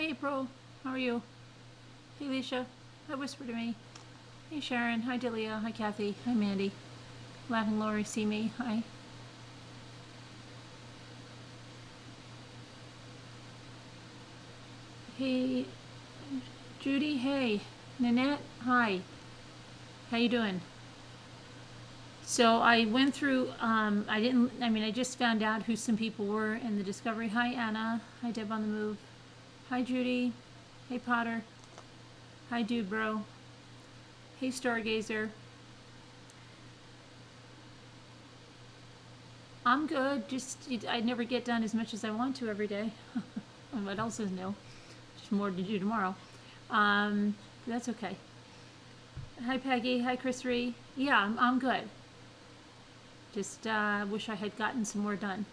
Hey, April. How are you? Hey, Alicia. Hi, Whisper to me. Hey, Sharon. Hi, Delia. Hi, Kathy. Hi, Mandy. Laughing Lori, see me. Hi. Hey, Judy. Hey. Nanette. Hi. How you doing? So I went through, I just found out who some people were in the Discovery. Hi, Anna. Hi, Deb on the Move. Hi, Judy. Hey, Potter. Hi, Dude Bro. Hey, Stargazer. I'm good. I never get done as much as I want to every day. What else is new? Just more to do tomorrow. That's okay. Hi, Peggy. Hi, Chris Ree. Yeah, I'm good. Just wish I had gotten some more done.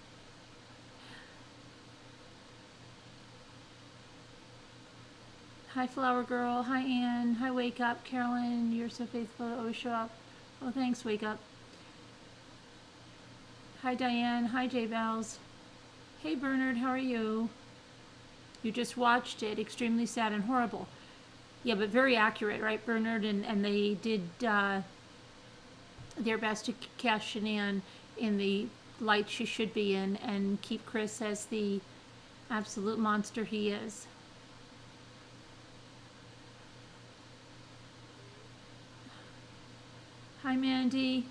Hi, Flower Girl. Hi, Ann. Hi, Wake Up. Carolyn, you're so faithful to always show up. Oh, thanks, Wake Up. Hi, Diane. Hi, J Bells. Hey, Bernard. How are you? You just watched it. Extremely sad and horrible. Yeah, but very accurate, right, Bernard? And they did their best to cast Shanann in the light she should be in and keep Chris as the absolute monster he is. Hi, Mandy.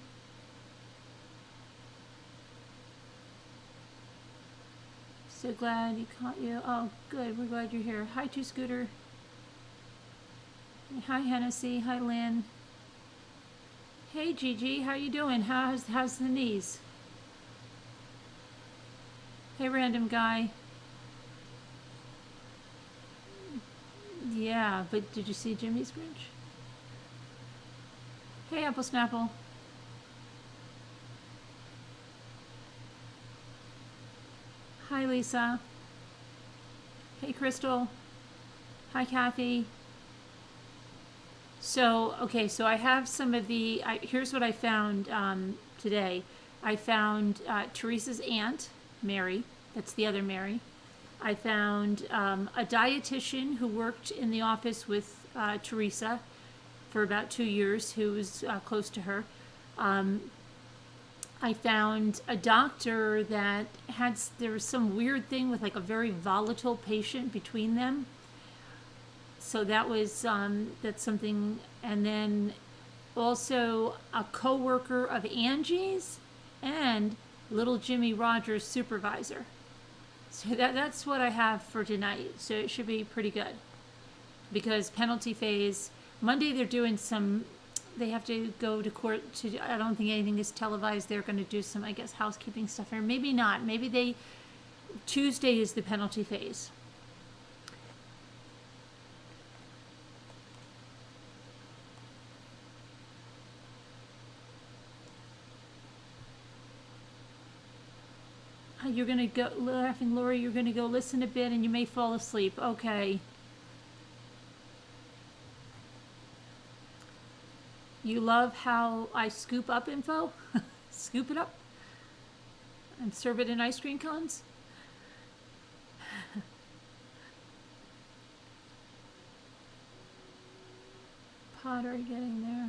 So glad you caught you. Oh, good. We're glad you're here. Hi, Two Scooter. Hi, Hennessy. Hi, Lynn. Hey, Gigi. How you doing? How's the knees? Hey, random guy. Yeah, but did you see Jimmy's Grinch? Hey, Apple Snapple. Hi, Lisa. Hey, Crystal. Hi, Kathy. So, okay, so I have some of here's what I found today. I found Teresa's aunt, Mary. That's the other Mary. I found a dietitian who worked in the office with Teresa for about 2 years, who was close to her. I found a doctor that there was some weird thing with like a very volatile patient between them. So that's something. And then also a co-worker of Angie's and little Jimmy Rogers' supervisor. So that's what I have for tonight. So it should be pretty good. Because penalty phase, Monday they're doing they have to go to court I don't think anything is televised. They're going to do some, I guess, housekeeping stuff. Or maybe not. Maybe Tuesday is the penalty phase. You're going to go, laughing Lori, you're going to go listen a bit and you may fall asleep. Okay. You love how I scoop up info? Scoop it up? And serve it in ice cream cones? Potter getting there.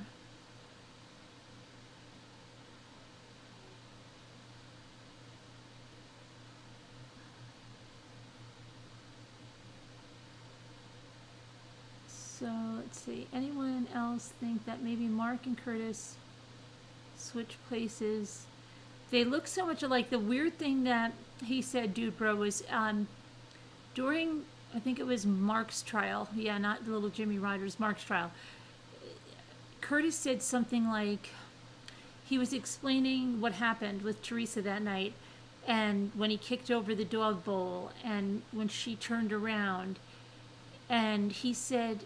So let's see. Anyone else think that maybe Mark and Curtis switch places? They look so much alike. The weird thing that he said, Dude Bro, was during, I think it was Mark's trial. Yeah, not little Jimmy Rogers, Mark's trial. Curtis said something like he was explaining what happened with Teresa that night, and when he kicked over the dog bowl, and when she turned around, and he said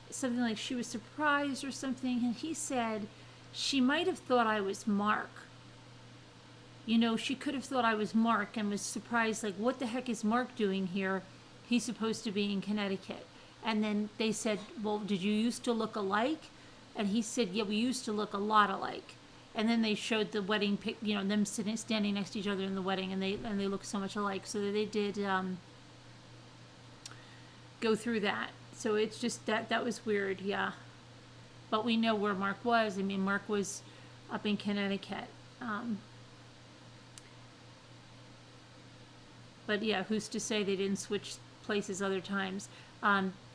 something like she was surprised or something, and he said she might have thought I was Mark. You know, she could have thought I was Mark and was surprised, like, what the heck is Mark doing here? He's supposed to be in Connecticut. And then they said, well, did you used to look alike? And he said, yeah, we used to look a lot alike. And then they showed the wedding pic, you know, them standing next to each other in the wedding, and they look so much alike. So they did go through that. So it's just that was weird, yeah. But we know where Mark was. I mean, Mark was up in Connecticut. But yeah, who's to say they didn't switch places other times?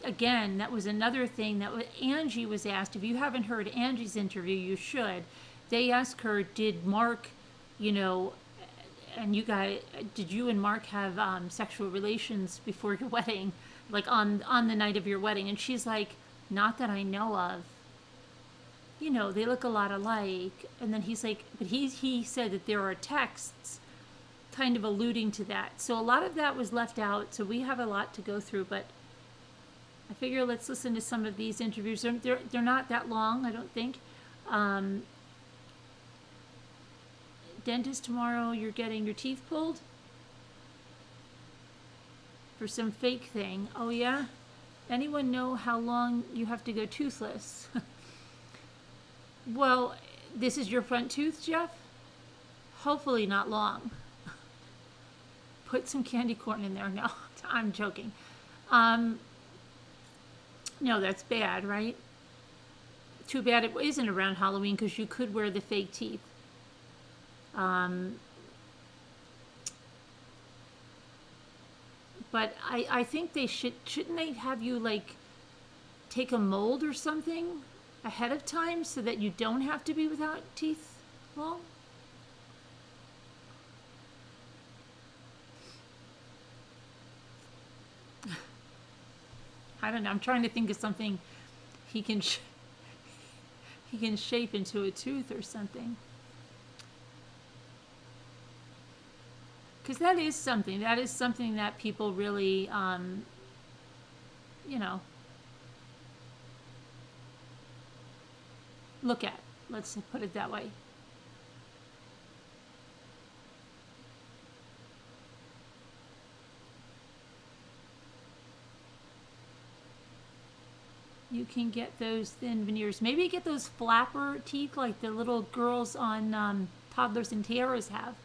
Again, that was another thing that Angie was asked. If you haven't heard Angie's interview, you should. They asked her, did Mark, you know, and you guys, did you and Mark have sexual relations before your wedding, like on the night of your wedding? And she's like, not that I know of. You know, they look a lot alike. And then he's like, but he said that there are texts kind of alluding to that. So a lot of that was left out. So we have a lot to go through, but I figure let's listen to some of these interviews. They're not that long, I don't think. Dentist tomorrow, you're getting your teeth pulled for some fake thing. Oh yeah? Anyone know how long you have to go toothless? Well, this is your front tooth, Jeff? Hopefully not long. Put some candy corn in there. No, I'm joking. No, that's bad, right? Too bad it isn't around Halloween because you could wear the fake teeth. But I think they shouldn't they have you like take a mold or something ahead of time so that you don't have to be without teeth long? I don't know. I'm trying to think of something he can shape into a tooth or something. Because that is something that people really, you know, look at. Let's put it that way. You can get those thin veneers. Maybe get those flapper teeth like the little girls on Toddlers and Tiaras have.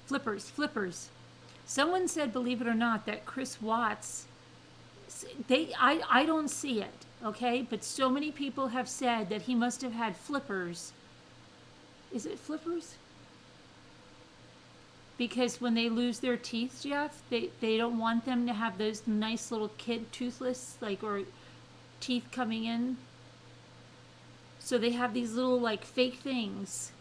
Flippers. Someone said, believe it or not, that Chris Watts, I don't see it, okay? But so many people have said that he must have had flippers. Is it flippers? Because when they lose their teeth, Jeff, they don't want them to have those nice little kid toothless, like, or teeth coming in. So they have these little, like, fake things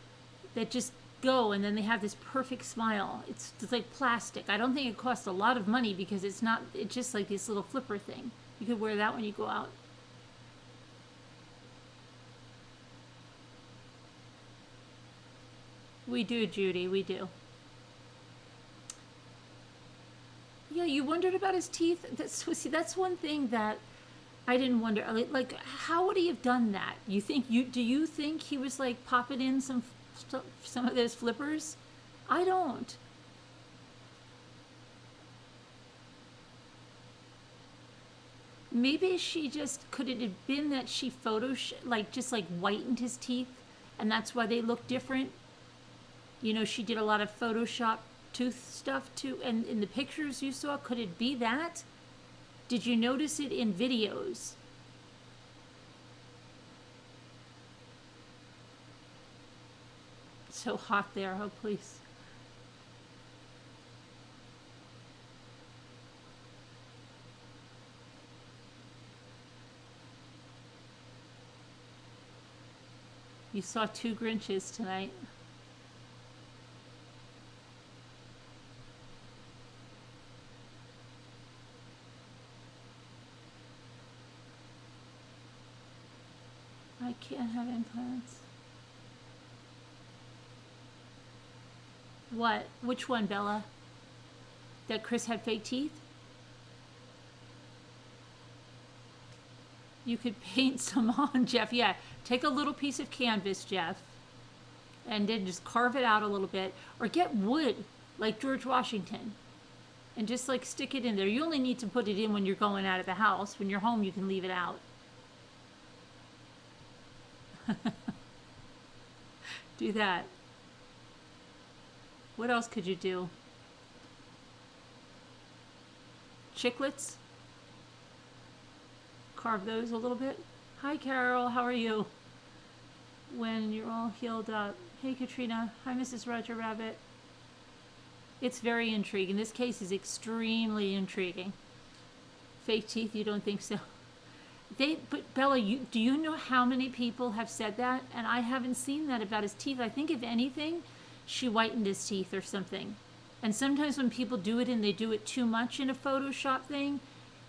that just go, and then they have this perfect smile. It's like plastic. I don't think it costs a lot of money because it's just like this little flipper thing. You could wear that when you go out. We do, Judy, we do. Yeah, you wondered about his teeth. That's one thing that I didn't wonder. Like, how would he have done that? Do you think he was like popping in some of those flippers? I don't. Maybe could it have been that she just whitened his teeth and that's why they look different? You know, she did a lot of Photoshop tooth stuff too, and in the pictures you saw, could it be that? Did you notice it in videos? So hot there, oh please. You saw 2 Grinches tonight. I can't have implants. What? Which one, Bella? That Chris had fake teeth? You could paint some on, Jeff. Yeah, take a little piece of canvas, Jeff, and then just carve it out a little bit. Or get wood, like George Washington, and just like stick it in there. You only need to put it in when you're going out of the house. When you're home, you can leave it out. Do that. What else could you do? Chiclets? carve those a little bit. Hi, Carol. How are you? When you're all healed up. Hey, Katrina. Hi, Mrs. Roger Rabbit. It's very intriguing. This case is extremely intriguing. Fake teeth, you don't think so? But Bella, do you know how many people have said that? And I haven't seen that about his teeth. I think if anything, she whitened his teeth or something. And sometimes when people do it and they do it too much in a Photoshop thing,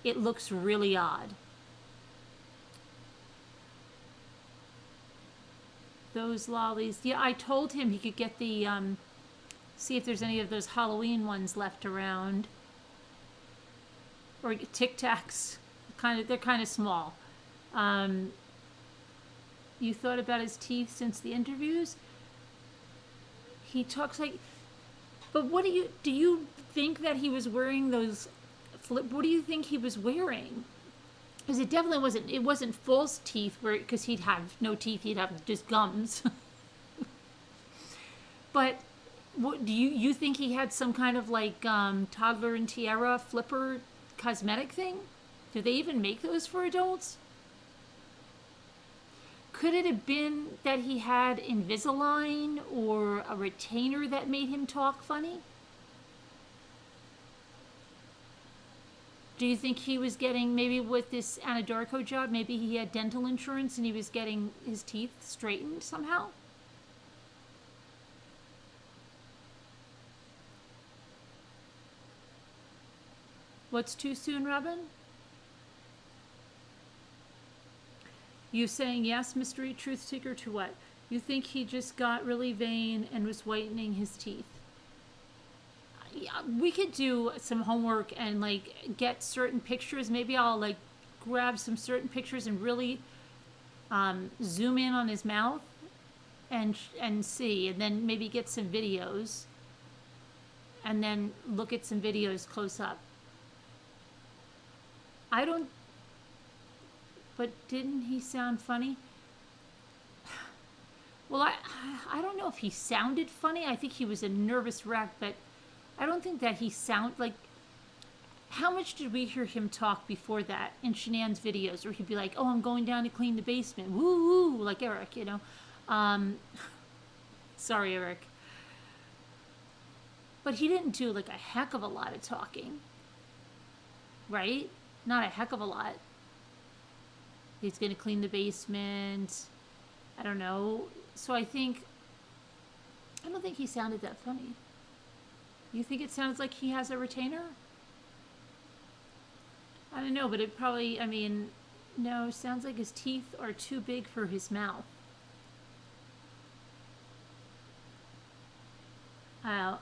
it looks really odd. Those lollies. Yeah, I told him he could get the, see if there's any of those Halloween ones left around. Or Tic Tacs. They're kind of small. You thought about his teeth since the interviews? He talks like, but what do you think that he was wearing those what do you think he was wearing? Because it definitely wasn't false teeth, because he'd have no teeth, he'd have just gums. But what do you think he had some kind of like toddler and tiara flipper cosmetic thing? Do they even make those for adults? Could it have been that he had Invisalign or a retainer that made him talk funny? Do you think he was getting, maybe with this Anadarko job, maybe he had dental insurance and he was getting his teeth straightened somehow? What's too soon, Robin? You saying yes, mystery truth seeker, to what? You think he just got really vain and was whitening his teeth? Yeah, we could do some homework and like get certain pictures. Maybe I'll like grab some certain pictures and really zoom in on his mouth and see, and then maybe get some videos and then look at some videos close up. But didn't he sound funny? Well, I don't know if he sounded funny. I think he was a nervous wreck, but I don't think that he sounded like... How much did we hear him talk before that in Shanann's videos, where he'd be like, oh, I'm going down to clean the basement. Woo, woo, like Eric, you know. Sorry, Eric. But he didn't do like a heck of a lot of talking. Right? Not a heck of a lot. He's going to clean the basement. I don't know. So I don't think he sounded that funny. You think it sounds like he has a retainer? I don't know, but it probably, I mean, no, sounds like his teeth are too big for his mouth.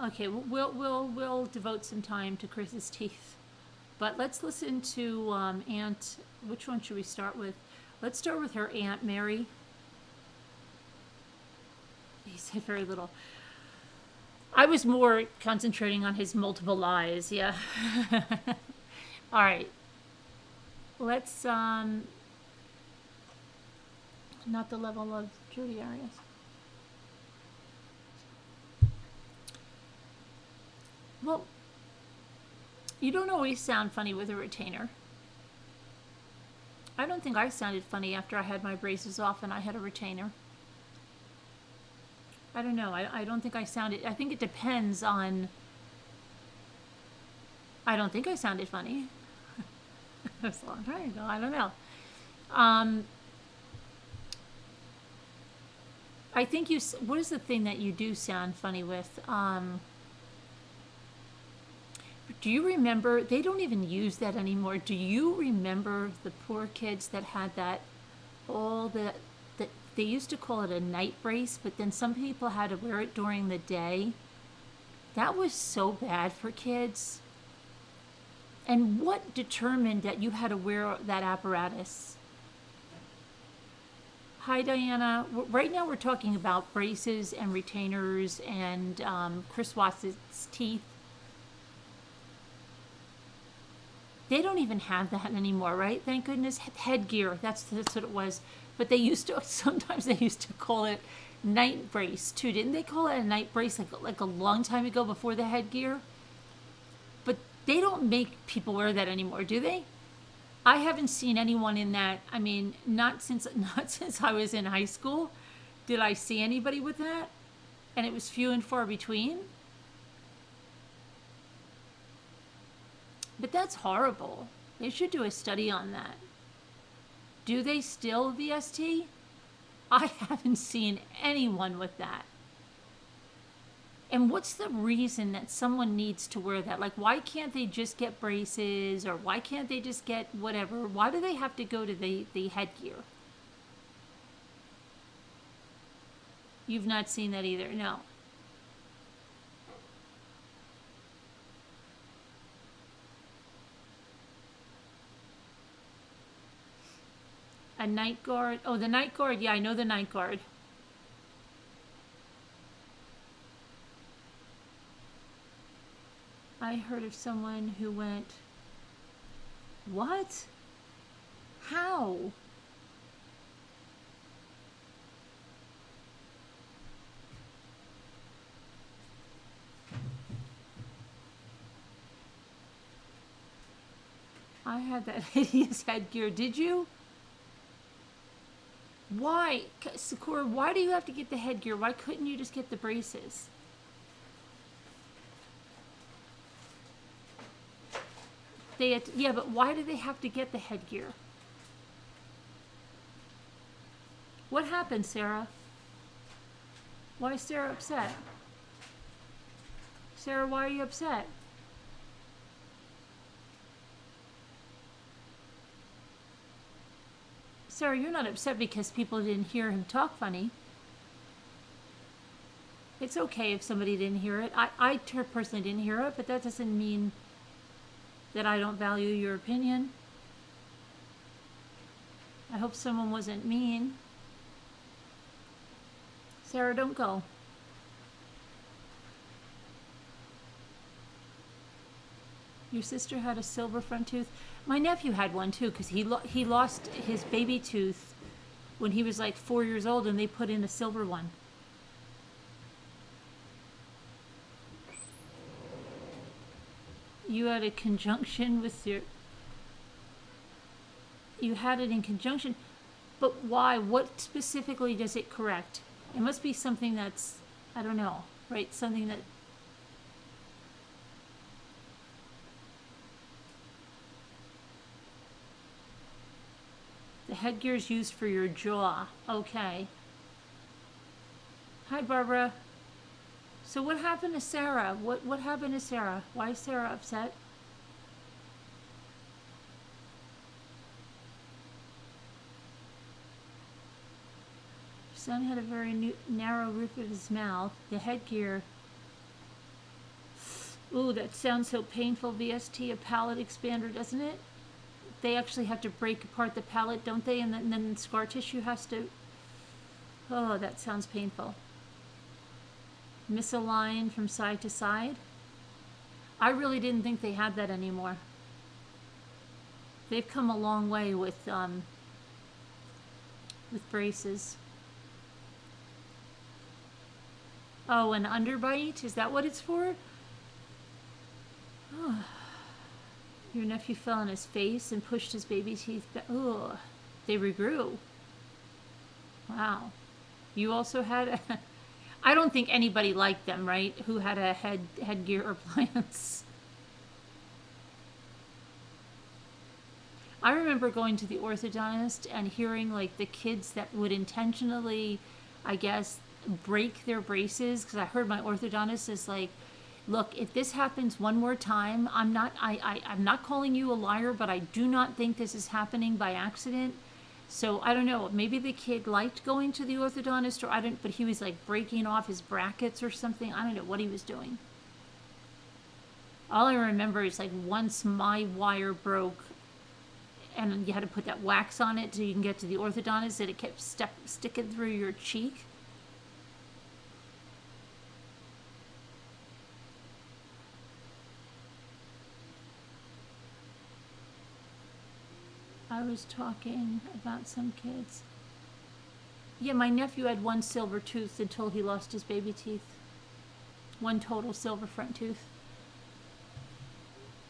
Okay, we'll devote some time to Chris's teeth. But let's listen to Aunt, which one should we start with? Let's start with her Aunt Mary. He said very little. I was more concentrating on his multiple lies, yeah. All right. Let's, not the level of Judy Arias. Well, you don't always sound funny with a retainer. I don't think I sounded funny after I had my braces off and I had a retainer. I don't know. I don't think I sounded... I think it depends on... I don't think I sounded funny. That's a long time ago. I don't know. I think you... What is the thing that you do sound funny with? Do you remember, they don't even use that anymore. Do you remember the poor kids that had that, they used to call it a night brace, but then some people had to wear it during the day? That was so bad for kids. And what determined that you had to wear that apparatus? Hi, Diana. Right now we're talking about braces and retainers and Chris Watts' teeth. They don't even have that anymore, right? Thank goodness. Headgear, that's what it was. But sometimes they used to call it night brace too. Didn't they call it a night brace like a long time ago before the headgear? But they don't make people wear that anymore, do they? I haven't seen anyone in that. I mean, not since not since I was in high school did I see anybody with that, and it was few and far between. But that's horrible. They should do a study on that. Do they still VST? I haven't seen anyone with that. And what's the reason that someone needs to wear that? Like, why can't they just get braces, or why can't they just get whatever? Why do they have to go to the headgear? You've not seen that either, no. A night guard. Oh, the night guard. Yeah, I know the night guard. I heard of someone who went, what? How? I had that hideous headgear. Did you? Why? Sakura, why do you have to get the headgear? Why couldn't you just get the braces? They had to, yeah, but why do they have to get the headgear? What happened, Sarah? Why is Sarah upset? Sarah, why are you upset? Sarah, you're not upset because people didn't hear him talk funny. It's okay if somebody didn't hear it. I personally didn't hear it, but that doesn't mean that I don't value your opinion. I hope someone wasn't mean. Sarah, don't go. Your sister had a silver front tooth. My nephew had one too, because he lost his baby tooth when he was like 4 years old, and they put in a silver one. You had a conjunction with your... You had it in conjunction, but why? What specifically does it correct? It must be something that's, I don't know, right? Something that... The headgear is used for your jaw. Okay. Hi, Barbara. So what happened to Sarah? What happened to Sarah? Why is Sarah upset? Your son had a very narrow roof of his mouth. The headgear. Ooh, that sounds so painful. VST, a palate expander, doesn't it? They actually have to break apart the palate, don't they? And then the scar tissue has to... Oh, that sounds painful. Misaligned from side to side. I really didn't think they had that anymore. They've come a long way with braces. Oh, an underbite? Is that what it's for? Oh. Your nephew fell on his face and pushed his baby teeth back. Oh, they regrew. Wow. You also had a... I don't think anybody liked them, right? Who had a headgear appliance. I remember going to the orthodontist and hearing like the kids that would intentionally, I guess, break their braces, because I heard my orthodontist is like, look, if this happens one more time, I'm not calling you a liar, but I do not think this is happening by accident. So I don't know, maybe the kid liked going to the orthodontist, or but he was like breaking off his brackets or something. I don't know what he was doing. All I remember is like once my wire broke and you had to put that wax on it so you can get to the orthodontist, and it kept sticking through your cheek. I was talking about some kids. Yeah, my nephew had one silver tooth until he lost his baby teeth. One total silver front tooth.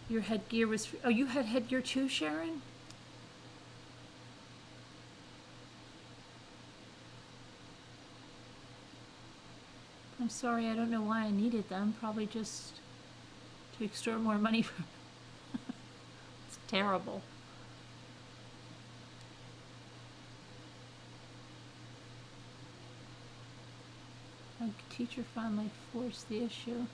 Your headgear was... Oh, you had headgear too, Sharon? I'm sorry, I don't know why I needed them. Probably just to extort more money from. It's terrible. My teacher finally forced the issue.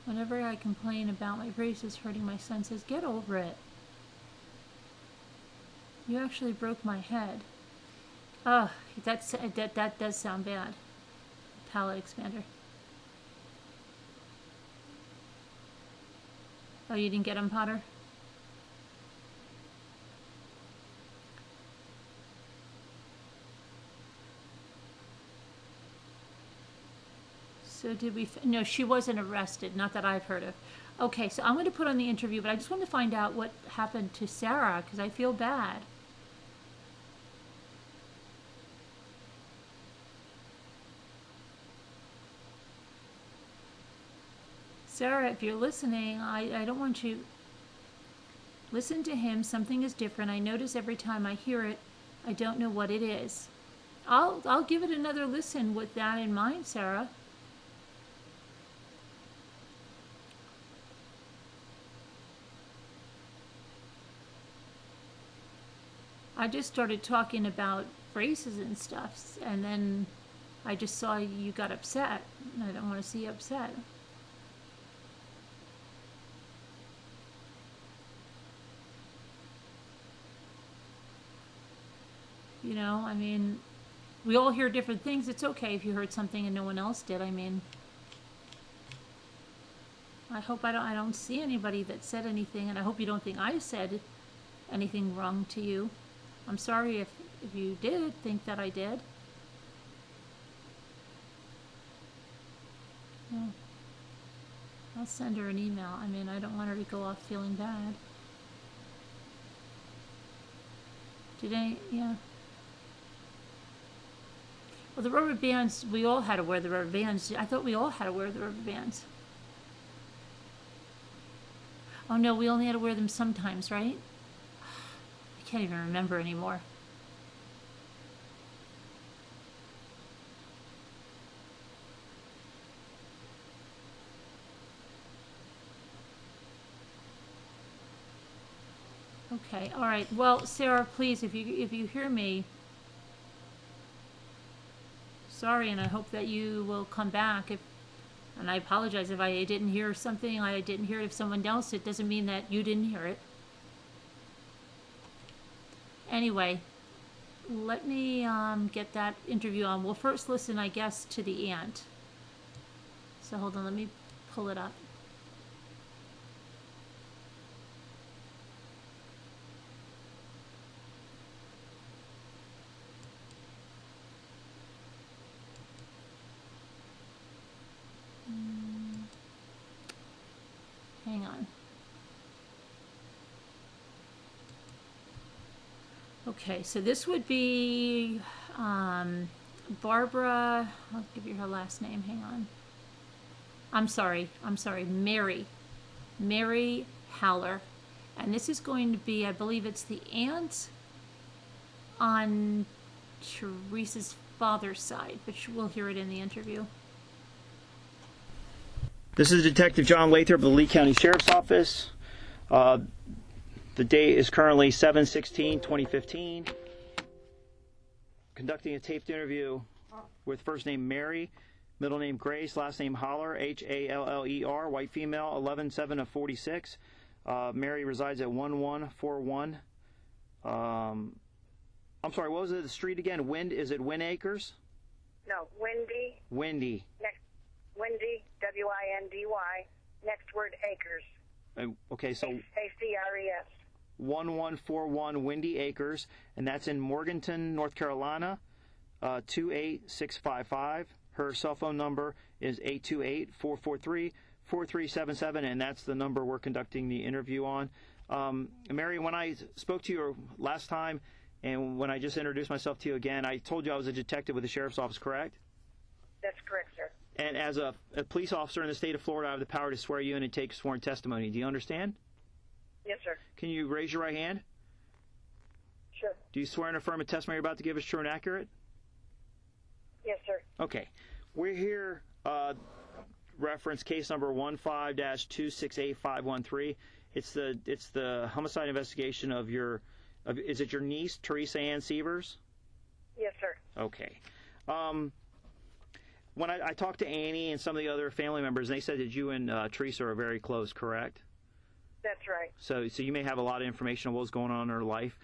Whenever I complain about my braces hurting, my son says, "Get over it. You actually broke my head." Oh, that does sound bad. Palate expander. Oh, you didn't get him, Potter? So did we? No, she wasn't arrested. Not that I've heard of. Okay, so I'm going to put on the interview, but I just want to find out what happened to Sarah because I feel bad. Sarah, if you're listening, I don't want you. Listen to him. Something is different. I notice every time I hear it, I don't know what it is. I'll give it another listen with that in mind, Sarah. I just started talking about braces and stuff, and then I just saw you got upset. I don't want to see you upset. You know, I mean, we all hear different things. It's okay if you heard something and no one else did. I mean, I hope I don't see anybody that said anything, and I hope you don't think I said anything wrong to you. I'm sorry if you did think that I did. Yeah. I'll send her an email. I mean, I don't want her to go off feeling bad. Yeah. Well, the rubber bands, we all had to wear the rubber bands. I thought we all had to wear the rubber bands. Oh no, we only had to wear them sometimes, right? I can't even remember anymore. Okay, all right. Well, Sarah, please, if you hear me, sorry, and I hope that you will come back. And I apologize if I didn't hear something. I didn't hear it of someone else. It doesn't mean that you didn't hear it. Anyway, let me get that interview on. We'll first listen, I guess, to the aunt. So hold on, let me pull it up. Hang on. Okay, so this would be Barbara. I'll give you her last name. Hang on. I'm sorry. Mary Haller. And this is going to be, I believe it's the aunt on Teresa's father's side, but we'll hear it in the interview. This is Detective John Lather of the Lee County Sheriff's Office. The date is currently 7/16/2015. Conducting a taped interview with first name Mary, middle name Grace, last name Haller, Haller, white female, 11/7 of 46. Mary resides at 1141. I'm sorry, what was it? The street again? Is it Wynn Acres? No, Windy. Windy. Next, Windy, Windy. Next word, Acres. Okay, so ACRES. 1141 Windy Acres, and that's in Morganton, North Carolina, 28655. Her cell phone number is 828-443-4377, and that's the number we're conducting the interview on. Mary, when I spoke to you last time, and when I just introduced myself to you again, I told you I was a detective with the Sheriff's Office, correct? That's correct, sir. And as a police officer in the state of Florida, I have the power to swear you in and take sworn testimony. Do you understand? Yes, sir. Can you raise your right hand? Sure. Do you swear and affirm the testimony you're about to give is true and accurate? Yes, sir. Okay. We're here, reference case number 15-268513. It's the homicide investigation of is it your niece, Teresa Ann Sievers? Yes, sir. Okay. When I talked to Annie and some of the other family members, they said that you and Teresa are very close, correct? That's right. So you may have a lot of information on what's going on in her life.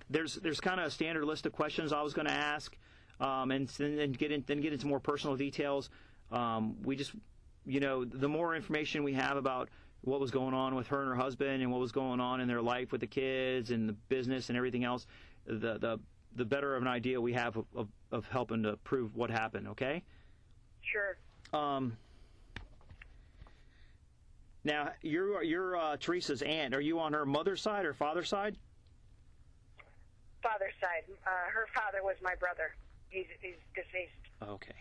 There's kind of a standard list of questions I was going to ask, and then get into more personal details. We just, the more information we have about what was going on with her and her husband and what was going on in their life with the kids and the business and everything else, the better of an idea we have of helping to prove what happened. Okay. Sure. Now, you're Teresa's aunt. Are you on her mother's side or father's side? Father's side. Her father was my brother. He's deceased. Okay.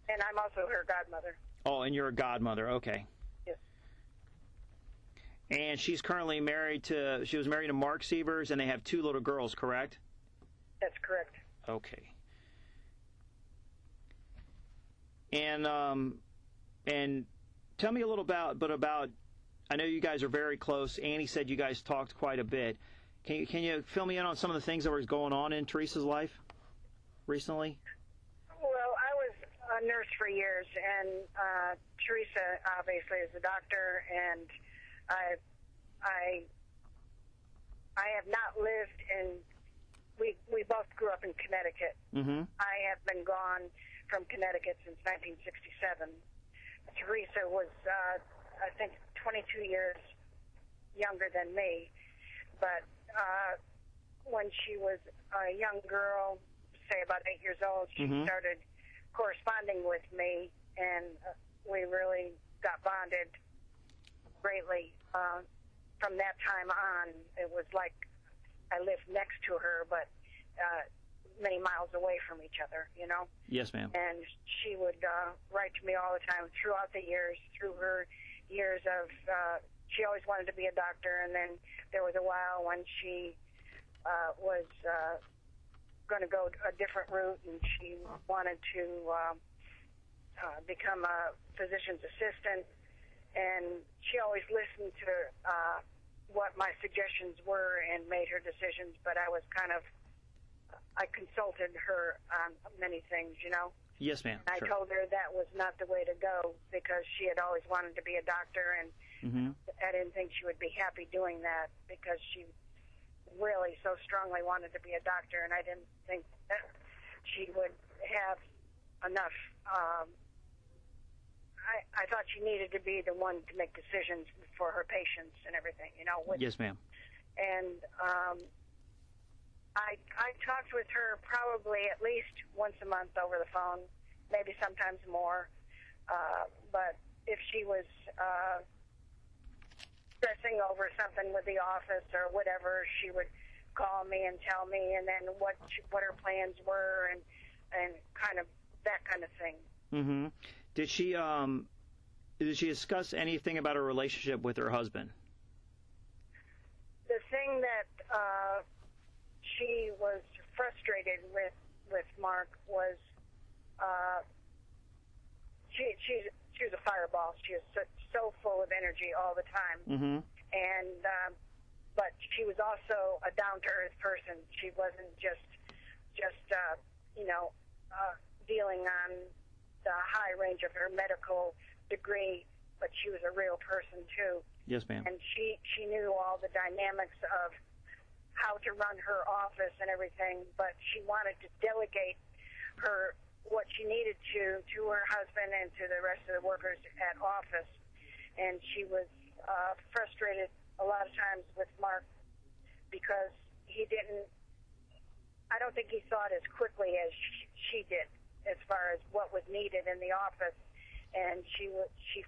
And I'm also her godmother. Oh, and you're a godmother. Okay. Yes. And she's currently she was married to Mark Sievers, and they have 2 little girls, correct? That's correct. Okay. And tell me a little about, I know you guys are very close. Annie said you guys talked quite a bit. Can you fill me in on some of the things that were going on in Teresa's life recently? Well, I was a nurse for years, and Teresa obviously is a doctor, and I have not lived in. We both grew up in Connecticut. Mm-hmm. I have been gone from Connecticut since 1967. Teresa was, I think, 22 years younger than me, but when she was a young girl, say about 8 years old, she Mm-hmm. started corresponding with me, and we really got bonded greatly. From that time on, it was like I lived next to her, but many miles away from each other, Yes, ma'am. And she would write to me all the time throughout the years, through her years of, she always wanted to be a doctor, and then there was a while when she was going to go a different route, and she wanted to become a physician's assistant, and she always listened to what my suggestions were and made her decisions, but I consulted her on many things, Yes, ma'am. I told her that was not the way to go because she had always wanted to be a doctor, and Mm-hmm. I didn't think she would be happy doing that because she really so strongly wanted to be a doctor, and I didn't think that she would have enough. I thought she needed to be the one to make decisions for her patients and everything, Yes, ma'am. And I talked with her probably at least once a month over the phone, maybe sometimes more. But if she was stressing over something with the office or whatever, she would call me and tell me, and then what her plans were, and kind of that kind of thing. Mm-hmm. Did she discuss anything about her relationship with her husband? The thing that she was frustrated with Mark was she was a fireball. She was so full of energy all the time. Mm-hmm. And but she was also a down-to-earth person. She wasn't just dealing on the high range of her medical degree, but she was a real person too. Yes, ma'am. And she knew all the dynamics of how to run her office and everything, but she wanted to delegate what she needed to her husband and to the rest of the workers at office. And she was frustrated a lot of times with Mark because I don't think he thought as quickly as she did as far as what was needed in the office, and she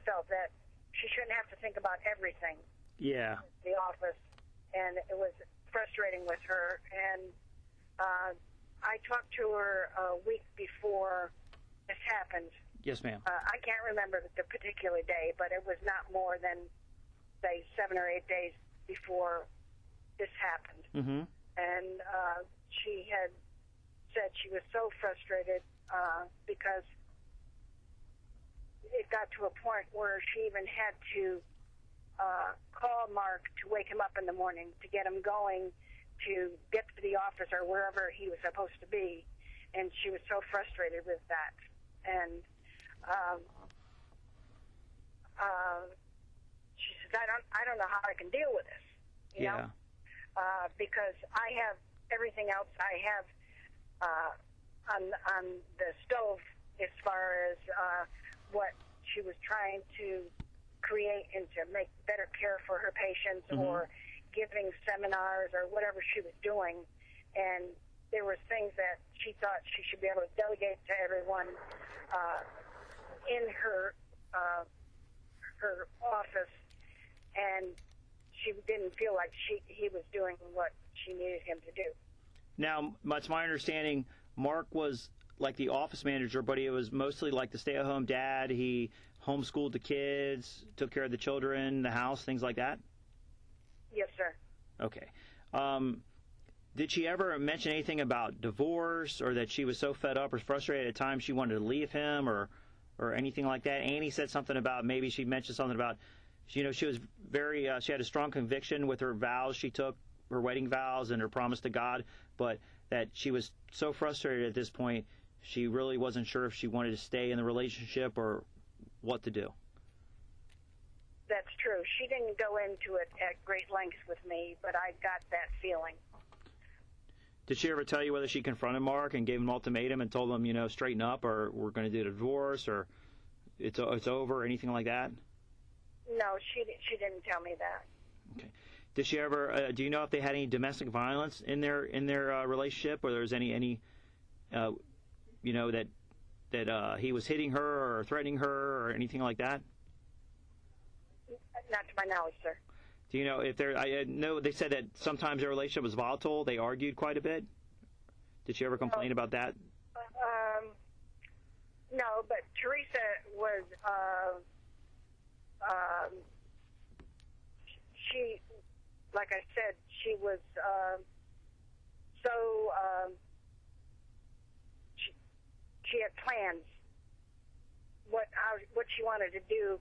felt that she shouldn't have to think about everything. Yeah. The office, and it was frustrating with her. And I talked to her a week before this happened. Yes, ma'am. I can't remember the particular day, but it was not more than, say, 7 or 8 days before this happened. Mm-hmm. And she had said she was so frustrated because it got to a point where she even had to call Mark to wake him up in the morning to get him going to get to the office or wherever he was supposed to be. And she was so frustrated with that. And she says, I don't know how I can deal with this, you know, because I have everything else I have on the stove as far as what she was trying to create and to make better care for her patients or giving seminars or whatever she was doing. And there were things that she thought she should be able to delegate to everyone in her her office, and she didn't feel like he was doing what she needed him to do. Now, it's my understanding Mark was like the office manager, but he was mostly like the stay-at-home dad. He homeschooled the kids, took care of the children, the house, things like that? Yes, sir. Okay. Did she ever mention anything about divorce or that she was so fed up or frustrated at times she wanted to leave him or anything like that? Annie said something about maybe she mentioned something about, she was very, she had a strong conviction with her vows she took, her wedding vows and her promise to God, but that she was so frustrated at this point, she really wasn't sure if she wanted to stay in the relationship or what to do. That's true. She didn't go into it at great lengths with me, but I got that feeling. Did she ever tell you whether she confronted Mark and gave him an ultimatum and told him, straighten up, or we're going to do a divorce, or it's over, or anything like that? No, she didn't tell me that. Okay. Did she ever? Do you know if they had any domestic violence in their relationship, or there's any that he was hitting her or threatening her or anything like that? Not to my knowledge, sir. Do you know if there? I know they said that sometimes their relationship was volatile. They argued quite a bit. Did she ever complain about that? No, but Teresa was. She, like I said, she was she had plans what she wanted to do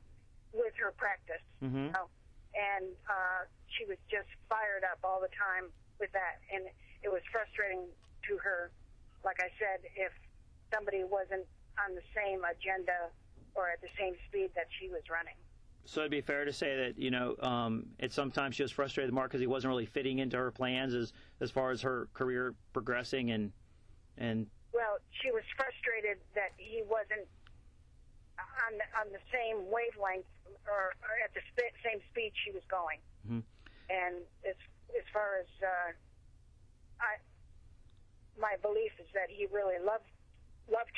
with her practice. Mm-hmm. And she was just fired up all the time with that, and it was frustrating to her. Like I said, if somebody wasn't on the same agenda or at the same speed that she was running. So it'd be fair to say that sometimes she was frustrated with Mark because he wasn't really fitting into her plans as far as her career progressing and. Well, she was frustrated that he wasn't on the same wavelength or at the same speed she was going. Mm-hmm. And as far as my belief is that he really loved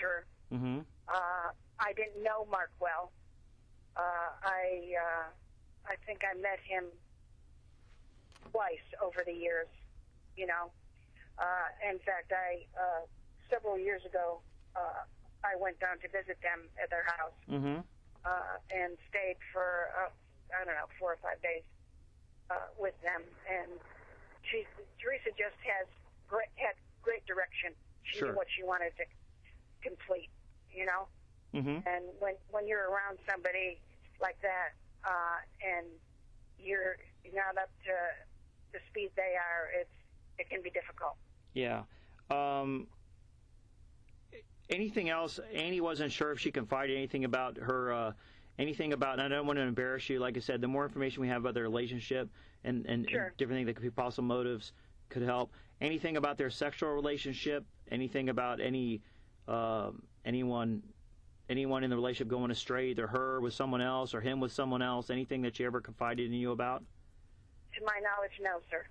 her. Mm-hmm. I didn't know Mark well. I think I met him twice over the years. In fact, several years ago, I went down to visit them at their house. Mm-hmm. And stayed for 4 or 5 days with them. And Teresa just had great direction. She knew what she wanted to complete, Mm-hmm. And when you're around somebody like that and you're not up to the speed they are, it can be difficult. Yeah. Anything else? Annie wasn't sure if she confided anything about her, and I don't want to embarrass you. Like I said, the more information we have about their relationship and Sure. and different things that could be possible motives could help. Anything about their sexual relationship? Anything about anyone in the relationship going astray, either her with someone else or him with someone else? Anything that she ever confided in you about? To my knowledge, no, sir.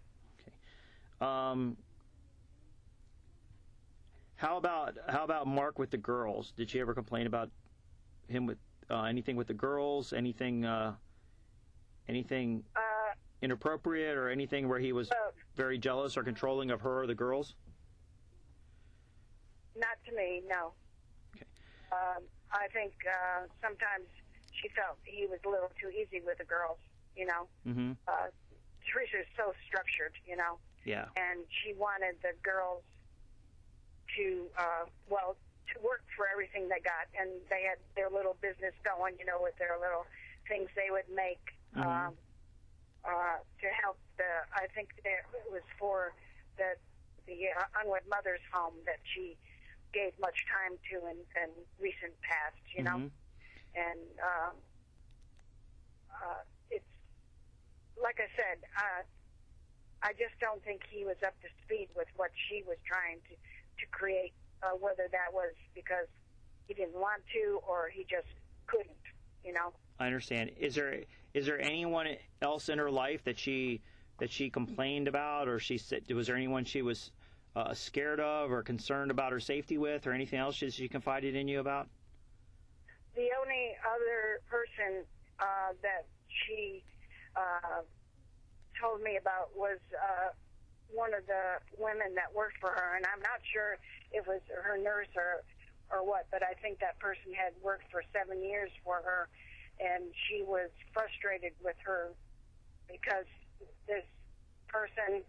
Okay. How about Mark with the girls? Did she ever complain about him with anything with the girls? Anything inappropriate or anything where he was very jealous or controlling of her or the girls? Not to me, no. Okay. I think sometimes she felt he was a little too easy with the girls. Mm-hmm. Teresa is so structured, you know. Yeah. And she wanted the girls to, to work for everything they got. And they had their little business going, you know, with their little things they would make to help I think it was for the unwed mother's home that she gave much time to in recent past, you know. And it's, like I said, I just don't think he was up to speed with what she was trying to create, whether that was because he didn't want to or he just couldn't, you know. I understand. Is there anyone else in her life that she complained about, or was there anyone she was scared of or concerned about her safety with, or anything else she confided in you about? The only other person that she told me about was one of the women that worked for her, and I'm not sure if it was her nurse or what, but I think that person had worked for 7 years for her, and she was frustrated with her because this person,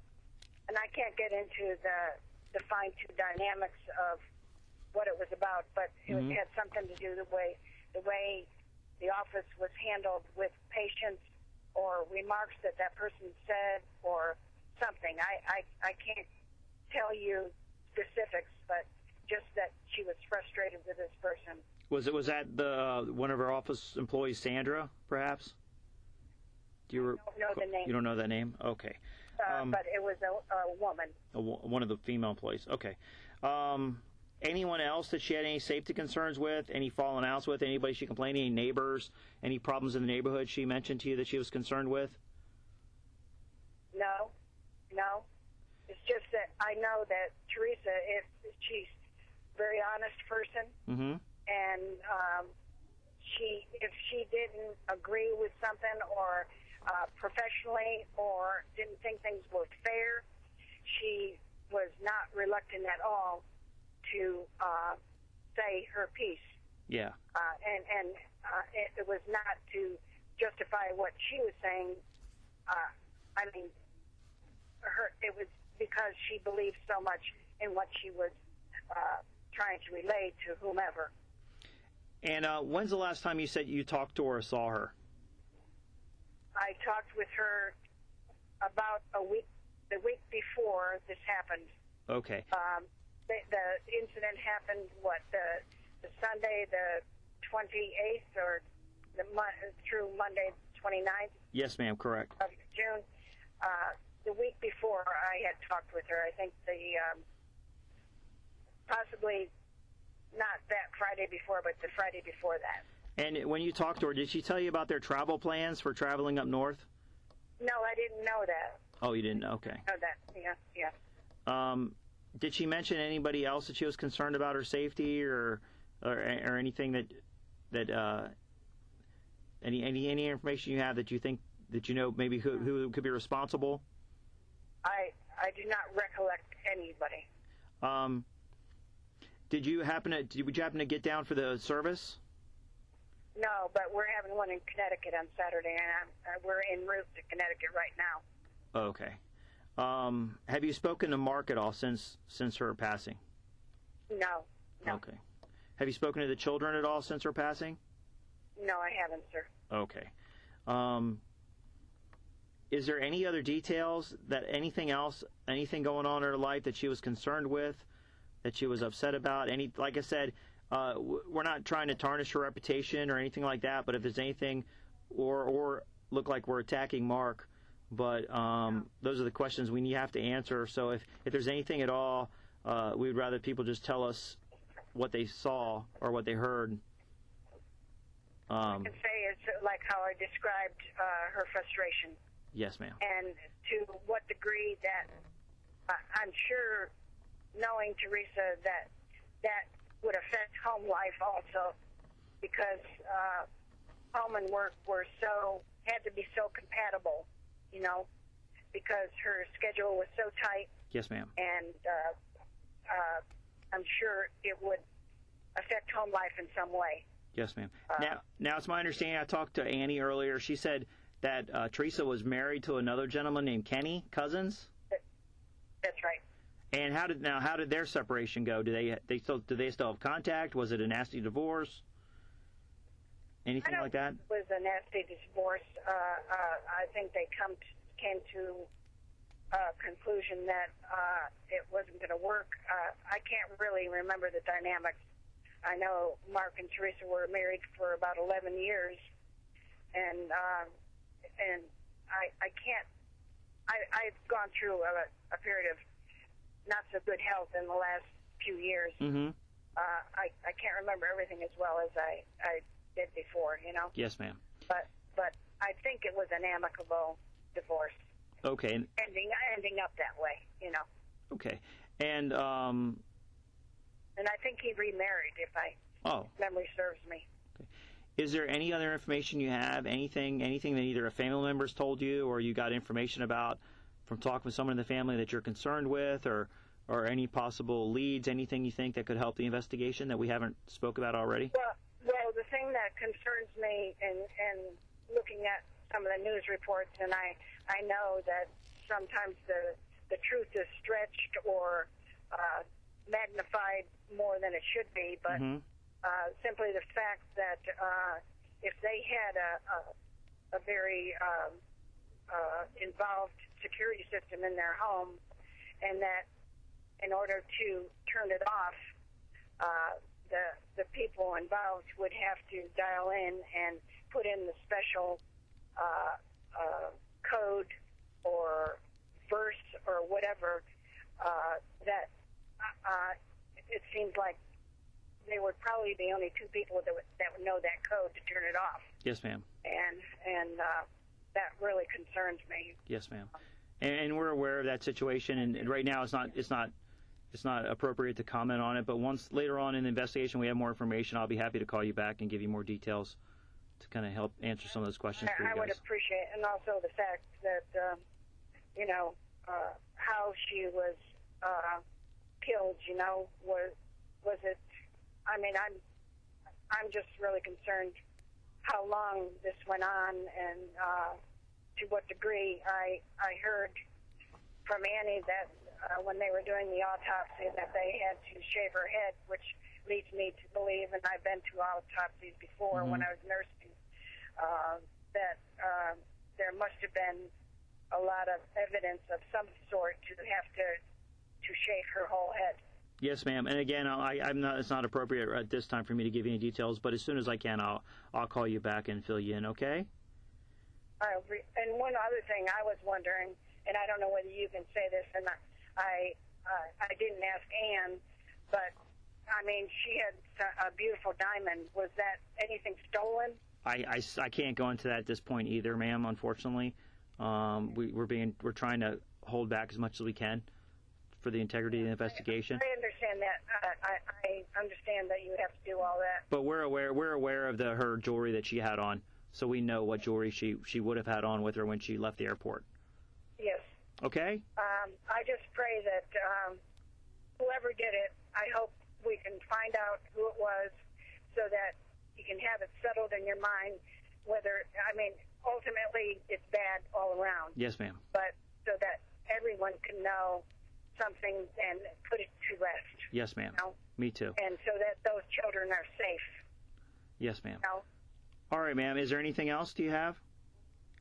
and I can't get into the fine-tuned dynamics of what it was about, but it had something to do the way the office was handled with patients or remarks that person said or something. I can't tell you specifics, but just that she was frustrated with this person. Was that one of our office employees, Sandra, perhaps? I don't know the name. You don't know that name? Okay. But it was a woman. One of the female employees. Okay. Anyone else that she had any safety concerns with, any falling outs with, anybody she complained, any neighbors, any problems in the neighborhood she mentioned to you that she was concerned with? No. It's just that I know that Teresa, if she's a very honest person, and if she didn't agree with something or professionally or didn't think things were fair, she was not reluctant at all to say her piece. Yeah. And it was not to justify what she was saying. I mean, it was because she believed so much in what she was trying to relay to whomever. And when's the last time you said you talked to her or saw her? I talked with her about the week before this happened. Okay. The incident happened, the Sunday, the 28th, or through Monday, 29th? Yes, ma'am, correct. Of June. The week before, I had talked with her. I think possibly not that Friday before, but the Friday before that. And when you talked to her, did she tell you about their travel plans for traveling up north? No, I didn't know that. Oh, you didn't know? Okay. Know that, yeah. Did she mention anybody else that she was concerned about her safety or anything that any information you have that you think that you know maybe who could be responsible? I do not recollect anybody. Would you happen to get down for the service? No, but we're having one in Connecticut on Saturday, and we're en route to Connecticut right now. Okay. Have you spoken to Mark at all since her passing? No. Okay. Have you spoken to the children at all since her passing? No, I haven't, sir. Okay. Is there any other details, anything going on in her life that she was concerned with, that she was upset about? Like I said, we're not trying to tarnish her reputation or anything like that, but if there's anything, or look like we're attacking Mark, but those are the questions we have to answer. So if there's anything at all, we would rather people just tell us what they saw or what they heard. I can say it's like how I described her frustration. Yes, ma'am. And to what degree that I'm sure, knowing Teresa, that would affect home life also, because home and work had to be so compatible, you know, because her schedule was so tight. Yes, ma'am. And I'm sure it would affect home life in some way. Yes, ma'am. Now it's my understanding, I talked to Annie earlier, she said that Teresa was married to another gentleman named Kenny Cousins. That's right. And how did their separation go? Do they still have contact? Was it a nasty divorce? Anything like that? It was a nasty divorce. I think they came to a conclusion that it wasn't going to work. I can't really remember the dynamics. I know Mark and Teresa were married for about 11 years, and I can't. I've gone through a period of not so good health in the last few years. Mm-hmm. I can't remember everything as well as I did before, you know. Yes, ma'am. But I think it was an amicable divorce. Okay. Ending up that way, you know. Okay. And I think he remarried, if memory serves me. Okay. Is there any other information you have? Anything that either a family member's told you, or you got information about from talking with someone in the family that you're concerned with, or any possible leads? Anything you think that could help the investigation that we haven't spoke about already? Well, the thing that concerns me in looking at some of the news reports, and I know that sometimes the truth is stretched or magnified more than it should be, but simply the fact that if they had a very involved security system in their home, and that in order to turn it off, the people involved would have to dial in and put in the special code or verse or whatever, that it seems like they would probably be only two people that would know that code to turn it off. Yes, ma'am. And that really concerns me. Yes, ma'am. And we're aware of that situation. And right now, it's not appropriate to comment on it. But once later on in the investigation we have more information, I'll be happy to call you back and give you more details to kind of help answer some of those questions for you guys. I would appreciate, and also the fact that how she was killed. You know, was it? I mean, I'm just really concerned how long this went on, and to what degree. I heard from Annie that when they were doing the autopsy that they had to shave her head, which leads me to believe, and I've been to autopsies before when I was nursing, that there must have been a lot of evidence of some sort to have to shave her whole head. Yes, ma'am. And again, it's not appropriate at this time for me to give you any details, but as soon as I can, I'll call you back and fill you in, okay? And one other thing I was wondering, and I don't know whether you can say this, and I didn't ask Anne, but I mean, she had a beautiful diamond. Was that anything stolen? I can't go into that at this point either, ma'am. Unfortunately, we're trying to hold back as much as we can for the integrity of the investigation. I understand that. I understand that you have to do all that. But we're aware of her jewelry that she had on, so we know what jewelry she would have had on with her when she left the airport. Yes. Okay. I just pray that whoever did it, I hope we can find out who it was, so that you can have it settled in your mind. Whether, I mean, ultimately it's bad all around. Yes, ma'am. But so that everyone can know something and put it to rest. Yes, ma'am. You know? Me too. And so that those children are safe. Yes, ma'am. You know? All right, ma'am. Is there anything else do you have?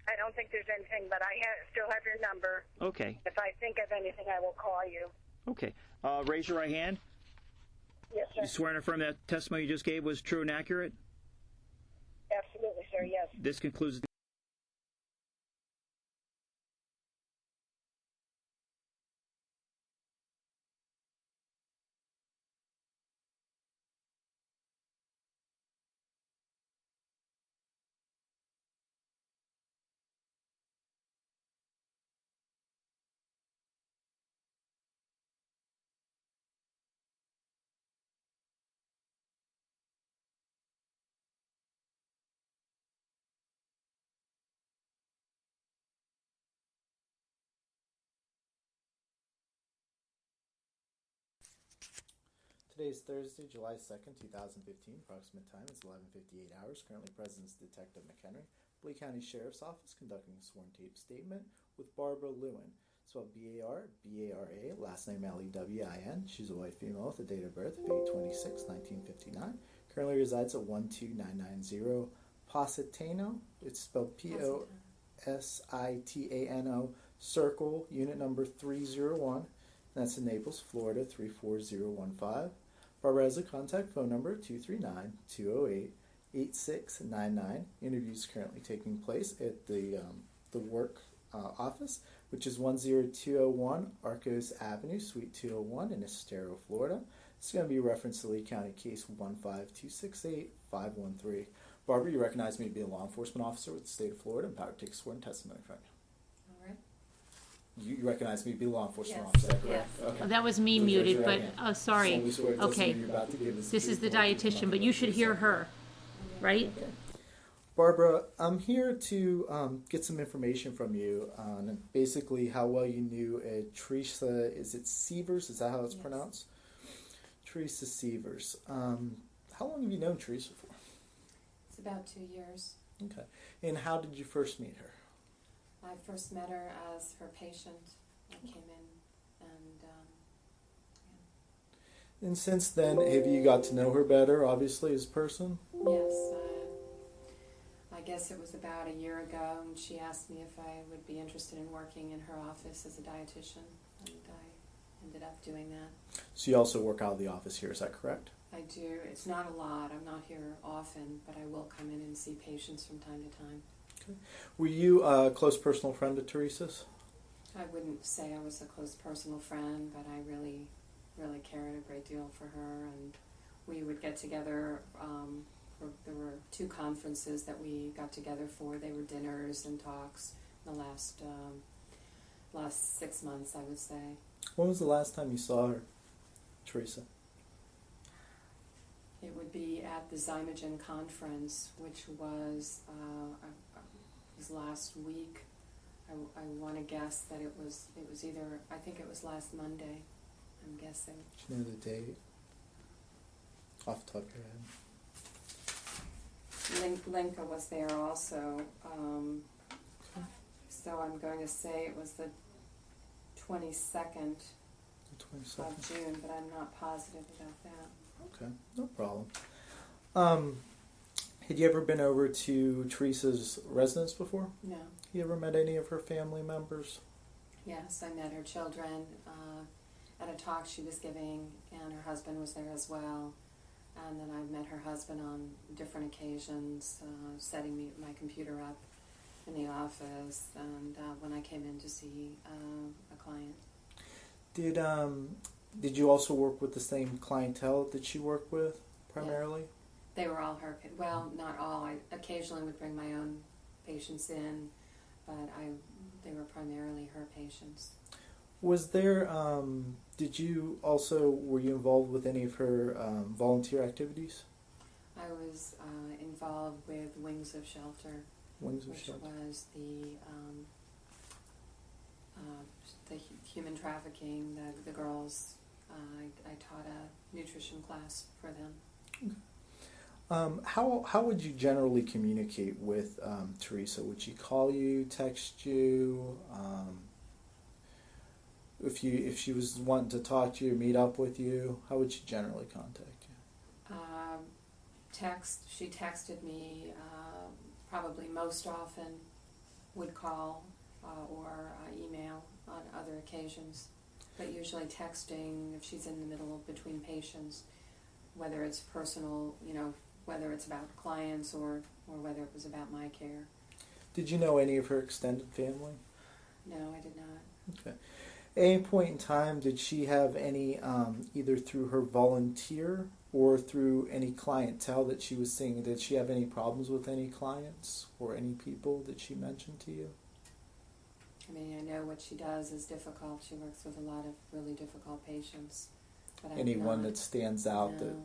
I don't think there's anything, but I still have your number. Okay. If I think of anything, I will call you. Okay. Raise your right hand. Yes, sir. You swear and affirm that testimony you just gave was true and accurate? Absolutely, sir, yes. This concludes Today is Thursday, July 2nd, 2015. Approximate time is 11:58 hours. Currently present is Detective McHenry. Lee County Sheriff's Office conducting a sworn tape statement with Barbara Lewin, spelled B-A-R-B-A-R-A, last name L-E-W-I-N. She's a white female with a date of birth of 8/26/1959. Currently resides at 12990 Positano. It's spelled P-O-S-I-T-A-N-O, Circle, unit number 301. That's in Naples, Florida, 34015. Barbara has a contact phone number 239-208-8699. Interviews currently taking place at the Rourke office, which is 10201 Arcos Avenue, Suite 201 in Estero, Florida. It's going to be a reference to Lee County Case 15268-513. Barbara, you recognize me to be a law enforcement officer with the state of Florida. I'm about to take sworn testimony from you. All right. You recognize me to be a law enforcement Yes. officer, correct? Yes. Okay. Oh, that was me Please raise muted, your but, right hand. oh, sorry. Solemnly swear the Okay. testimony you're about to give This is the dietitian, but you should hear her, right? Okay. Barbara, I'm here to get some information from you on basically how well you knew Teresa. Is it Sievers? Is that how it's Yes. pronounced? Teresa Sievers. How long have you known Teresa for? It's about 2 years. Okay. And how did you first meet her? I first met her as her patient. I came in and, And since then, have you got to know her better, obviously, as a person? yes, I guess it was about a year ago, and she asked me if I would be interested in working in her office as a dietitian, and I ended up doing that. So you also work out of the office here, is that correct? I do. It's not a lot. I'm not here often, but I will come in and see patients from time to time. Okay. Were you a close personal friend of Teresa's? I wouldn't say I was a close personal friend, but I really, really cared a great deal for her, and we would get together. There were 2 conferences that we got together for. They were dinners and talks the last 6 months, I would say. When was the last time you saw her, Teresa? It would be at the Zymogen conference, which was last week. I want to guess that it was either, I think it was last Monday, I'm guessing. Do you know the date? Off the top of your head. Linka was there also, so I'm going to say it was the 22nd The 22nd. of June, but I'm not positive about that. Okay, no problem. Had you ever been over to Teresa's residence before? No. You ever met any of her family members? Yes, I met her children at a talk she was giving, and her husband was there as well. And then I've met her husband on different occasions, setting my computer up in the office, and when I came in to see a client. Did you also work with the same clientele that she worked with primarily? Yeah. They were all her. Well, not all. I occasionally would bring my own patients in, but they were primarily her patients. Was there? Were you involved with any of her volunteer activities? I was involved with Wings of Shelter, Wings of which Shelter. was the human trafficking, the girls. I taught a nutrition class for them. How would you generally communicate with Teresa? Would she call you, text you? If she was wanting to talk to you, meet up with you, how would she generally contact you? Text. She texted me probably most often. Would call or email on other occasions, but usually texting if she's in the middle between patients, whether it's personal, whether it's about clients or whether it was about my care. Did you know any of her extended family? No, I did not. Okay. At any point in time, did she have any, either through her volunteer or through any clientele that she was seeing, did she have any problems with any clients or any people that she mentioned to you? I mean, I know what she does is difficult. She works with a lot of really difficult patients. But Anyone that stands out No. that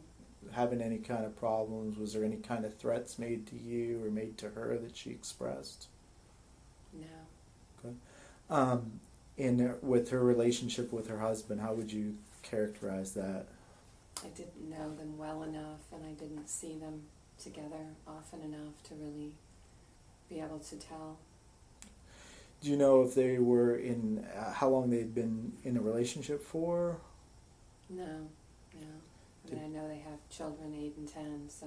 having any kind of problems? Was there any kind of threats made to you or made to her that she expressed? No. Okay. With her relationship with her husband, how would you characterize that? I didn't know them well enough, and I didn't see them together often enough to really be able to tell. Do you know if they were in, how long they'd been in a relationship for? No. I mean, I know they have children, 8 and 10, so.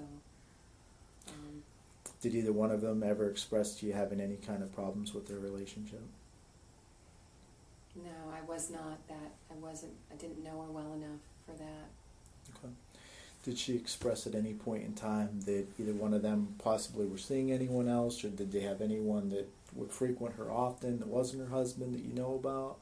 Did either one of them ever express to you having any kind of problems with their relationship? No, I was not that. I didn't know her well enough for that. Okay. Did she express at any point in time that either one of them possibly were seeing anyone else, or did they have anyone that would frequent her often that wasn't her husband that you know about?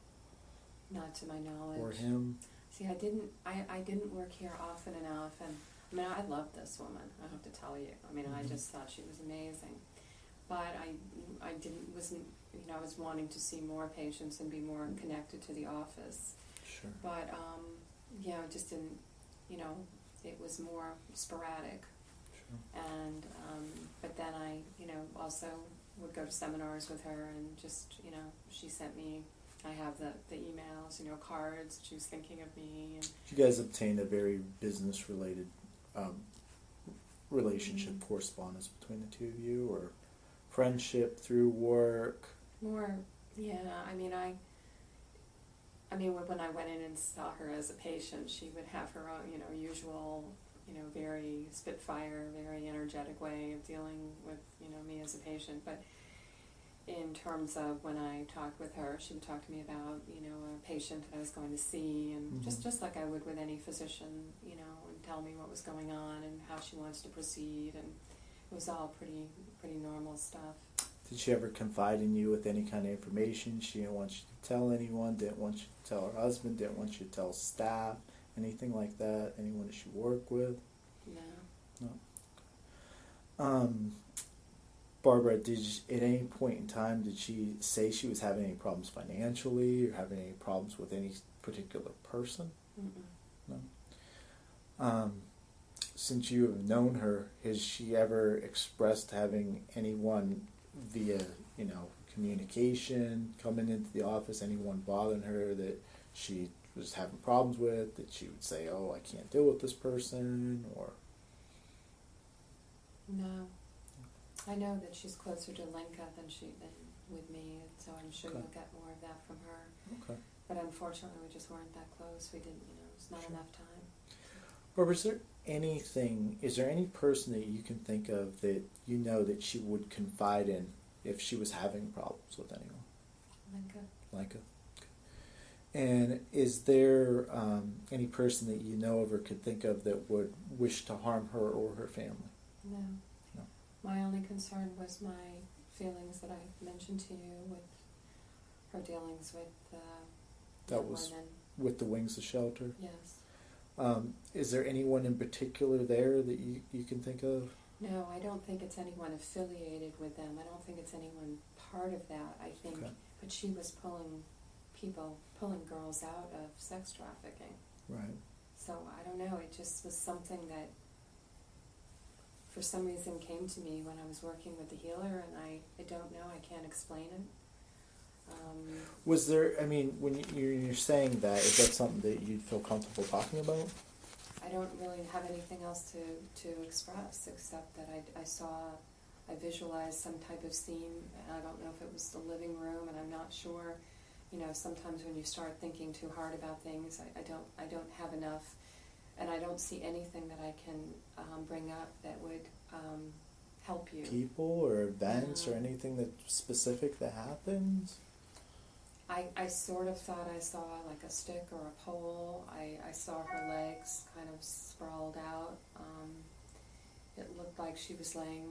Not to my knowledge. Or him? See, I didn't work here often enough, and I mean, I loved this woman, I have to tell you. I mean, I just thought she was amazing. But I was wanting to see more patients and be more connected to the office. Sure. But, it just didn't, it was more sporadic. Sure. And, but then I, also would go to seminars with her, and just, she sent me, I have the emails, cards, she was thinking of me. And you guys obtained a very business-related relationship, correspondence between the two of you, or friendship through work? More, yeah. I mean, when I went in and saw her as a patient, she would have her own, usual, very spitfire, very energetic way of dealing with, me as a patient. But in terms of when I talked with her, she would talk to me about, a patient that I was going to see, and just like I would with any physician, and tell me what was going on and how she wants to proceed, and it was all pretty normal stuff. Did she ever confide in you with any kind of information she didn't want you to tell anyone, didn't want you to tell her husband, didn't want you to tell staff, anything like that, anyone that she worked with? No. Barbara, at any point in time, did she say she was having any problems financially or having any problems with any particular person? Mm-mm. No. Since you have known her, has she ever expressed having anyone via, communication, coming into the office, anyone bothering her that she was having problems with, that she would say, oh, I can't deal with this person, or? No. I know that she's closer to Lenka than with me, and so I'm sure you'll get more of that from her. Okay. But unfortunately, we just weren't that close. We didn't, it's not enough time. Barbara, is there any person that you can think of that that she would confide in if she was having problems with anyone? Lenka. And is there any person that you know of or could think of that would wish to harm her or her family? No. My only concern was my feelings that I mentioned to you with her dealings with that was women. With the Wings of Shelter? Yes. Is there anyone in particular there that you can think of? No, I don't think it's anyone affiliated with them. I don't think it's anyone part of that. I think, but she was pulling girls out of sex trafficking. Right. So I don't know. It just was something that, for some reason, came to me when I was working with the healer, and I don't know. I can't explain it. Was there? When you're saying that, is that something that you'd feel comfortable talking about? I don't really have anything else to express except that I visualized some type of scene. I don't know if it was the living room, and I'm not sure. Sometimes when you start thinking too hard about things, I don't have enough, and I don't see anything that I can bring up that would help you. People or events or anything that specific that happens? I sort of thought I saw like a stick or a pole. I saw her legs kind of sprawled out. It looked like she was laying.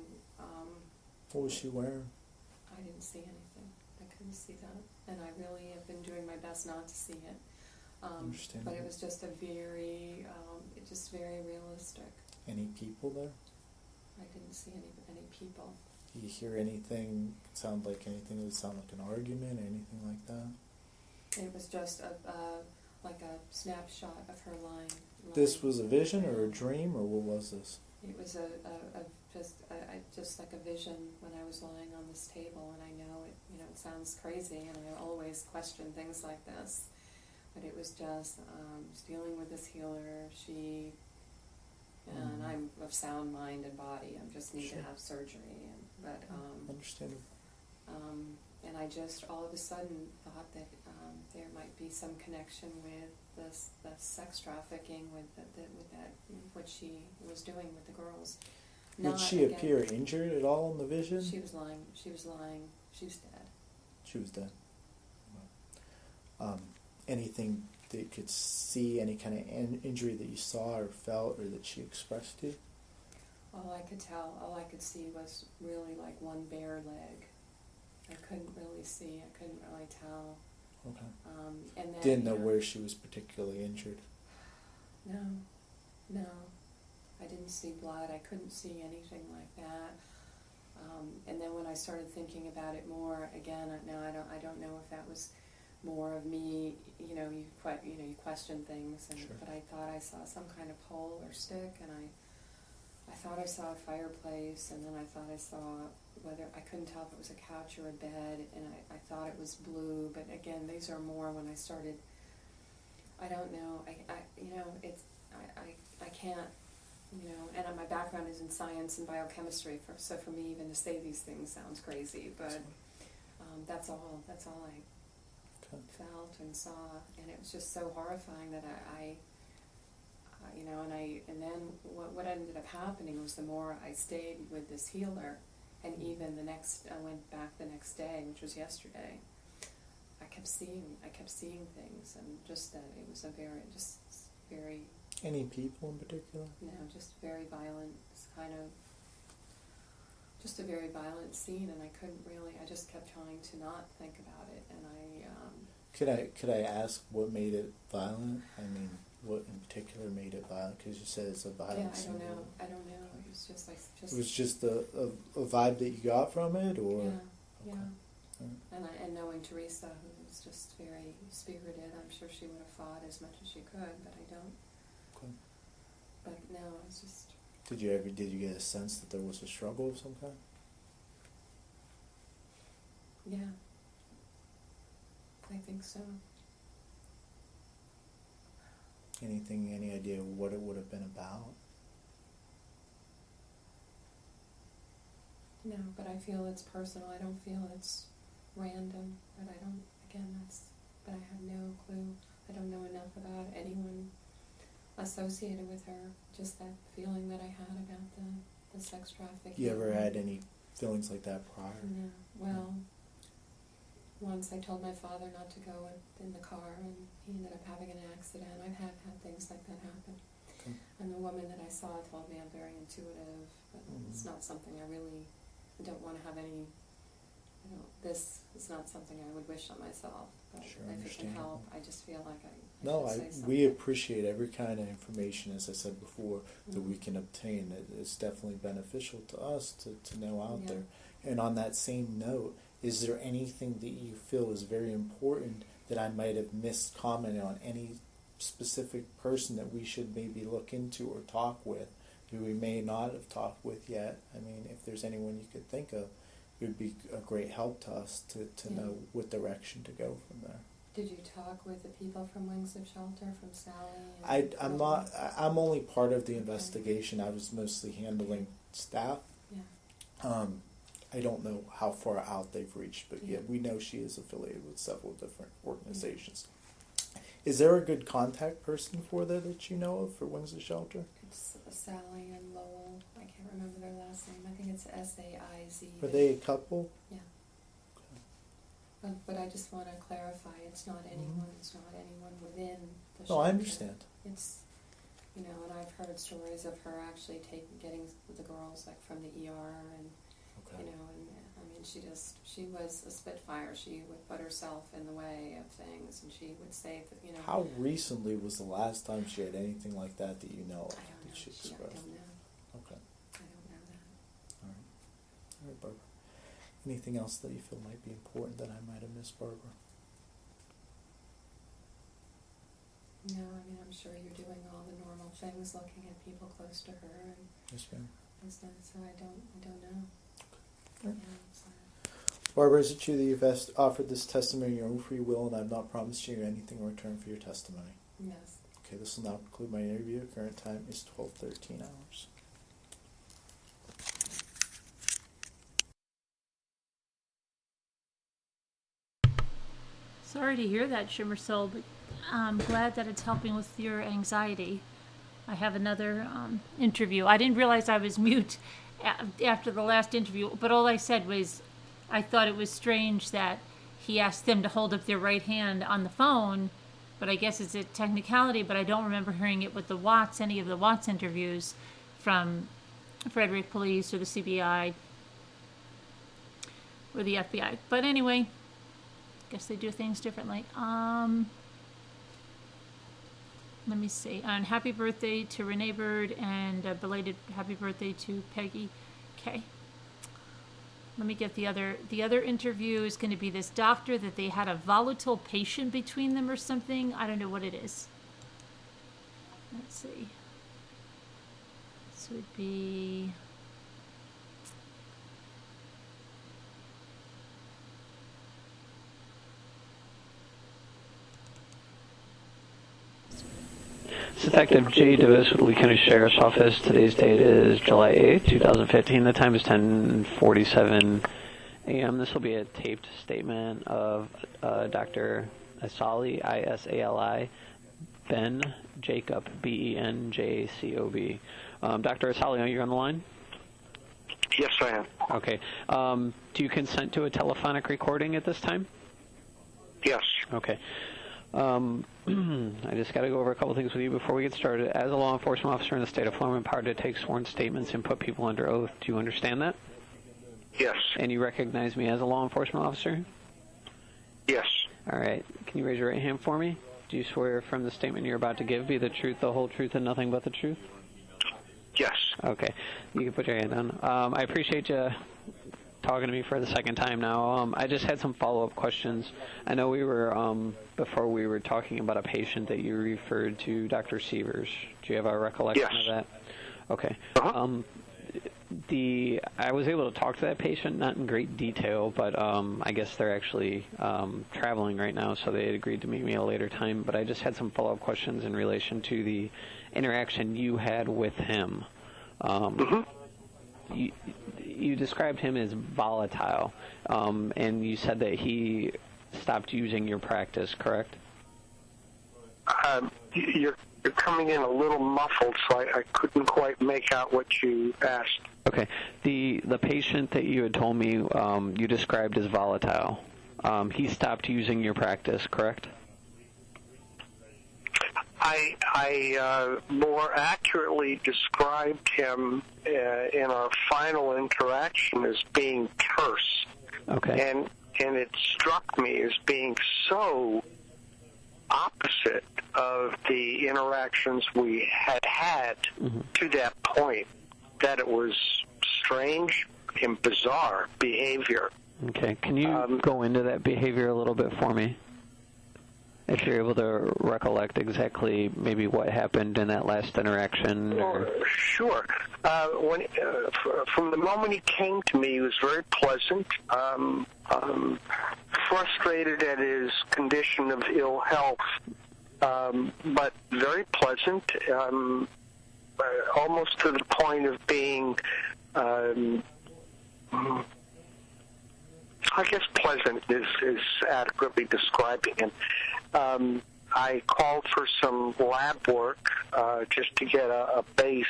What was she wearing? I didn't see anything. I couldn't see that. And I really have been doing my best not to see it. But it was just very realistic. Any people there? I didn't see any people. Do you hear anything sound like anything that would sound like an argument or anything like that? It was just like a snapshot of her lying. This was a vision or a dream, or what was this? It was just like a vision when I was lying on this table, and I know it. It sounds crazy, and I always question things like this. But it was just dealing with this healer. And I'm of sound mind and body. I just need to have surgery, but Understandable. and I just all of a sudden thought that there might be some connection with the sex trafficking with that what she was doing with the girls. Did she appear injured at all in the vision? She was lying. She was lying. She was dead. She was dead. Anything that you could see, any kind of injury that you saw or felt or that she expressed to you? All I could see was really like one bare leg. I couldn't really see. I couldn't really tell. Okay. And then, Didn't know where she was particularly injured? No. I didn't see blood. I couldn't see anything like that. And then when I started thinking about it more, again, I don't know if that was more of me. You question things, and Sure. but I thought I saw some kind of pole or stick, and I thought I saw a fireplace, and then I thought I saw I couldn't tell if it was a couch or a bed, and I thought it was blue. But again, these are more when I started. I don't know. I can't. And my background is in science and biochemistry, so for me even to say these things sounds crazy, but that's all I felt and saw, and it was just so horrifying that and then what ended up happening was the more I stayed with this healer, and even I went back the next day, which was yesterday, I kept seeing things, and just that it was very Any people in particular? No, just very violent, just a very violent scene, and I just kept trying to not think about it, and Could I ask what made it violent? I mean, what in particular made it violent? Because you said it's a violent scene. I don't know. It was just It was just a vibe that you got from it, or? Yeah. Right. And knowing Teresa, who was just very spirited, I'm sure she would have fought as much as she could, but I don't. Okay. But no, it's just. Did you get a sense that there was a struggle of some kind? Yeah. I think so. Any idea what it would have been about? No, but I feel it's personal. I don't feel it's random. But I don't. Again, but I have no clue. I don't know enough about anyone associated with her. Just that feeling that I had about the sex trafficking. You ever had any feelings like that prior? No. Well, once I told my father not to go in the car, and he ended up having an accident. I've had things like that happen. Okay. And the woman that I saw told me I'm very intuitive, but it's not something I don't want to have any. This is not something I would wish on myself. But Sure, if it can help, understandable. I just feel like I should say something. We appreciate every kind of information, as I said before, that we can obtain. It's definitely beneficial to us to know out there. And on that same note, is there anything that you feel is very important that I might have missed commenting on? Any specific person that we should maybe look into or talk with, who we may not have talked with yet? I mean, if there's anyone you could think of, it would be a great help to us to know what direction to go from there. Did you talk with the people from Wings of Shelter, from Sally? I'm not. I'm only part of the investigation. I was mostly handling staff. Yeah. I don't know how far out they've reached, but yeah, we know she is affiliated with several different organizations. Is there a good contact person for that you know of for Wings of Shelter? It's Sally and Lowell. I can't remember their last name. I think it's S-A-I-Z. Are they a couple? Yeah. But I just want to clarify, it's not anyone. It's not anyone within the shelter. No, I understand. It's, and I've heard stories of her actually getting the girls like from the ER, and Okay. and I mean, she was a spitfire. She would put herself in the way of things, and she would say that, How recently was the last time she had anything like that you know of? I don't know. Did she I express? don't know. Okay. I don't know that. All right, Barbara. Anything else that you feel might be important that I might have missed, Barbara? No, I mean, I'm sure you're doing all the normal things, looking at people close to her and Yes, ma'am. so I don't know. Okay. Yeah, sorry. Barbara, is it true that you've offered this testimony of your own free will, and I've not promised you anything in return for your testimony? Yes. Okay, this will now conclude my interview. Current time is 12:13 hours. Sorry to hear that, Shimmer Soul, but I'm glad that it's helping with your anxiety. I have another interview. I didn't realize I was mute after the last interview, but all I said was I thought it was strange that he asked them to hold up their right hand on the phone, but I guess it's a technicality, but I don't remember hearing it with the Watts, any of the Watts interviews from Frederick Police or the CBI or the FBI. But anyway, guess they do things differently. Let me see. And happy birthday to Renee Bird and a belated happy birthday to Peggy K. Let me get the other interview is going to be this doctor that they had a volatile patient between them or something. I don't know what it is. Let's see. This would be Detective J. Davis with Lee County Sheriff's Office. Today's date is July 8th, 2015. The time is 10:47 a.m. This will be a taped statement of Dr. Asali, I-S-A-L-I, Ben Jacob, B-E-N-J-C-O-B. Dr. Asali, are you on the line? Yes, I am. Okay. Do you consent to a telephonic recording at this time? Yes. Okay. I just got to go over a couple things with you before we get started. As a law enforcement officer in the state of Florida, empowered to take sworn statements and put people under oath. Do you understand that? Yes. And you recognize me as a law enforcement officer? Yes. All right. Can you raise your right hand for me? Do you swear from the statement you're about to give be the truth, the whole truth, and nothing but the truth? Yes. Okay. You can put your hand down. I appreciate you talking to me for the second time now. I just had some follow-up questions. I know we were, before we were talking about a patient that you referred to, Dr. Sievers. Do you have a recollection of that? Okay. Uh-huh. I was able to talk to that patient, not in great detail, but I guess they're actually traveling right now, so they had agreed to meet me at a later time. But I just had some follow-up questions in relation to the interaction you had with him. You described him as volatile, and you said that he stopped using your practice, correct? You're coming in a little muffled, so I couldn't quite make out what you asked. Okay. The patient that you had told me you described as volatile, he stopped using your practice, correct? I more accurately described him in our final interaction as being terse. Okay. And it struck me as being so opposite of the interactions we had to that point that it was strange and bizarre behavior. Okay. Can you go into that behavior a little bit for me? If you're able to recollect exactly maybe what happened in that last interaction. Or... Sure. From the moment he came to me, he was very pleasant, frustrated at his condition of ill health, but very pleasant, almost to the point of being, I guess pleasant is adequately describing him. I called for some lab work just to get a base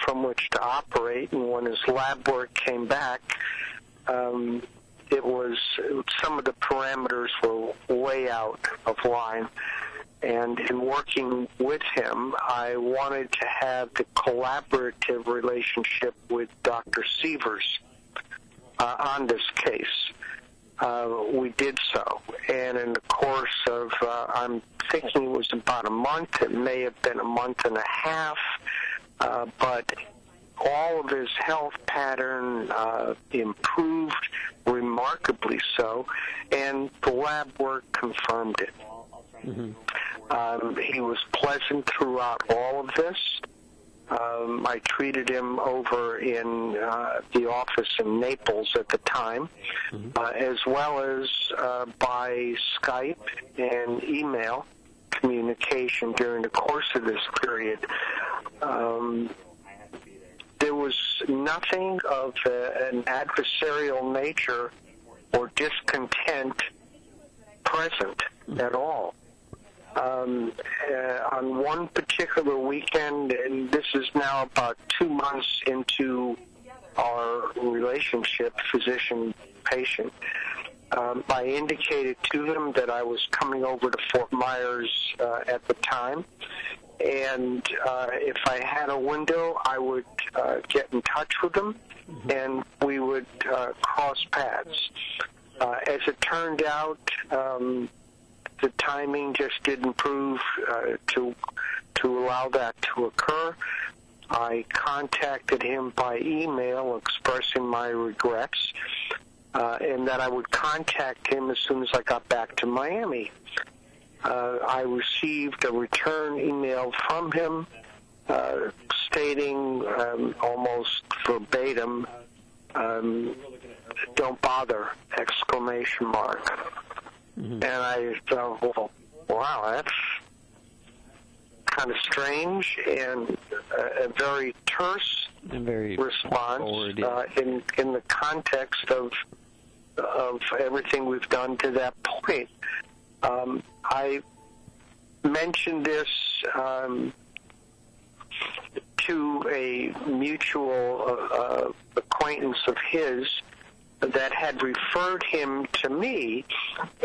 from which to operate, and when his lab work came back, it was some of the parameters were way out of line. And in working with him, I wanted to have the collaborative relationship with Dr. Sievers on this case. We did so, and in the course of, I'm thinking it was about a month, it may have been a month and a half, but all of his health pattern improved remarkably so, and the lab work confirmed it. He was pleasant throughout all of this. I treated him over in the office in Naples at the time, as well as by Skype and email communication during the course of this period. There was nothing of an adversarial nature or discontent present at all. On one particular weekend, and this is now about 2 months into our relationship, physician-patient, I indicated to him that I was coming over to Fort Myers at the time, and if I had a window, I would get in touch with him, and we would cross paths. As it turned out, the timing just didn't prove to allow that to occur. I contacted him by email expressing my regrets, and that I would contact him as soon as I got back to Miami. I received a return email from him stating almost verbatim, "Don't bother!" exclamation mark. And I thought, well, wow, that's kind of strange and a very terse and very response in the context of everything we've done to that point. I mentioned this to a mutual acquaintance of his that had referred him to me,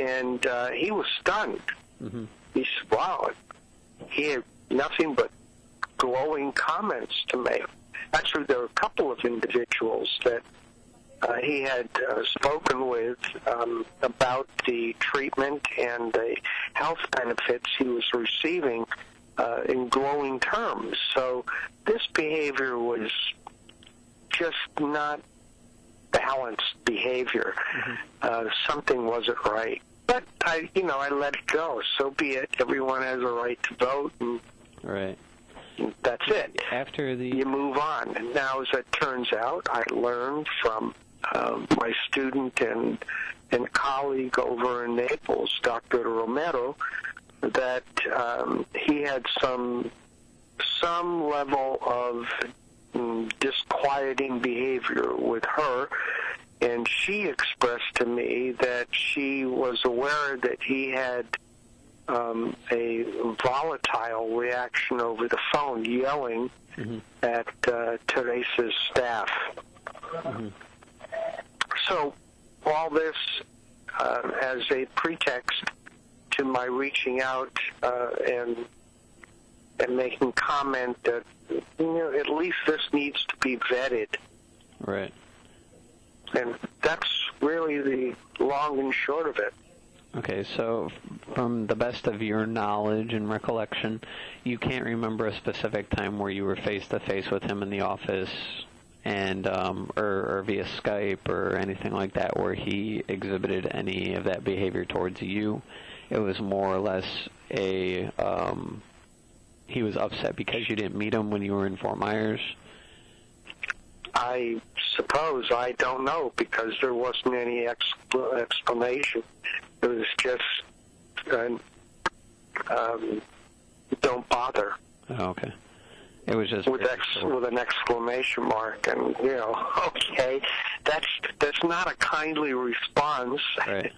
and he was stunned. Mm-hmm. He said, wow, he had nothing but glowing comments to make. Actually, there were a couple of individuals that he had spoken with about the treatment and the health benefits he was receiving in glowing terms. So this behavior was just not balanced behavior. Mm-hmm. Something wasn't right. But I let it go. So be it. Everyone has a right to vote, and right. That's it. You move on. And now, as it turns out, I learned from my student and colleague over in Naples, Dr. Romero, that he had some level of disquieting behavior with her, and she expressed to me that she was aware that he had a volatile reaction over the phone, yelling mm-hmm. at Teresa's staff. Mm-hmm. So all this as a pretext to my reaching out and making comment that, at least this needs to be vetted. Right. And that's really the long and short of it. Okay, so from the best of your knowledge and recollection, you can't remember a specific time where you were face-to-face with him in the office and or via Skype or anything like that where he exhibited any of that behavior towards you. It was more or less he was upset because you didn't meet him when you were in Fort Myers? I suppose. I don't know, because there wasn't any explanation. It was just, don't bother. Oh, okay. It was just with an exclamation mark, and okay, that's not a kindly response, right.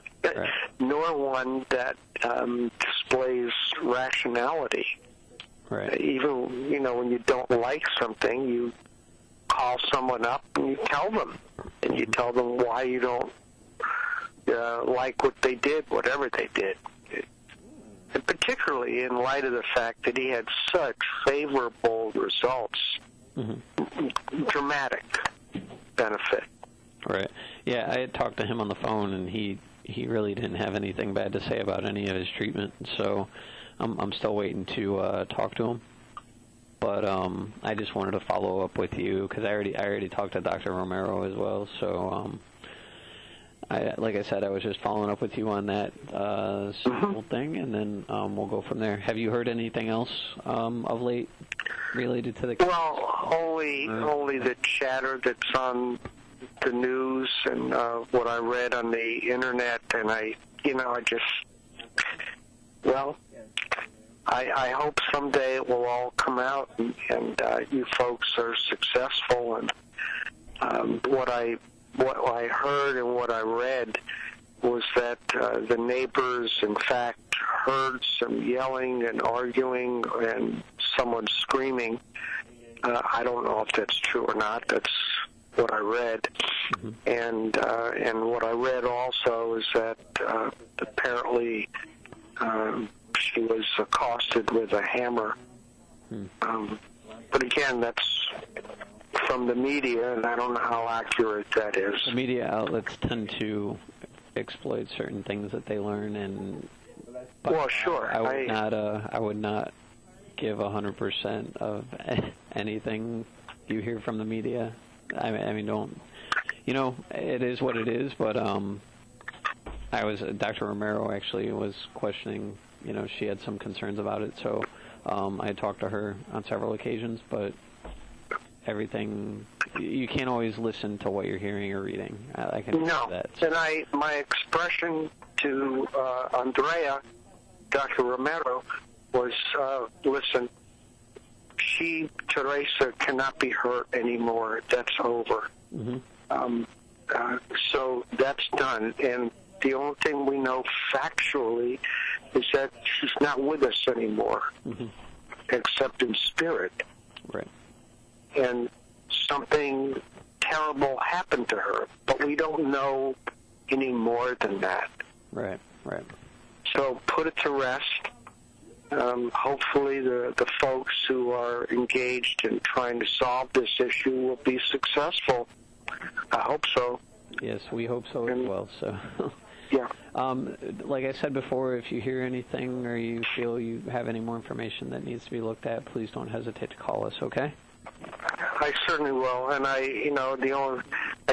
nor one that displays rationality. Right. Even when you don't like something, you call someone up and you tell them, and you tell them why you don't like what they did, whatever they did. And particularly in light of the fact that he had such favorable results, mm-hmm. dramatic benefit. Right. Yeah, I had talked to him on the phone, and he really didn't have anything bad to say about any of his treatment. So I'm still waiting to talk to him. But I just wanted to follow up with you because I already talked to Dr. Romero as well. So like I said, I was just following up with you on that simple thing, and then we'll go from there. Have you heard anything else of late related to the case? Well, only the chatter that's on the news and what I read on the internet, and I hope someday it will all come out and you folks are successful. And what I heard and what I read was that the neighbors, in fact, heard some yelling and arguing and someone screaming. I don't know if that's true or not. That's what I read. And what I read also is that apparently she was accosted with a hammer. But again, that's from the media, and I don't know how accurate that is. The media outlets tend to exploit certain things that they learn, and well, sure. I would not give 100% of anything you hear from the media. I mean, don't. You know, it is what it is. But Dr. Romero actually was questioning. You know, she had some concerns about it, so I had talked to her on several occasions. But everything, you can't always listen to what you're hearing or reading. I can say that. And my expression to Andrea, Dr. Romero, was, listen, Teresa cannot be hurt anymore. That's over. So that's done. And the only thing we know factually is that she's not with us anymore, except in spirit. Right. And something terrible happened to her, but we don't know any more than that. Right. So put it to rest. Hopefully the folks who are engaged in trying to solve this issue will be successful. I hope so. Yes, we hope so as well. So, yeah. Like I said before, if you hear anything or you feel you have any more information that needs to be looked at, please don't hesitate to call us, okay? I certainly will. And I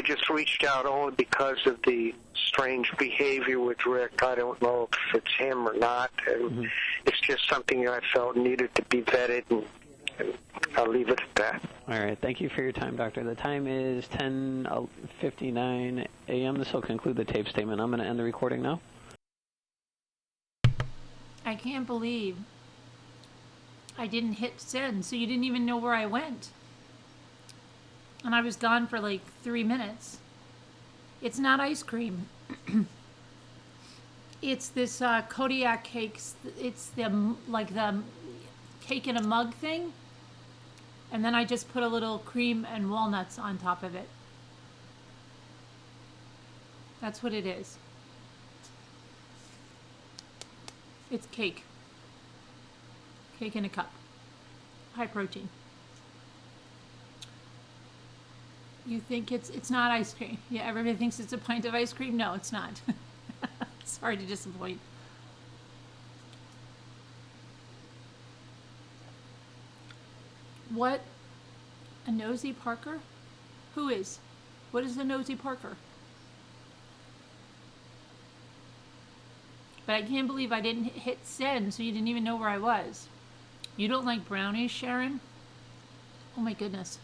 just reached out only because of the strange behavior with Rick. I don't know if it's him or not. And it's just something I felt needed to be vetted, and I'll leave it at that. All right. Thank you for your time, Doctor. The time is 10:59 a.m. This will conclude the tape statement. I'm going to end the recording now. I can't believe I didn't hit send, so you didn't even know where I went. And I was gone for like 3 minutes. It's not ice cream. It's this Kodiak cakes. It's the cake in a mug thing. And then I just put a little cream and walnuts on top of it. That's what it is. It's cake. Cake in a cup. High protein. You think it's not ice cream. Yeah, everybody thinks it's a pint of ice cream. No, it's not. Sorry to disappoint. What? A nosy Parker? Who is? What is a nosy Parker? But I can't believe I didn't hit send, so you didn't even know where I was. You don't like brownies, Sharon? Oh my goodness.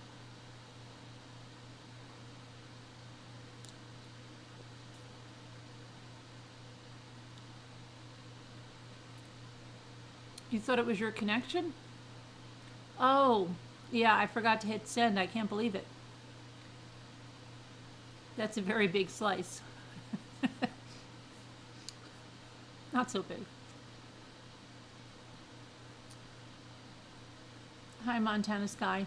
You thought it was your connection? Oh, yeah, I forgot to hit send. I can't believe it. That's a very big slice. Not so big. Hi, Montana Sky.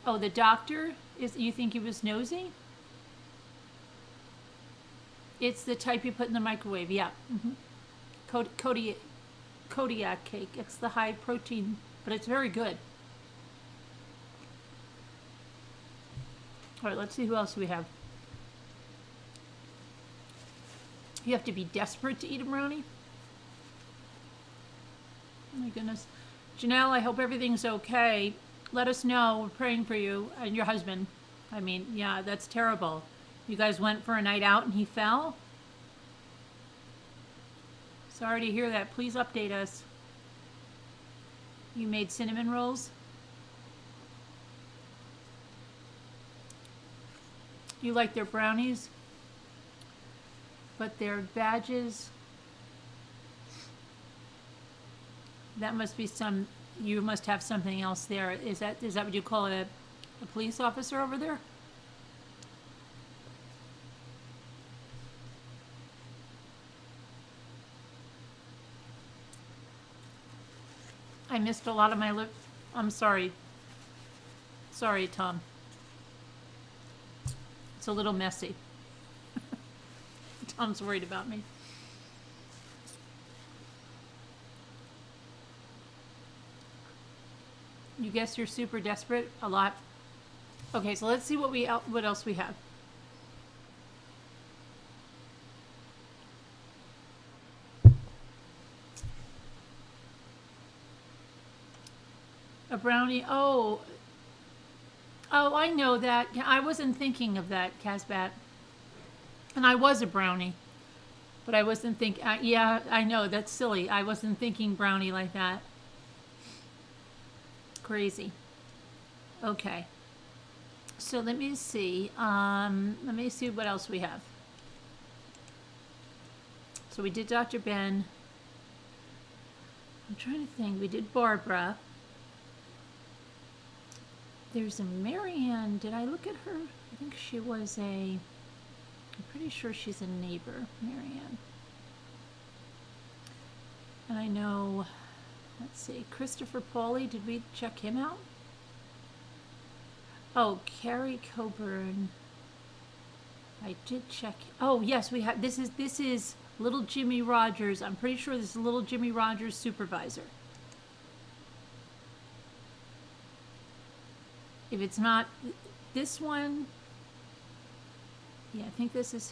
Oh, the doctor you think he was nosy? It's the type you put in the microwave, yeah. Kodiak cake. It's the high protein, but it's very good. All right, let's see who else we have. You have to be desperate to eat a brownie? Oh my goodness. Janelle, I hope everything's okay. Let us know. We're praying for you and your husband. I mean, yeah, that's terrible. You guys went for a night out and he fell? Sorry to hear that. Please update us. You made cinnamon rolls? You like their brownies? But their badges, that must be you must have something else there. Is that what you call a police officer over there? I missed a lot of my lip. I'm sorry. Sorry, Tom. It's a little messy. Tom's worried about me. You guess you're super desperate? A lot. Okay, so let's see what else we have. A brownie. Oh, I know that. I wasn't thinking of that, Casbat. And I was a brownie. But I wasn't thinking. Yeah, I know. That's silly. I wasn't thinking brownie like that. Crazy. Okay. So let me see. Let me see what else we have. So we did Dr. Ben. I'm trying to think. We did Barbara. There's a Marianne. Did I look at her? I think she was I'm pretty sure she's a neighbor, Marianne. And I know, let's see, Christopher Pauly, did we check him out? Oh, Carrie Coburn. I did check. Oh, yes, we have. This is little Jimmy Rogers. I'm pretty sure this is little Jimmy Rogers' supervisor. If it's not this one, yeah, I think this is.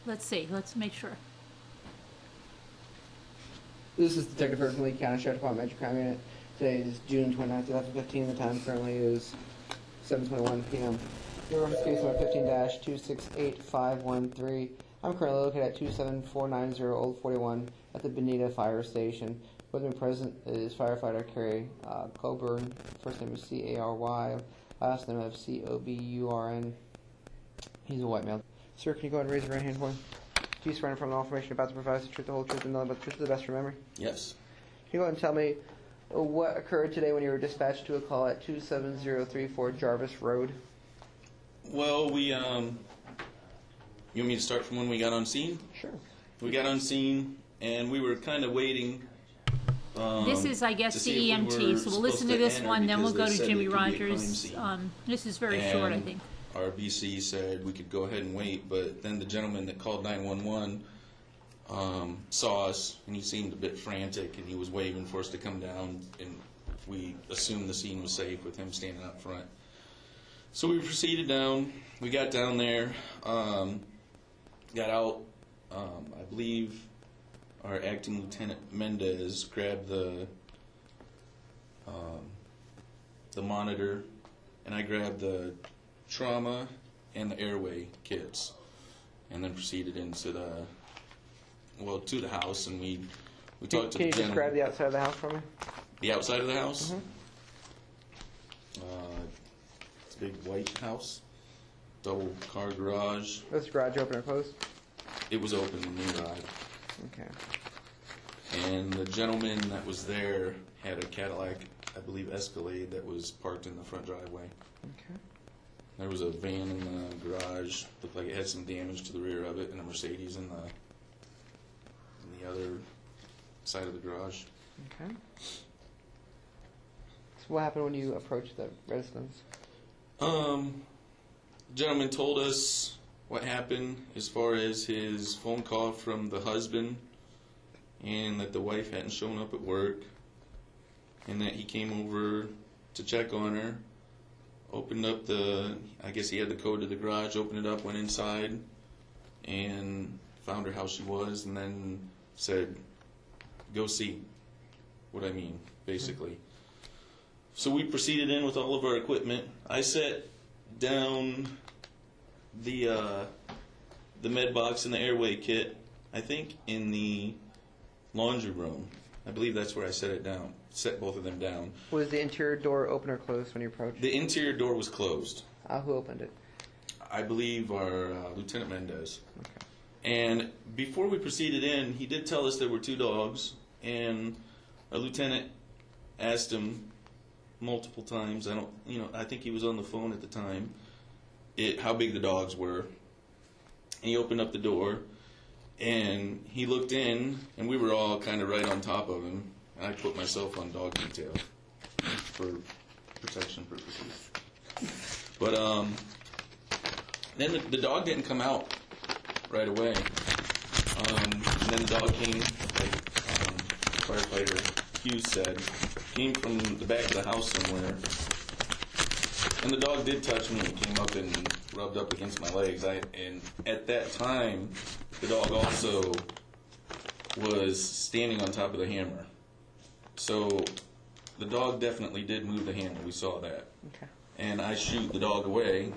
Let's see. Let's make sure. This is Detective Heard from Lee County Sheriff Department Major Crime Unit. Today is June 29th, 2015. The time currently is 7:21 p.m. Your reference case number 15-268513. I'm currently located at 27490 Old 41 at the Bonita Fire Station. With me present is firefighter Carrie Coburn. First name is C-A-R-Y. Last name of C-O-B-U-R-N. He's a white male. Sir, can you go ahead and raise your right hand for me? Do you swear from all information about to provide the truth, the whole truth, and nothing but the truth to the best of your memory? Yes. Can you go ahead and tell me what occurred today when you were dispatched to a call at 27034 Jarvis Road? Well, you want me to start from when we got on scene? Sure. We got on scene, and we were kind of waiting. This is, I guess, the EMT, so we'll listen to this one, then we'll go to Jimmy Rogers. This is very short, I think. Our BC said we could go ahead and wait, but then the gentleman that called 911 saw us, and he seemed a bit frantic, and he was waving for us to come down, and we assumed the scene was safe with him standing up front. So we proceeded down. We got down there, got out. I believe our acting Lieutenant Mendez grabbed the monitor, and I grabbed the trauma and the airway kits, and then proceeded into to the house, and we talked to the gentleman. Can you describe the outside of the house for me? The outside of the house? It's a big white house, double car garage. Was the garage open or closed? It was open when we arrived. Okay. And the gentleman that was there had a Cadillac, I believe Escalade, that was parked in the front driveway. Okay. There was a van in the garage, looked like it had some damage to the rear of it, and a Mercedes in the other side of the garage. Okay. So what happened when you approached the residence? The gentleman told us what happened as far as his phone call from the husband, and that the wife hadn't shown up at work, and that he came over to check on her, opened up I guess he had the code to the garage, opened it up, went inside, and found her how she was, and then said, go see what I mean, basically. So we proceeded in with all of our equipment. I set down the med box and the airway kit, I think, in the laundry room. I believe that's where I set both of them down. Was the interior door open or closed when you approached? The interior door was closed. Who opened it? I believe our Lieutenant Mendez. Okay. And before we proceeded in, he did tell us there were 2 dogs, and our lieutenant asked him multiple times. I think he was on the phone at the time. How big the dogs were. And he opened up the door, and he looked in, and we were all kind of right on top of him. and I put myself on dog detail for protection purposes. But then the dog didn't come out right away. And then the dog came, like firefighter Hughes said, came from the back of the house somewhere. And the dog did touch me. He came up and rubbed up against my legs. And at that time, the dog also was standing on top of the hammer. So the dog definitely did move the hammer. We saw that. Okay. And I shooed the dog away,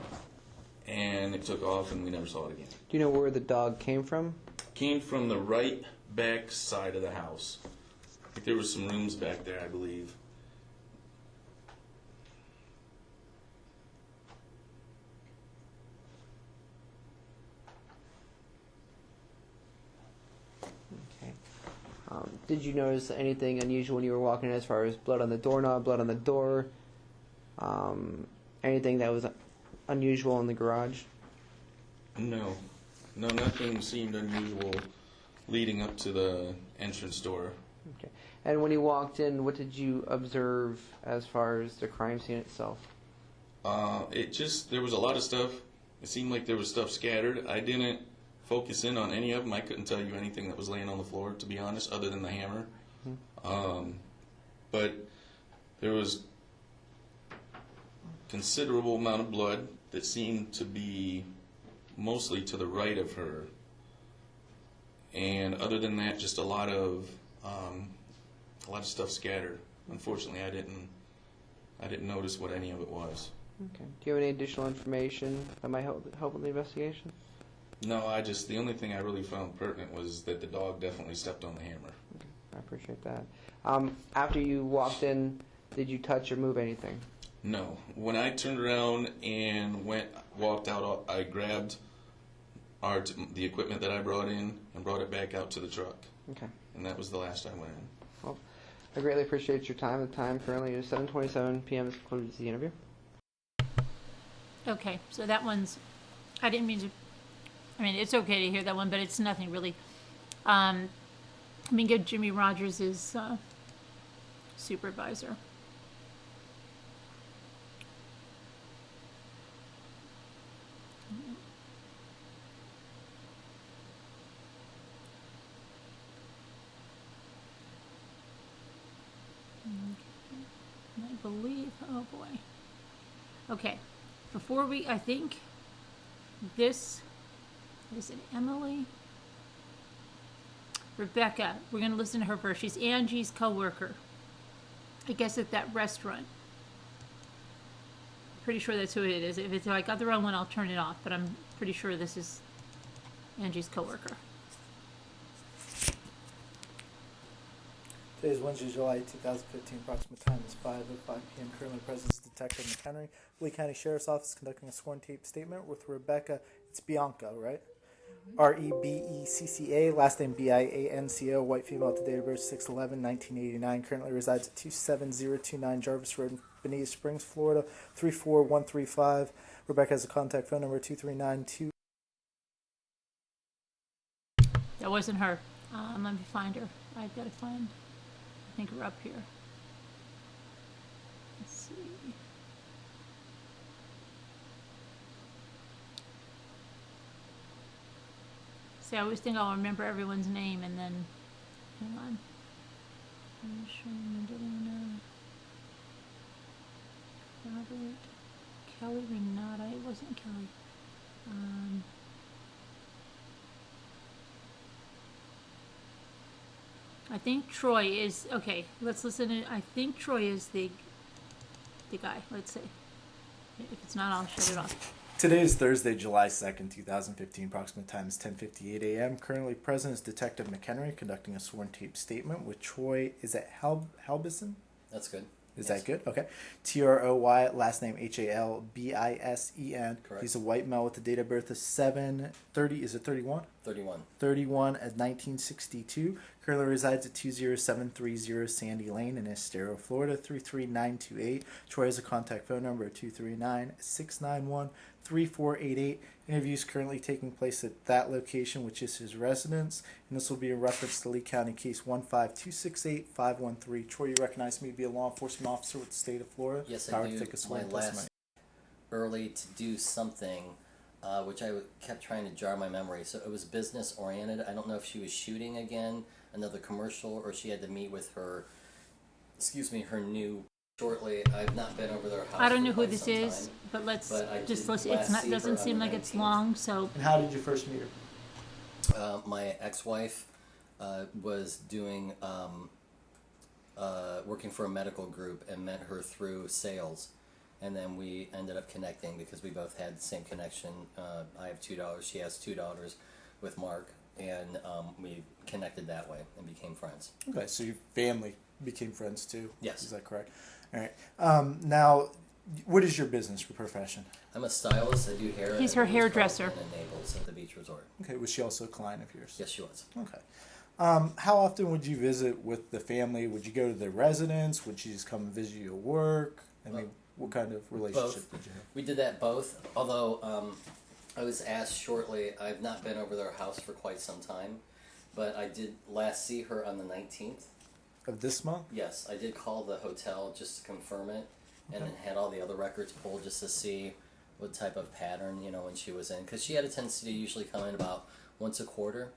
and it took off, and we never saw it again. Do you know where the dog came from? Came from the right back side of the house. Like there was some rooms back there, I believe. Okay. Did you notice anything unusual when you were walking as far as blood on the doorknob, blood on the door? Anything that was unusual in the garage? No, nothing seemed unusual leading up to the entrance door. Okay. And when you walked in, what did you observe as far as the crime scene itself? There was a lot of stuff. It seemed like there was stuff scattered. I didn't focus in on any of them. I couldn't tell you anything that was laying on the floor, to be honest, other than the hammer. Mm-hmm. But there was considerable amount of blood that seemed to be mostly to the right of her, and other than that, just a lot of stuff scattered. Unfortunately, I didn't notice what any of it was. Okay. Do you have any additional information that might help with the investigation? No, the only thing I really found pertinent was that the dog definitely stepped on the hammer. Okay. I appreciate that. After you walked in, did you touch or move anything? No. When I turned around and walked out, I grabbed the equipment that I brought in and brought it back out to the truck. Okay. And that was the last I went in. Well, I greatly appreciate your time. The time currently is 7:27 p.m. This concludes the interview. Okay, so that one's, I didn't mean to, it's okay to hear that one, but it's nothing really. Give Jimmy Rogers his supervisor. I believe, oh boy. Okay, before I think this, is it Emily? Rebecca, we're going to listen to her first. She's Angie's co-worker, I guess at that restaurant. Pretty sure that's who it is. If it's like the wrong one, I'll turn it off, but I'm pretty sure this is Angie's co-worker. Today is Wednesday, July 2015. Approximate time is 5:05 p.m. Currently present is Detective McHenry, Lee County Sheriff's Office, conducting a sworn tape statement with Rebecca. It's Bianca, right? Rebecca, last name Bianco, white female, at the date of birth 6/11/1989. Currently resides at 27029 Jarvis Road, Bonita Springs, Florida 34135. Rebecca has a contact phone number 2392. That wasn't her. Let me find her. I've got to find. I think we're up here. Let's see. See, I always think I'll remember everyone's name and then, hang on. Robert, Kelly, Renata, it wasn't Kelly. I think Troy is, okay, let's listen to, I think Troy is the guy, let's see. If it's not, I'll shut it off. Today is Thursday, July 2nd, 2015. Approximate time is 10:58 a.m. Currently present is Detective McHenry, conducting a sworn tape statement with Troy. Is it Halbison? That's good. Is that good? Okay. Troy, last name Halbisen. Correct. He's a white male with the date of birth of 7/30. Is it 31? 31. 31 at 1962. Currently resides at 20730 Sandy Lane in Estero, Florida 33928. Troy has a contact phone number of 239-691-3633. 3488. Interviews currently taking place at that location, which is his residence, and this will be in reference to Lee County Case 15268-513. Troy, you recognize me to be a law enforcement officer with the state of Florida? Yes, Power I to do. take a swear My testimony. last early to do something, which kept trying to jar my memory. So it was business oriented. I don't know if she was shooting again, another commercial, or she had to meet with her, her new. Shortly, I've not been over their house. I don't for know who quite this some is, time, but let's but I just did listen. last It's not see doesn't her on seem the like it's 19th. long, so And how did you first meet her? My ex-wife was doing working for a medical group and met her through sales, and then we ended up connecting because we both had the same connection. I have 2 daughters; she has 2 daughters with Mark, and we connected that way and became friends. Okay, so your family became friends too? Yes. Is that correct? All right. Now, what is your business or profession? I'm a stylist. I do hair. He's at her Louis hairdresser. Carlton and Naples at the beach resort. Okay, was she also a client of yours? Yes, she was. Okay. How often would you visit with the family? Would you go to their residence? Would you just come and visit you at work? I mean, what kind of relationship did you have? We did that both, although I was asked shortly. I've not been over their house for quite some time, but I did last see her on the 19th. Of this month? Yes, I did call the hotel just to confirm it, and then had all the other records pulled just to see what type of pattern, when she was in. Because she had a tendency to usually come in about once a quarter.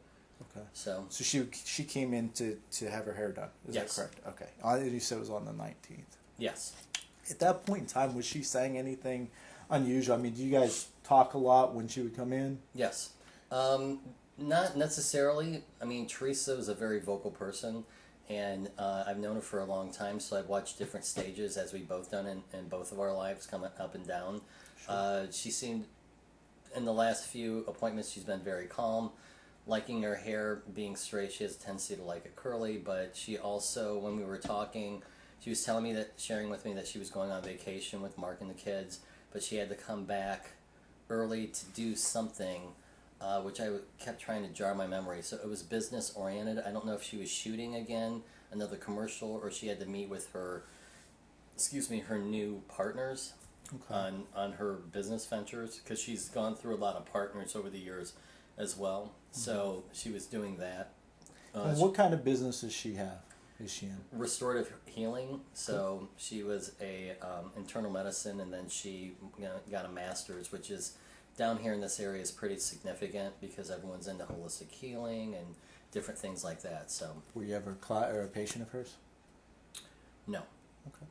Okay. So she came in to have her hair done. Is Yes. that correct? Okay. You said it was on the 19th. yes. At that point in time, was she saying anything unusual? I mean, do you guys talk a lot when she would come in? Yes. Not necessarily. I mean, Teresa was a very vocal person, and I've known her for a long time, so I've watched different stages as we've both done in both of our lives, coming up and down. Sure. She seemed, in the last few appointments, she's been very calm, liking her hair being straight. She has a tendency to like it curly, but she also, when we were talking, she was telling me sharing with me that she was going on vacation with Mark and the kids, but she had to come back early to do something, which kept trying to jar my memory. So it was business oriented. I don't know if she was shooting again, another commercial, or she had to meet with her, her new partners on her business ventures, because she's gone through a lot of partners over the years as well. So she was doing that. And what kind of business does she have? Is she in? Restorative healing. So she was a internal medicine, and then she got a master's, which is down here in this area is pretty significant because everyone's into holistic healing and different things like that. So Were you ever a patient of hers? no. Okay.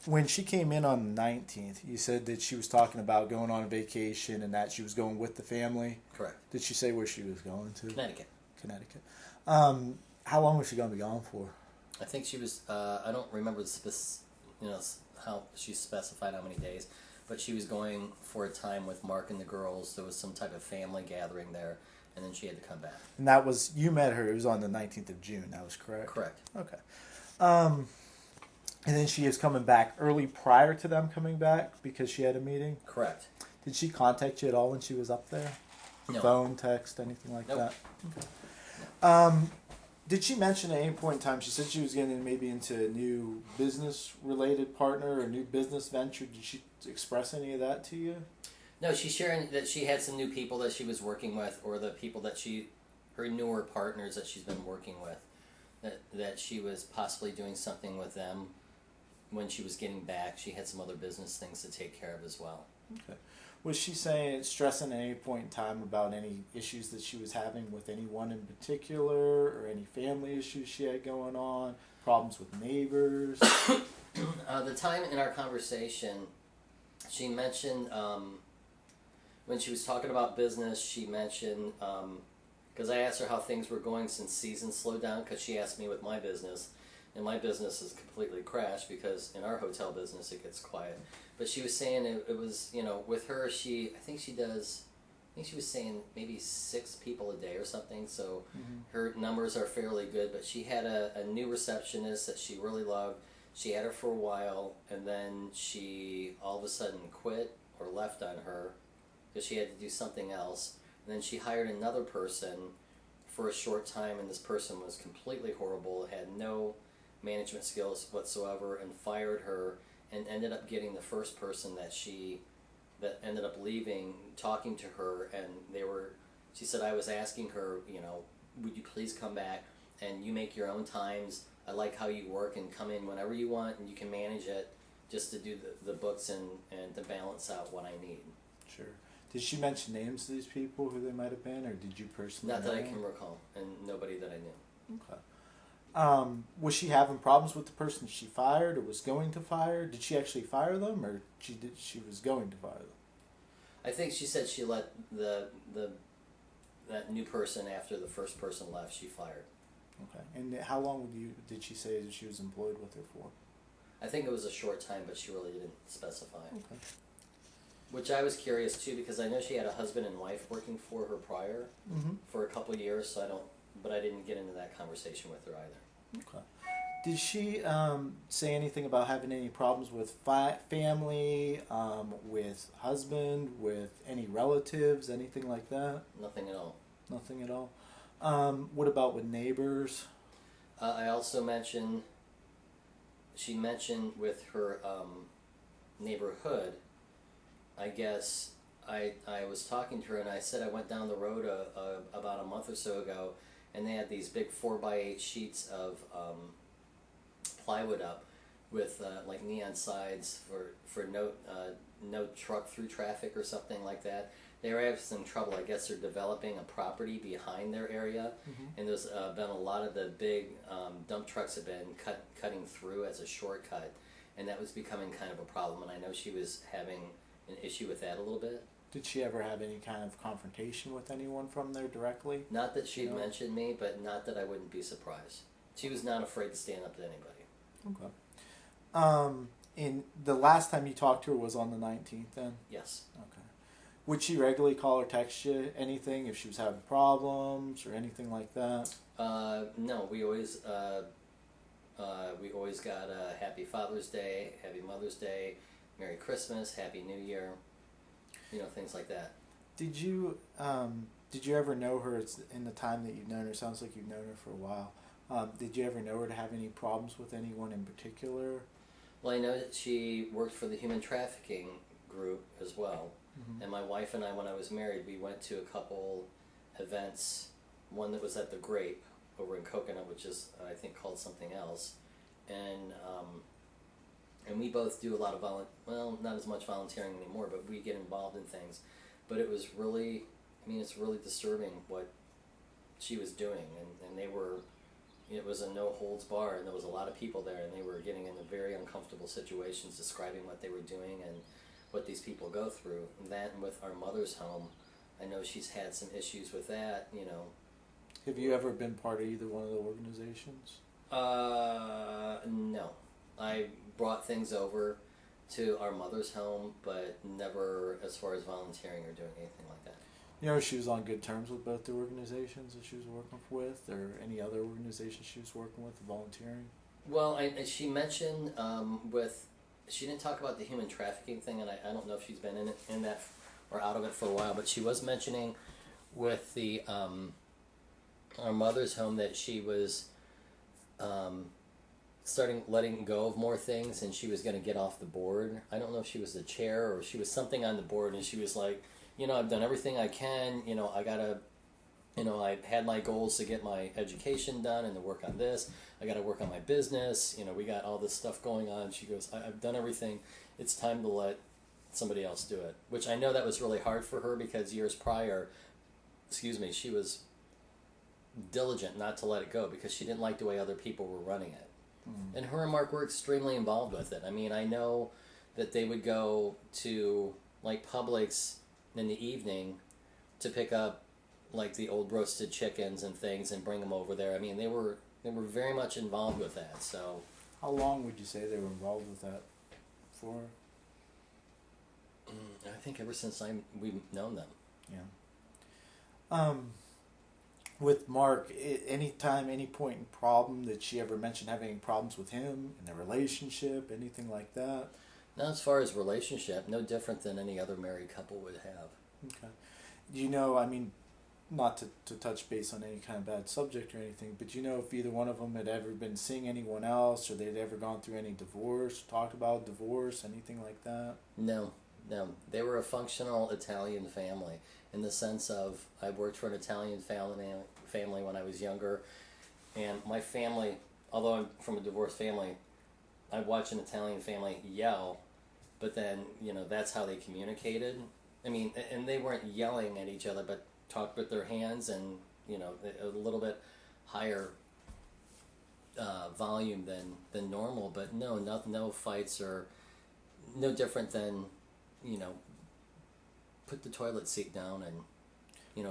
When she came in on the 19th, you said that she was talking about going on a vacation and that she was going with the family. Correct. Did she say where she was going to? Connecticut. Connecticut. How long was she going to be gone for? I think she was. I don't remember how she specified how many days, but she was going for a time with Mark and the girls. There was some type of family gathering there, and then she had to come back. And that was, you met her, it was on the 19th of June, that was correct? Correct. Okay. And then she is coming back early prior to them coming back because she had a meeting? Correct. Did she contact you at all when she was up there? No. Phone, text, anything like Nope. that? Okay. Did she mention at any point in time, she said she was getting maybe into a new business-related partner or a new business venture. Did she express any of that to you? No, she's sharing that she had some new people that she was working with, or the people that her newer partners that she's been working with, that she was possibly doing something with them when she was getting back. She had some other business things to take care of as well. Okay. Was she stressing at any point in time about any issues that she was having with anyone in particular, or any family issues she had going on, problems with neighbors? The time in our conversation, she mentioned, when she was talking about business, she mentioned, because I asked her how things were going since season slowed down, because she asked me with my business, and my business has completely crashed because in our hotel business it gets quiet. But she was saying it was, with her, I think she was saying maybe 6 people a day or something, so her numbers are fairly good. But she had a new receptionist that she really loved. She had her for a while, and then she all of a sudden quit or left on her because she had to do something else. And then she hired another person for a short time, and this person was completely horrible, had no management skills whatsoever, and fired her, and ended up getting the first person that she that ended up leaving, talking to her, and she said, I was asking her, would you please come back, and you make your own times. I like how you work, and come in whenever you want, and you can manage it just to do the books and to balance out what I need. Sure. Did she mention names of these people, who they might have been, or did you personally Not know that I them? can recall, and nobody that I knew. Okay. Was she having problems with the person she fired, or was going to fire? Did she actually fire them, or she was going to fire them? I think she said she let that new person, after the first person left, she fired. Okay. And how long did she say that she was employed with her for? I think it was a short time, but she really didn't specify. Okay. Which I was curious too, because I know she had a husband and wife working for her prior for a couple of years. So but I didn't get into that conversation with her either. Okay. Did she say anything about having any problems with family, with husband, with any relatives, anything like that? Nothing at all. Nothing at all. What about with neighbors? I also mentioned. She mentioned with her neighborhood. I guess I was talking to her, and I said I went down the road about a month or so ago, and they had these big 4x8 sheets of plywood up with like neon signs for no truck through traffic or something like that. They were having some trouble. I guess they're developing a property behind their area, and there's been a lot of the big dump trucks have been cutting through as a shortcut, and that was becoming kind of a problem. And I know she was having an issue with that a little bit. Did she ever have any kind of confrontation with anyone from there directly? Not that she'd mentioned me, but not that I wouldn't be surprised. She was not afraid to stand up to anybody. Okay. And the last time you talked to her was on the 19th then? Yes. Okay. Would she regularly call or text you anything if she was having problems or anything like that? No, we always got a Happy Father's Day, Happy Mother's Day, Merry Christmas, Happy New Year, things like that. Did you ever know her in the time that you've known her? Sounds like you've known her for a while. Did you ever know her to have any problems with anyone in particular? Well, I know that she worked for the human trafficking group as well. And my wife and I, when I was married, we went to a couple events. One that was at the Grape over in Coconut, which is I think called something else, and we both do a lot of not as much volunteering anymore, but we get involved in things. But it was really, it's really disturbing what she was doing, and they were. It was a no holds bar, and there was a lot of people there, and they were getting into very uncomfortable situations, describing what they were doing and what these people go through. And that, and with our mother's home, I know she's had some issues with that, Have you ever been part of either one of the organizations? No. I brought things over to our mother's home, but never as far as volunteering or doing anything like that. She was on good terms with both the organizations that she was working with, or any other organizations she was working with, volunteering? Well, she mentioned she didn't talk about the human trafficking thing, and I don't know if she's been in that or out of it for a while, but she was mentioning with the our mother's home that she was letting go of more things, and she was going to get off the board. I don't know if she was the chair or she was something on the board, and she was like, I've done everything I can, I gotta, I had my goals to get my education done and to work on this. I got to work on my business. We got all this stuff going on. She goes, I've done everything. It's time to let somebody else do it. Which I know that was really hard for her because years prior, she was diligent not to let it go because she didn't like the way other people were running it. And her and Mark were extremely involved with it. I know that they would go to like Publix in the evening to pick up like the old roasted chickens and things and bring them over there. They were very much involved with that. So, how long would you say they were involved with that for? I think ever since we've known them. Yeah. With Mark, any point in problem that she ever mentioned having any problems with him in their relationship, anything like that? Not as far as relationship, no different than any other married couple would have. Okay. Not to touch base on any kind of bad subject or anything, but if either one of them had ever been seeing anyone else, or they'd ever gone through any divorce, talked about divorce, anything like that? No, No, they were a functional Italian family in the sense of I worked for an Italian family when I was younger, and my family, although I'm from a divorced family, I'd watch an Italian family yell, but then, that's how they communicated. I mean, and they weren't yelling at each other, but talked with their hands and, a little bit higher volume than normal, but no fights or no different than, put the toilet seat down and,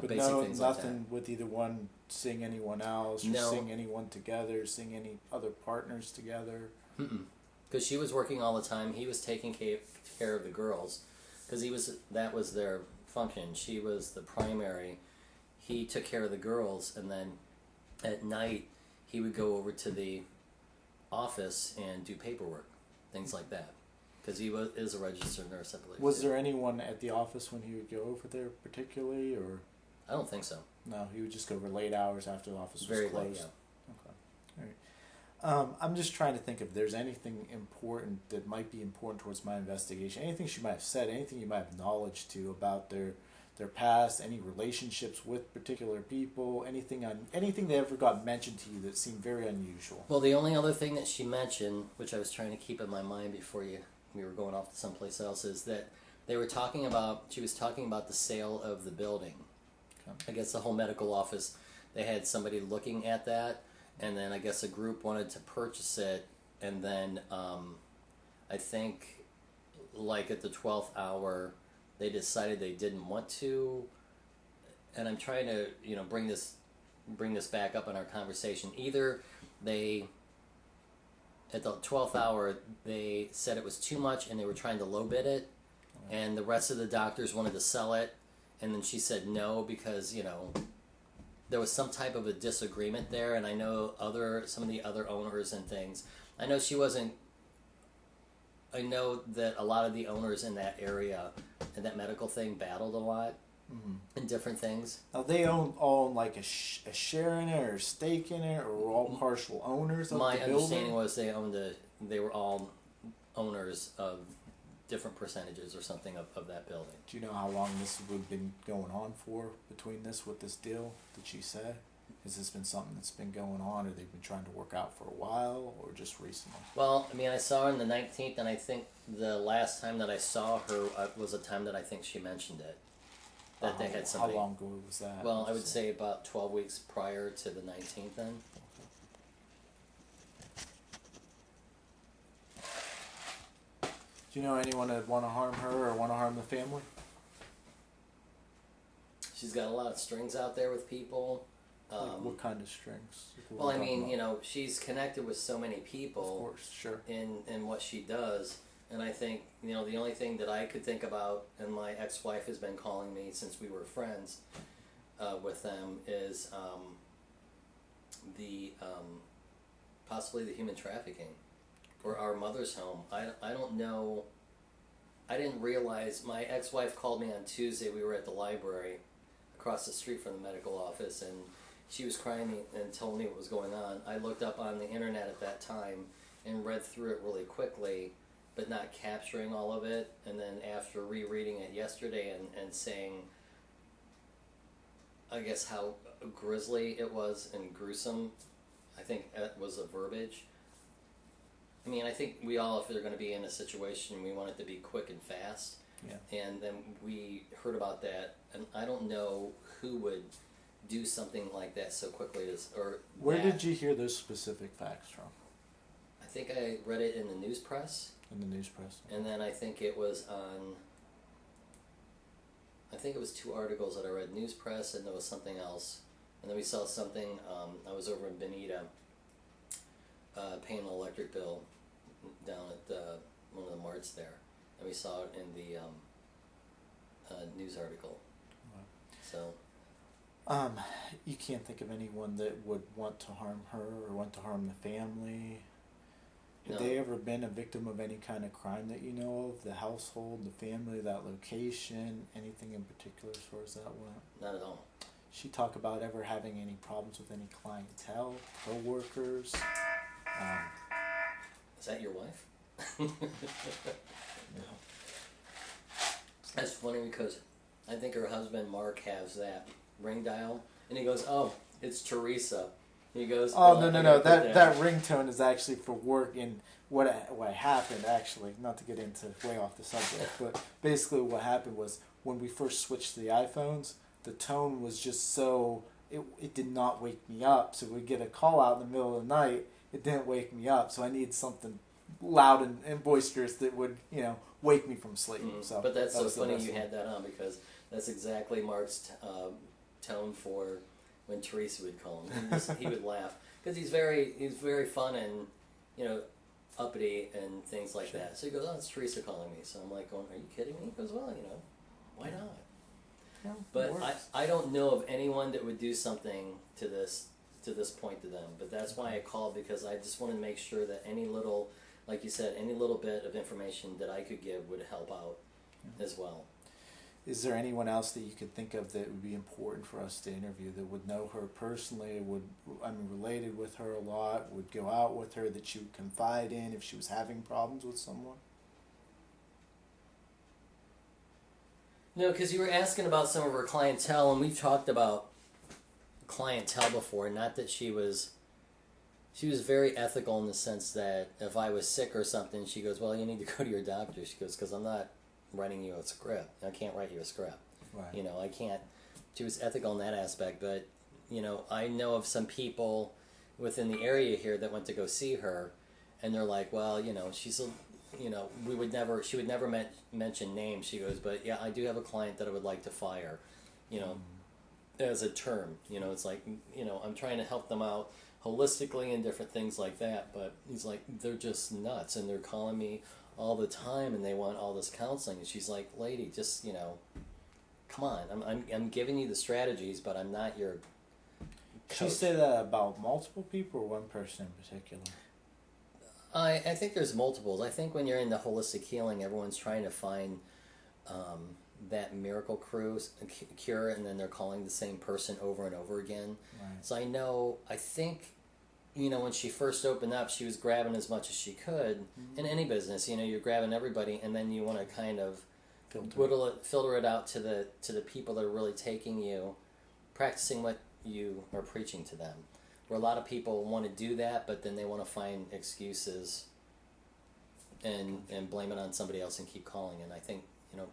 But basic things like that. nothing with either one seeing anyone else, or No. seeing anyone together, seeing any other partners together. Because she was working all the time. He was taking care of the girls, because that was their function. She was the primary. He took care of the girls, and then at night he would go over to the office and do paperwork, things like that. Because he is a registered nurse, I believe. Was there anyone at the office when he would go over there particularly, or? I don't think so. No, he would just go over late hours after the office was Very closed. late, yeah. Okay. All right. I'm just trying to think if there's anything important that might be important towards my investigation. Anything she might have said, anything you might have knowledge to about their past, any relationships with particular people, anything that ever got mentioned to you that seemed very unusual. Well, the only other thing that she mentioned, which I was trying to keep in my mind before we were going off to someplace else, is that she was talking about the sale of the building. Okay. I guess the whole medical office, they had somebody looking at that, and then I guess a group wanted to purchase it, and then I think like at the 12th hour they decided they didn't want to, and I'm trying to bring this back up in our conversation. Either they at the 12th hour they said it was too much and they were trying to low bid it, and the rest of the doctors wanted to sell it, and then she said no because there was some type of a disagreement there. And I know some of the other owners and things, I know that a lot of the owners in that area and that medical thing battled a lot in different things. Now they own like a share in it or a stake in it, or were all partial owners of My the building? understanding was they were all owners of different percentages or something of that building. Do you know how long this would have been going on for between this deal? Did she say? Has this been something that's been going on, or they've been trying to work out for a while, or just recently? Well, I mean, I saw her on the 19th, and I think the last time that I saw her was a time that I think she mentioned it. That they had somebody. How long ago was that? Well, I would say about 12 weeks prior to the 19th then. Do you know anyone that would want to harm her or want to harm the family? She's got a lot of strings out there with people. Like what kind of strings? Well, I mean, she's connected with so many people. Of course, sure. In what she does. And I think, the only thing that I could think about, and my ex-wife has been calling me since we were friends with them, is possibly the human trafficking or our mother's home. I don't know. I didn't realize. My ex-wife called me on Tuesday. We were at the library across the street from the medical office, and she was crying and told me what was going on. I looked up on the internet at that time and read through it really quickly, but not capturing all of it. And then after rereading it yesterday and saying, I guess, how grisly it was and gruesome, I think that was a verbiage. I mean, I think we all, if they're going to be in a situation, we want it to be quick and fast. Yeah. And then we heard about that, and I don't know who would do something like that so quickly. Where did you hear those specific facts from? I think I read it in the news press. In the news press. And then I think it was on. I think it was 2 articles that I read: news press, and there was something else. And then we saw something. I was over in Benita, paying an electric bill down at one of the marts there, and we saw it in the news article. Wow. So. You can't think of anyone that would want to harm her or want to harm the family? Had they ever been a victim of any kind of crime that you know of? The household, the family, that location, anything in particular as far as that went? Not at all. She talk about ever having any problems with any clientele, co-workers? Is that your wife? No. That's funny because I think her husband Mark has that ring dial, and he goes, "Oh, it's Teresa." He goes, Oh, well, no. That ringtone is actually for work. And what happened, actually, not to get into way off the subject, but basically what happened was when we first switched to the iPhones, the tone was just so, it did not wake me up. So we'd get a call out in the middle of the night, it didn't wake me up. So I needed something loud and boisterous that would, wake me from sleep. So but that's so funny you had that on, because that's exactly Mark's tone for when Teresa would call him. He would laugh because he's very fun and uppity and things like that. So he goes, "Oh, it's Teresa calling me." So I'm like, "Going, are you kidding me?" He goes, "Well, why not?" Yeah, But I don't know of anyone that would do something to this point to them. But that's why I called, because I just wanted to make sure that any little, like you said, any little bit of information that I could give would help out as well. Is there anyone else that you could think of that would be important for us to interview, that would know her personally, related with her a lot, would go out with her, that you would confide in if she was having problems with someone? No, because you were asking about some of her clientele, and we've talked about clientele before. Not that she was very ethical in the sense that if I was sick or something, she goes, "Well, you need to go to your doctor." She goes, "Because I'm not writing you a script. I can't write you a script." Right. I can't. She was ethical in that aspect, but I know of some people within the area here that went to go see her, and they're like, "Well, she's a." She would never mention names. She goes, "But yeah, I do have a client that I would like to fire," as a term. It's like, I'm trying to help them out holistically and different things like that. But he's like, they're just nuts, and they're calling me all the time, and they want all this counseling. And she's like, "Lady, just come on. I'm giving you the strategies, but I'm not your coach." She say that about multiple people or one person in particular? I think there's multiples. I think when you're into holistic healing, everyone's trying to find that miracle cure, and then they're calling the same person over and over again. Right. So I think, when she first opened up, she was grabbing as much as she could in any business. You're grabbing everybody, and then you want to kind of filter it out to the people that are really taking you, practicing what you are preaching to them. Where a lot of people want to do that, but then they want to find excuses and blame it on somebody else and keep calling. And I think,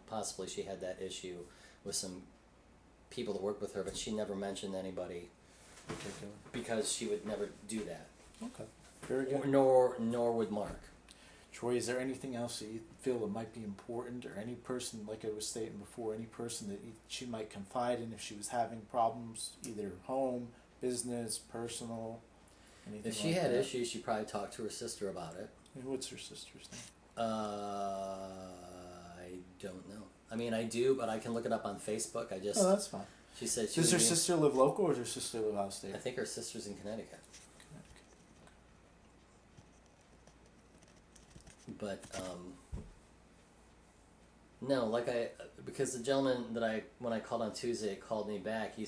possibly she had that issue with some people that worked with her, but she never mentioned anybody Particular. because she would never do that. Okay. Very good. Nor would Mark. Troy, is there anything else that you feel that might be important, or any person, like I was stating before, any person that she might confide in if she was having problems, either home, business, personal, anything? If she had issues, she'd probably talk to her sister about it. And what's her sister's name? I don't know. I mean, I do, but I can look it up on Facebook. Oh, that's fine. She said she Does her sister live local, or does her sister live out of state? I think her sister's in Connecticut. But no, because the gentleman that when I called on Tuesday, called me back. He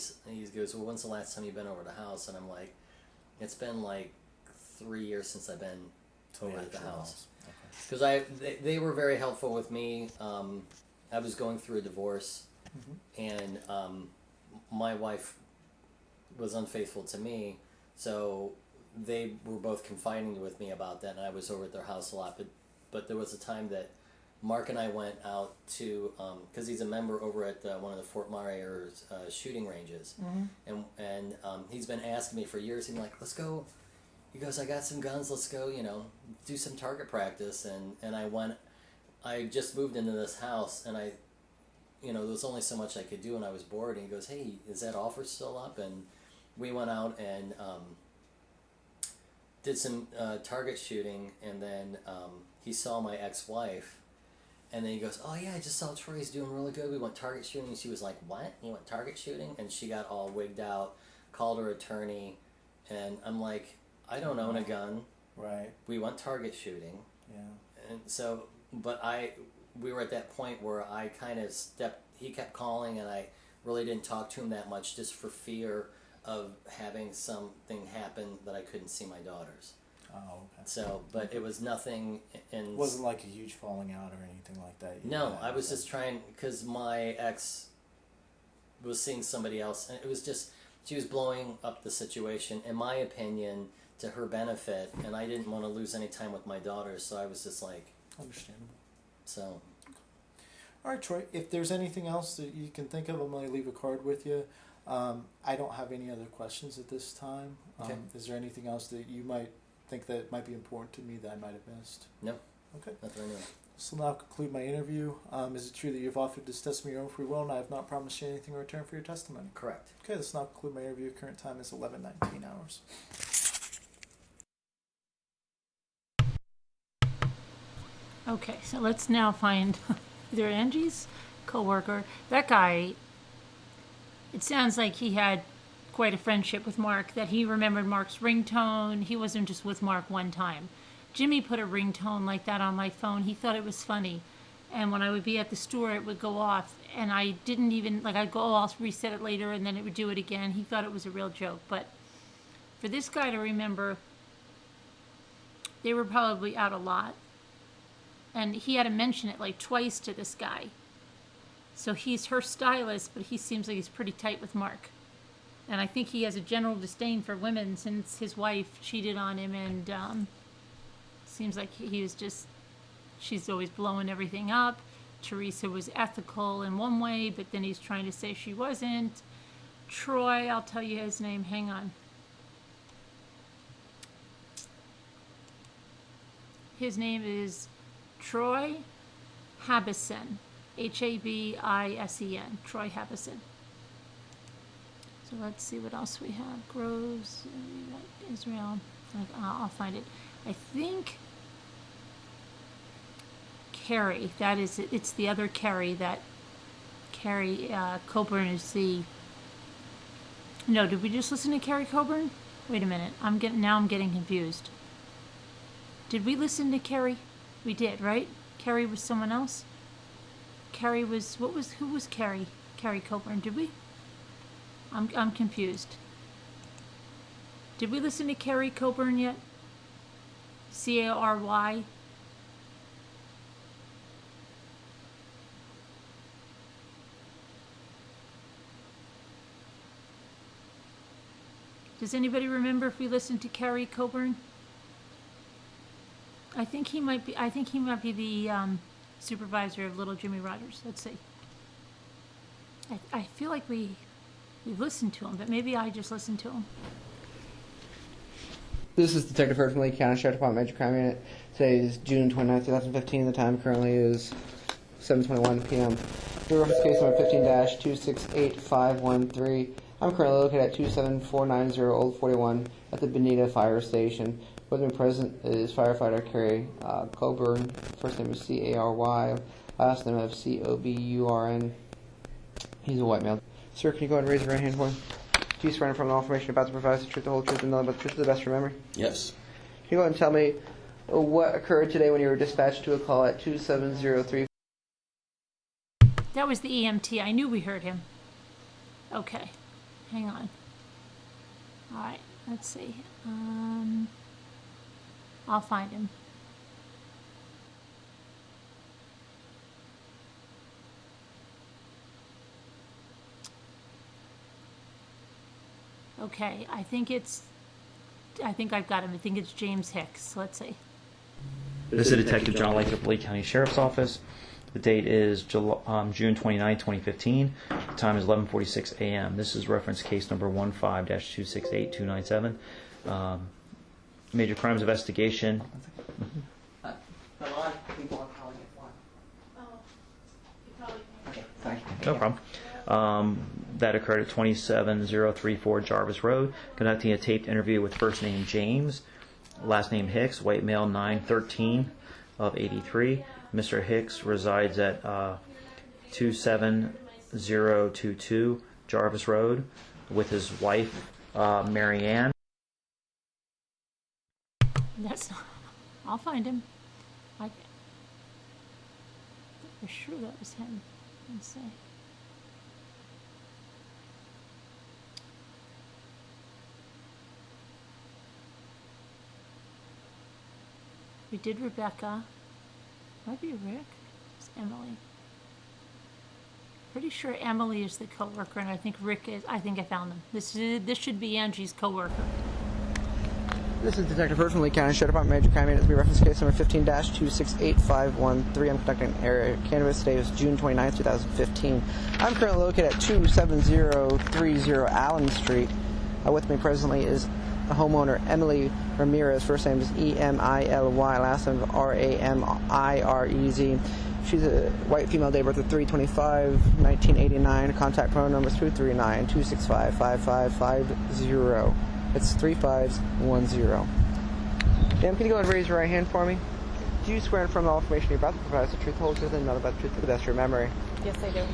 goes, "Well, when's the last time you've been over the house?" And I'm like, "It's been like 3 years since I've been over at the house." Because they were very helpful with me. I was going through a divorce, and my wife was unfaithful to me, so they were both confiding with me about that, and I was over at their house a lot. But there was a time that Mark and I went out to, because he's a member over at one of the Fort Myers shooting ranges, and he's been asking me for years. He's like, "Let's go." He goes, "I got some guns. Let's go, do some target practice." And I went. I just moved into this house, and there was only so much I could do, and I was bored. And he goes, "Hey, is that offer still up?" And we went out and did some target shooting, and then he saw my ex-wife, and then he goes, "Oh yeah, I just saw Troy's doing really good. We went target shooting." And she was like, "What? You went target shooting?" And she got all wigged out, called her attorney, and I'm like, "I don't own a gun. Right. We went target shooting." Yeah. And so, but we were at that point where I kind of he kept calling, and I really didn't talk to him that much, just for fear of having something happen that I couldn't see my daughters. Oh, okay. So, but it was nothing. And It wasn't like a huge falling out or anything like that. no, I was just trying because my ex was seeing somebody else, and it was just she was blowing up the situation, in my opinion, to her benefit, and I didn't want to lose any time with my daughter, so I was just like, Understandable. so. All right, Troy. If there's anything else that you can think of, I'm going to leave a card with you. I don't have any other questions at this time. Okay. Is there anything else that you might think that might be important to me that I might have missed? No. Okay. Nothing I know. So now I'll conclude my interview. Is it true that you've offered this testimony of your own free will and I have not promised you anything in return for your testimony? Correct. Okay, this will now conclude my interview. Current time is 11:19 hours. Okay, so let's now find either Angie's coworker. That guy, it sounds like he had quite a friendship with Mark, that he remembered Mark's ringtone. He wasn't just with Mark one time. Jimmy put a ringtone like that on my phone. He thought it was funny. And when I would be at the store, it would go off. And I didn't even, like, I'd go, oh, I'll reset it later, and then it would do it again. He thought it was a real joke. But for this guy to remember, they were probably out a lot. And he had to mention it like twice to this guy. So he's her stylist, but he seems like he's pretty tight with Mark. And I think he has a general disdain for women since his wife cheated on him, and seems like he was just, she's always blowing everything up. Teresa was ethical in one way, but then he's trying to say she wasn't. Troy, I'll tell you his name, hang on. His name is Troy Habison, Habisen, Troy Habison. So let's see what else we have. Groves, Israel. I'll find it. I think Carrie. That is it. It's the other Carrie. That Carrie Coburn is the. No, did we just listen to Carrie Coburn? Wait a minute. I'm getting confused. Did we listen to Carrie? We did, right? Carrie was someone else? Carrie was, who was Carrie? Carrie Coburn, did we? I'm confused. Did we listen to Carrie Coburn yet? Cary? Does anybody remember if we listened to Carrie Coburn? I think he might be the supervisor of Little Jimmy Rogers. Let's see. I feel like we've listened to him, but maybe I just listened to him. This is Detective Hurd from Lake County Sheriff Department Major Crime Unit. Today is June 29th, 2015. The time currently is 7:21 p.m. The reference case number 15-268513. I'm currently located at 27490 Old 41 at the Bonita Fire Station. With me present is firefighter Carrie Coburn. First name is Cary, last name of Coburn. He's a white male. Sir, can you go ahead and raise your right hand for me? Do you swear from all information about to provide the truth, the whole truth, and nothing but the truth to the best of your memory? Yes. Can you go ahead and tell me what occurred today when you were dispatched to a call at 2703? That was the EMT. I knew we heard him. Okay. Hang on. All right. Let's see. I'll find him. Okay, I think I've got him. I think it's James Hicks. Let's see. This is Detective John Lathrop, Lake County Sheriff's Office. The date is June 29, 2015. The time is 11:46 a.m. This is reference case number 15-268297. Major crimes investigation. A lot of people are calling it one. Okay, thank you. No problem. That occurred at 27034 Jarvis Road, conducting a taped interview with first name James, last name Hicks, white male, 913 of 83. Mr. Hicks resides at 27022 Jarvis Road with his wife, Mary Ann. That's not, I'll find him. I'm sure that was him. Let's see. We did Rebecca. Might be Rick. It's Emily. Pretty sure Emily is the coworker, and I think Rick is. I think I found them. This should be Angie's coworker. This is Detective Hurd from Lee County Sheriff Department. Major crime unit. This will be reference case number 15-268513. I'm conducting an area canvas. Today is June 29th, 2015. I'm currently located at 27030 Allen Street. With me presently is the homeowner Emily Ramirez. First name is Emily, last name is Ramirez. She's a white female, date of birth of 3/25/1989. Contact phone number is 239-265-5550. It's 3510. Ma'am, can you go ahead and raise your right hand for me? Do you swear and affirm all information you're about to provide us the truth, the whole truth, and nothing but the truth to the best of your memory? Yes, I do.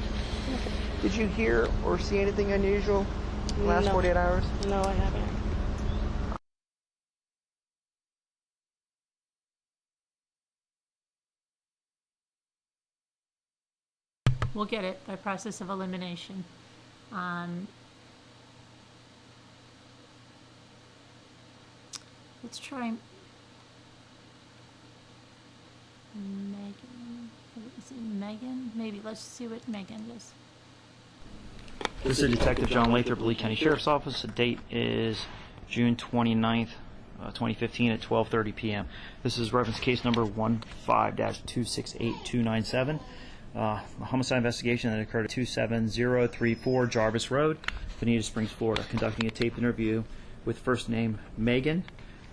Did you hear or see anything unusual in the last No. 48 hours? No, I haven't. We'll get it by process of elimination. Let's try Megan. Is it Megan? Maybe. Let's see what Megan does. This is Detective John Lathrop, Lee County Sheriff's Office. The date is June 29th, 2015 at 12:30 p.m. This is reference case number 15-268297. A homicide investigation that occurred at 27034 Jarvis Road, Bonita Springs, Florida. Conducting a taped interview with first name Megan,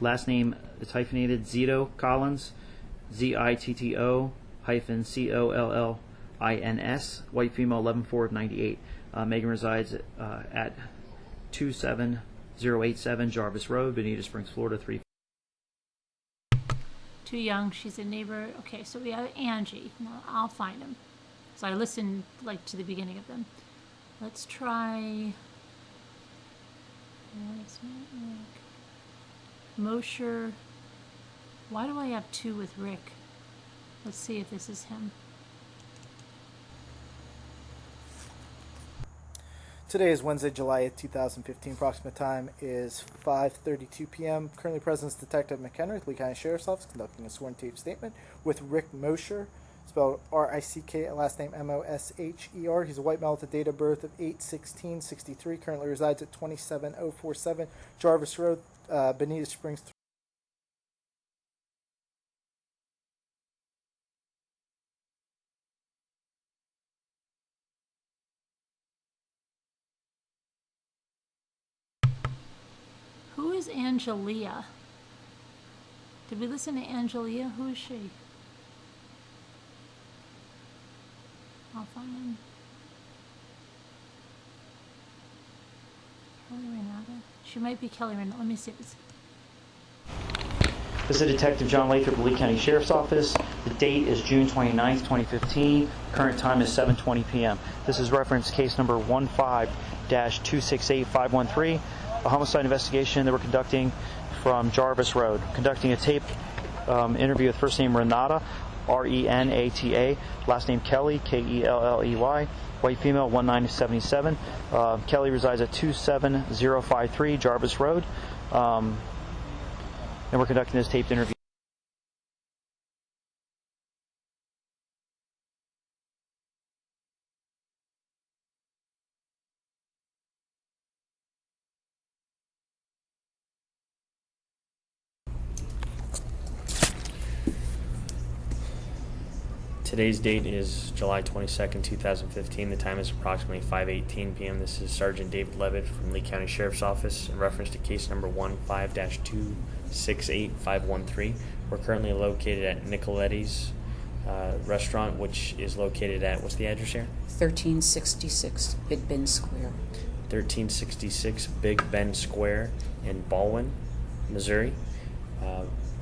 last name is hyphenated Zito Collins, Zitto hyphen Collins, white female, 11/4/98. Megan resides at 27087 Jarvis Road, Bonita Springs, Florida, 3. Too young. She's a neighbor. Okay, so we have Angie. Now I'll find them. So I listened to the beginning of them. Let's try Mosher. Why do I have two with Rick? Let's see if this is him. Today is Wednesday, July 8th, 2015. Approximate time is 5:32 p.m. Currently present is Detective McHenry, Lee County Sheriff's Office, conducting a sworn tape statement with Rick Mosher, spelled R-I-C-K, last name M-O-S-H-E-R. He's a white male with a date of birth of 8/16/63. Currently resides at 27047 Jarvis Road, Bonita Springs. Who is Angelia? Did we listen to Angelia? Who is she? I'll find him. Kelly Renata? She might be Kelly Renata. Let me see if it's... This is Detective John Lathrop, Lee County Sheriff's Office. The date is June 29th, 2015. Current time is 7:20 p.m. This is reference case number 15-268513. A homicide investigation that we're conducting from Jarvis Road. Conducting a tape interview with first name Renata, R-E-N-A-T-A, last name Kelly, K-E-L-L-E-Y, white female, 1977. Kelly resides at 27053 Jarvis Road. And we're conducting this taped interview. Today's date is July 22nd, 2015. The time is approximately 5:18 p.m. This is Sergeant David Levitt from Lee County Sheriff's Office in reference to case number 15-268513. We're currently located at Nicoletti's restaurant, which is located at, what's the address here? 1366 Big Bend Square. 1366 Big Bend Square in Baldwin, Missouri.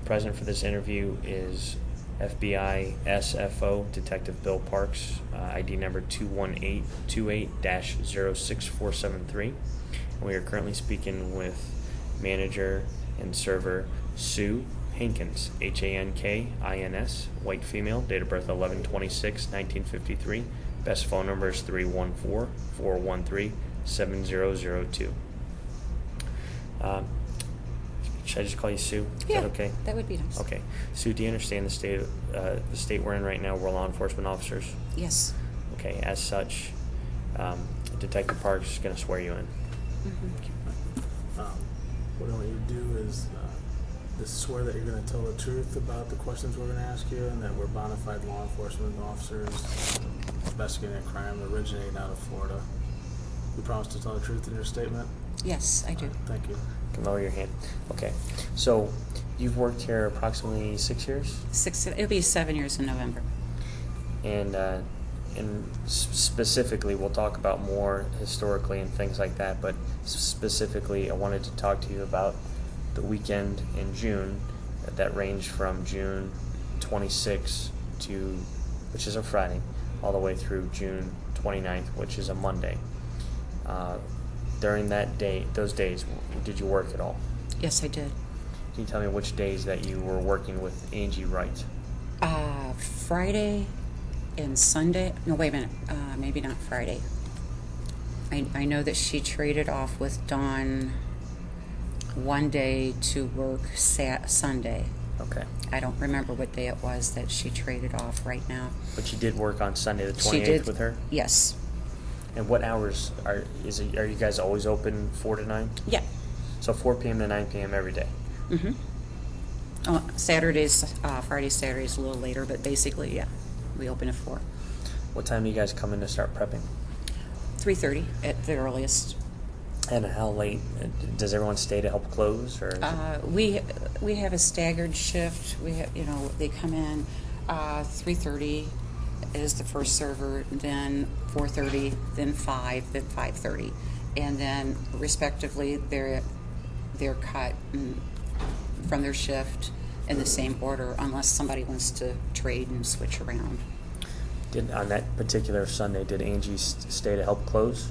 Present for this interview is FBI SFO Detective Bill Parks, ID number 21828-06473. And we are currently speaking with manager and server Sue Hankins, Hankins, white female, date of birth 11/26/1953. Best phone number is 314-413-7002. should I just call you Sue? Is Yeah, that okay? that would be nice. Okay. Sue, do you understand the state we're in right now? We're law enforcement officers. Yes. Okay. As such, Detective Parks is going to swear you in. What I want you to do is just swear that you're going to tell the truth about the questions we're going to ask you, and that we're bona fide law enforcement officers investigating a crime originating out of Florida. You promise to tell the truth in your statement? Yes, I do. Thank you. You can lower your hand. Okay. So you've worked here approximately 6 years? It'll be 7 years in November. And specifically, we'll talk about more historically and things like that, but specifically, I wanted to talk to you about the weekend in June that ranged from June 26th to, which is a Friday, all the way through June 29th, which is a Monday. During those days, did you work at all? Yes, I did. Can you tell me which days that you were working with Angie Wright? Friday and Sunday. No, wait a minute. Maybe not Friday. I know that she traded off with Dawn one day to work Sunday. Okay. I don't remember what day it was that she traded off right now. But you did work on Sunday the 28th She did, with her? Yes. And what hours are you guys always open 4 to 9? Yeah. So 4 p.m. to 9 p.m. every day? Mm-hmm. Oh, Saturdays, Fridays, Saturdays a little later, but basically, yeah, we open at 4. What time do you guys come in to start prepping? 3:30 at the earliest. And how late? Does everyone stay to help close? Or we have a staggered shift. We have, they come in 3:30 is the first server, then 4:30, then 5, then 5:30, and then respectively they're cut from their shift in the same order unless somebody wants to trade and switch around. On that particular Sunday, did Angie stay to help close?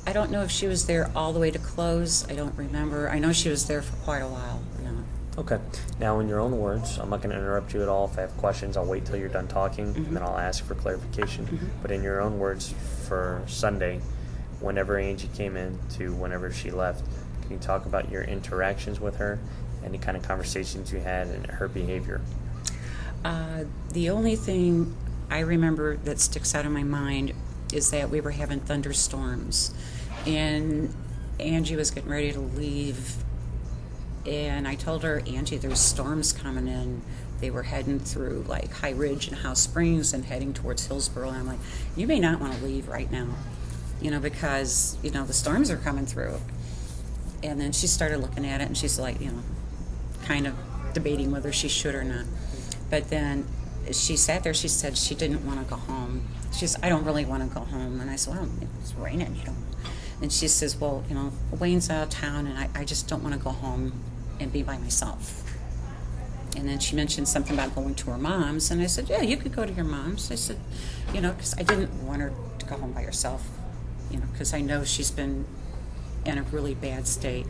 I don't know if she was there all the way to close. I don't remember. I know she was there for quite a while. Okay. Now, in your own words, I'm not going to interrupt you at all. If I have questions, I'll wait till you're done talking, and then I'll ask for clarification. But in your own words, for Sunday, whenever Angie came in to whenever she left, can you talk about your interactions with her, any kind of conversations you had, and her behavior? The only thing I remember that sticks out in my mind is that we were having thunderstorms, and Angie was getting ready to leave, and I told her, Angie, there's storms coming in. They were heading through like High Ridge and House Springs and heading towards Hillsborough, and I'm like, you may not want to leave right now, because the storms are coming through. And then she started looking at it, and she's like, kind of debating whether she should or not. But then she sat there. She said she didn't want to go home. She says, I don't really want to go home. And I said, well, it's raining, And she says, well, Wayne's out of town, and I just don't want to go home and be by myself. And then she mentioned something about going to her mom's, and I said, yeah, you could go to your mom's. I said, because I didn't want her to go home by herself, because I know she's been in a really bad state.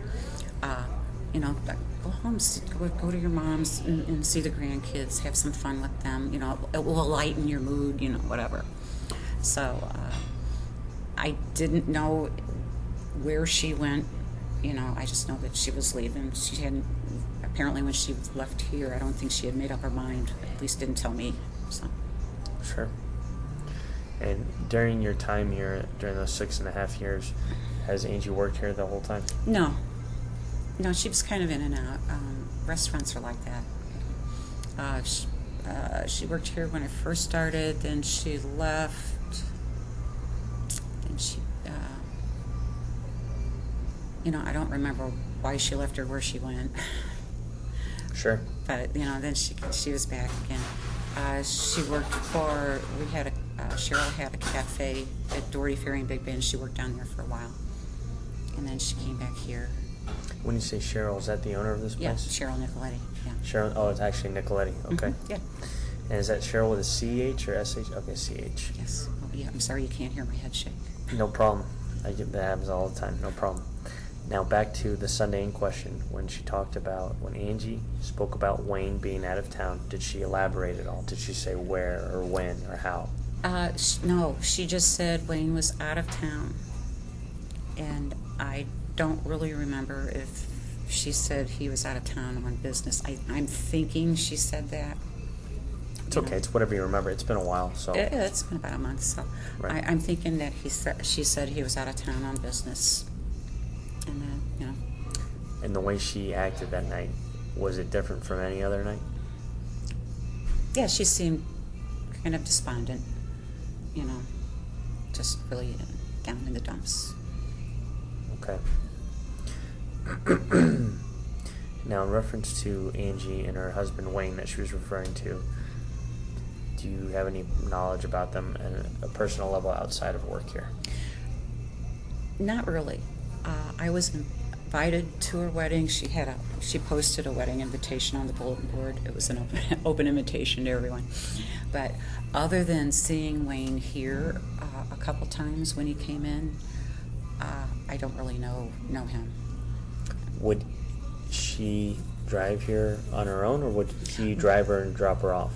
Go home, go to your mom's and see the grandkids, have some fun with them. It will lighten your mood, whatever. So I didn't know where she went. I just know that she was leaving. She hadn't, apparently when she left here, I don't think she had made up her mind, at least didn't tell me. So. Sure. And during your time here, during those 6.5 years, has Angie worked here the whole time? No, she was kind of in and out. Restaurants are like that. She worked here when I first started, then she left, then she, I don't remember why she left or where she went. Sure. But, then she was back again. She worked for, Cheryl had a cafe at Doherty Ferry and Big Bend. She worked down there for a while. And then she came back here. When you say Cheryl, is that the owner of this place? Yeah, Cheryl Nicoletti, yeah. Cheryl, oh, it's actually Nicoletti, okay. Yeah. And is that Cheryl with a C-H or S-H? Okay, C-H. Yes. Oh, yeah, I'm sorry you can't hear my head shake. No problem. That happens all the time, no problem. Now back to the Sunday in question, when Angie spoke about Wayne being out of town, did she elaborate at all? Did she say where or when or how? No, she just said Wayne was out of town. And don't really remember if she said he was out of town on business. I'm thinking she said that. It's okay. It's whatever you remember. It's been a while, so. It's been about a month, so Right. I'm thinking that she said he was out of town on business. And then, And the way she acted that night, was it different from any other night? yeah, she seemed kind of despondent, just really down in the dumps. Okay. Now, in reference to Angie and her husband Wayne that she was referring to, do you have any knowledge about them at a personal level outside of work here? Not really. I was invited to her wedding. She posted a wedding invitation on the bulletin board. It was an open invitation to everyone. But other than seeing Wayne here a couple times when he came in, I don't really know him. Would she drive here on her own, or would he drive her and drop her off?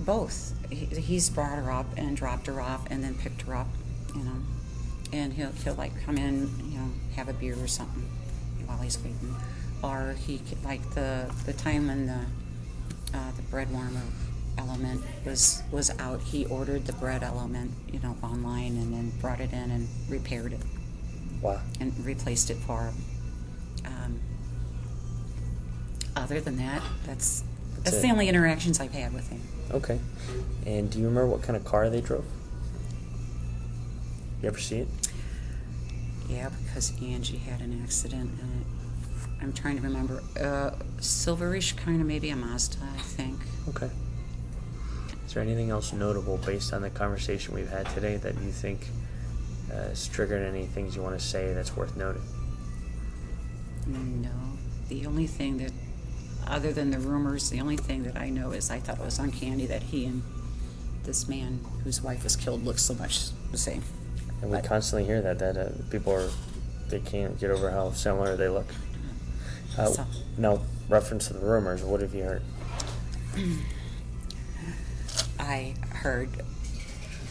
Both. He's brought her up and dropped her off and then picked her up, and he'll like come in, have a beer or something while he's waiting. Or he like the time when the bread warmer element was out, he ordered the bread element, online, and then brought it in and repaired it. Wow. And replaced it for him. Other than that, that's the only interactions I've had with him. Okay. And do you remember what kind of car they drove? You ever see it? Yeah, because Angie had an accident, and I'm trying to remember. Silverish, kind of, maybe a Mazda, I think. Okay. Is there anything else notable based on the conversation we've had today that you think has triggered any things you want to say that's worth noting? No. The only thing that, other than the rumors, the only thing that I know is I thought it was uncanny that he and this man whose wife was killed looked so much the same. And we constantly hear that people they can't get over how similar they look. Now, reference to the rumors, what have you heard? I heard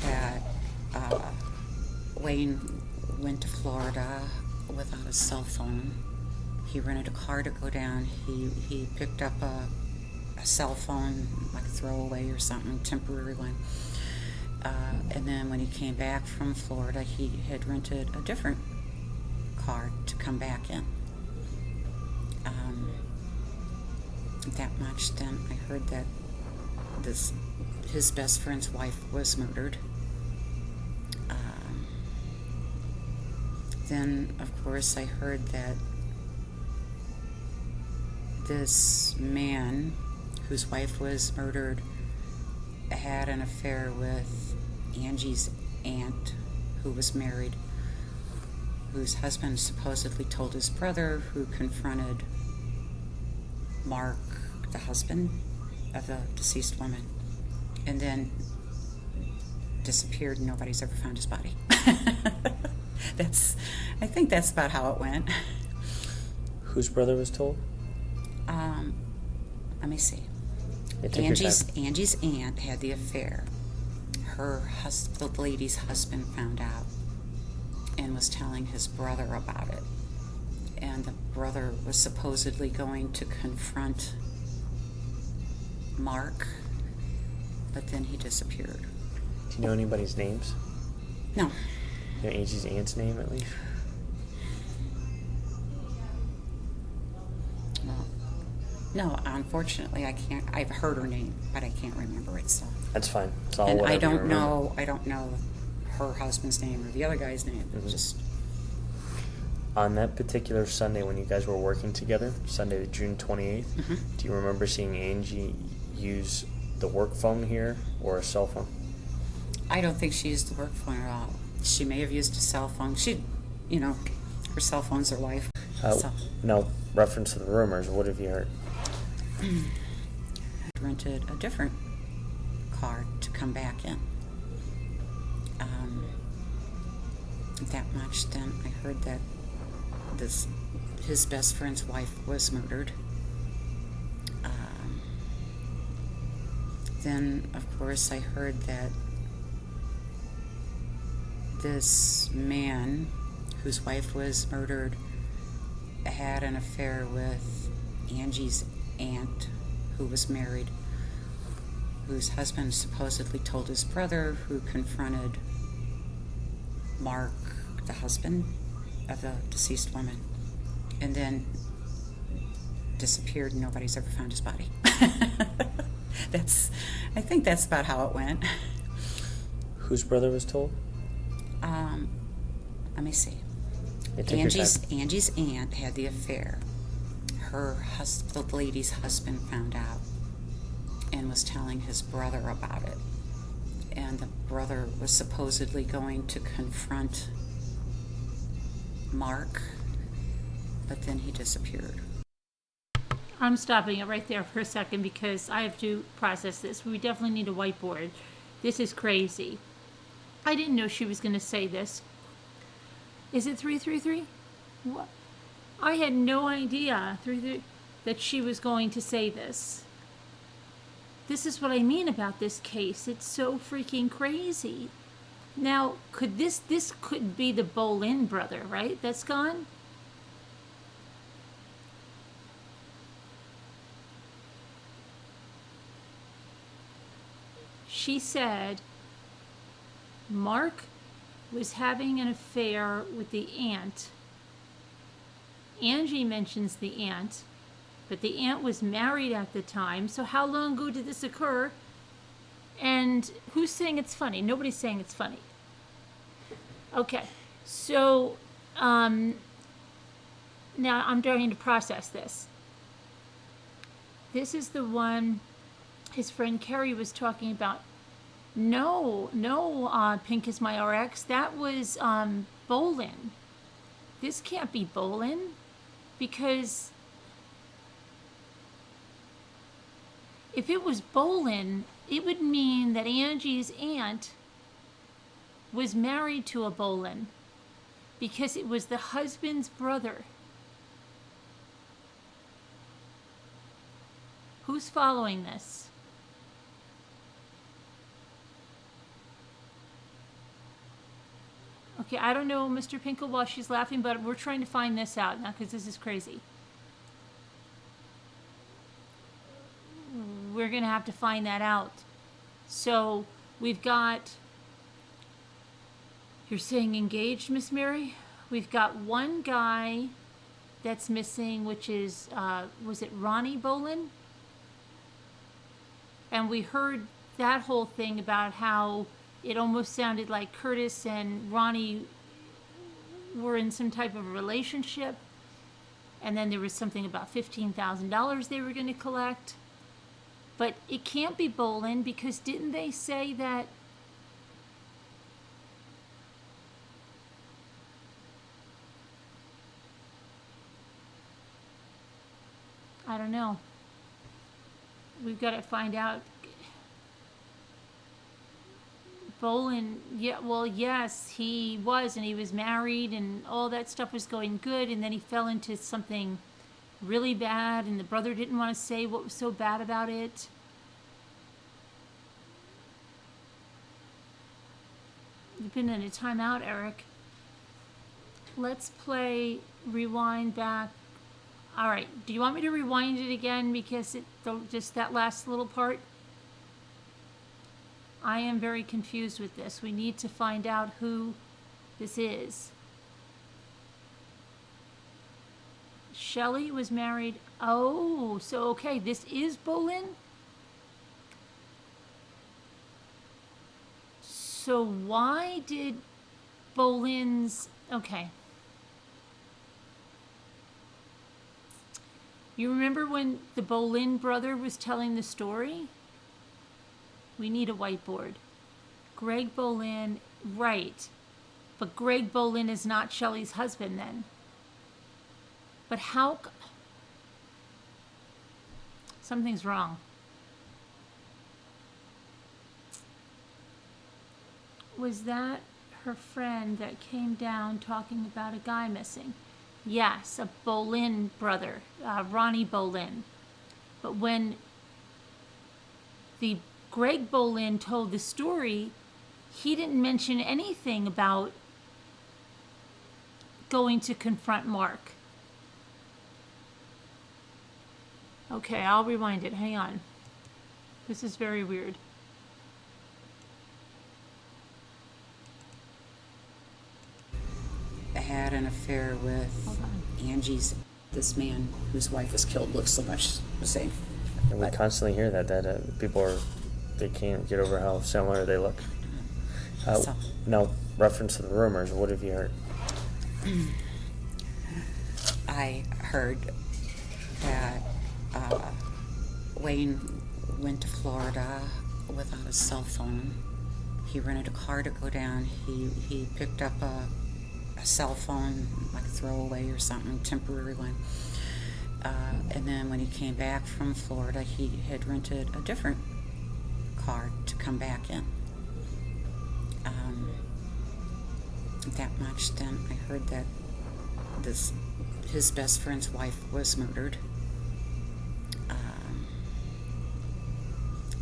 that Wayne went to Florida without a cell phone. He rented a car to go down. He picked up a cell phone, like a throwaway or something, temporary one. And then when he came back from Florida, he had rented a different car to come back in. That much. Then I heard that his best friend's wife was murdered. Then, of course, I heard that this man whose wife was murdered had an affair with Angie's aunt, who was married, whose husband supposedly told his brother, who confronted Mark, the husband of the deceased woman, and then disappeared, and nobody's ever found his body. I think that's about how it went. Whose brother was told? Let me see. Angie's aunt had the affair. The lady's husband found out and was telling his brother about it. And the brother was supposedly going to confront Mark, but then he disappeared. Do you know anybody's names? No. You know Angie's aunt's name, at least? No, unfortunately, I can't. I've heard her name, but I can't remember it. So that's fine. It's all and whatever I don't you remember. know. I don't know her husband's name or the other guy's name. Mm-hmm. Just on that particular Sunday when you guys were working together, Sunday, June 28th. Mm-hmm. Do you remember seeing Angie use the work phone here or a cell phone? I don't think she used the work phone at all. She may have used a cell phone. Her cell phone's her life. Now, reference to the rumors, what have you heard? Rented a different car to come back in. That much. Then I heard that his best friend's wife was murdered. Then, of course, I heard that this man whose wife was murdered, had an affair with Angie's aunt, who was married, whose husband supposedly told his brother, who confronted Mark, the husband of the deceased woman, and then disappeared and nobody's ever found his body. I think that's about how it went. Whose brother was told? Let me see. Yeah, take your time. Angie's aunt had the affair. The lady's husband found out and was telling his brother about it. And the brother was supposedly going to confront Mark, but then he disappeared. I'm stopping it right there for a second because I have to process this. We definitely need a whiteboard. This is crazy. I didn't know she was going to say this. Is it 333? What? I had no idea that she was going to say this. This is what I mean about this case. It's so freaking crazy. Now, this could be the Boleyn brother, right? That's gone? She said Mark was having an affair with the aunt. Angie mentions the aunt, but the aunt was married at the time. So how long ago did this occur? And who's saying it's funny? Nobody's saying it's funny. Okay, so now I'm trying to process this. This is the one his friend Carrie was talking about. No, Pink is my RX. That was Boleyn. This can't be Boleyn because if it was Boleyn, it would mean that Angie's aunt was married to a Boleyn because it was the husband's brother. Who's following this? Okay, I don't know, Mr. Pinkle, while she's laughing, but we're trying to find this out now because this is crazy. We're going to have to find that out. So we've got, you're saying engaged, Miss Mary? We've got one guy that's missing, which is, was it Ronnie Boleyn? And we heard that whole thing about how it almost sounded like Curtis and Ronnie were in some type of relationship. And then there was something about $15,000 they were going to collect. But it can't be Boleyn because didn't they say that I don't know. We've got to find out. Boleyn, yeah, well, yes, he was, and he was married, and all that stuff was going good, and then he fell into something really bad, and the brother didn't want to say what was so bad about it. You've been in a timeout, Eric. Let's play Rewind Back. All right, do you want me to rewind it again because just that last little part? I am very confused with this. We need to find out who this is. Shelley was married. Oh, so okay, this is Boleyn? So why did Boleyn's... Okay. You remember when the Boleyn brother was telling the story? We need a whiteboard. Greg Boleyn, right. But Greg Boleyn is not Shelley's husband then. But how... Something's wrong. Was that her friend that came down talking about a guy missing? Yes, a Boleyn brother, Ronnie Boleyn. But when the Greg Boleyn told the story, he didn't mention anything about going to confront Mark. Okay, I'll rewind it. Hang on. This is very weird. Had an affair with Angie's. This man whose wife was killed looks so much the same. And we constantly hear that people they can't get over how similar they look. No, reference to the rumors. What have you heard? I heard that Wayne went to Florida without a cell phone. He rented a car to go down. He picked up a cell phone, like a throwaway or something, temporary one. And then when he came back from Florida, he had rented a different car to come back in. That much. Then I heard that his best friend's wife was murdered.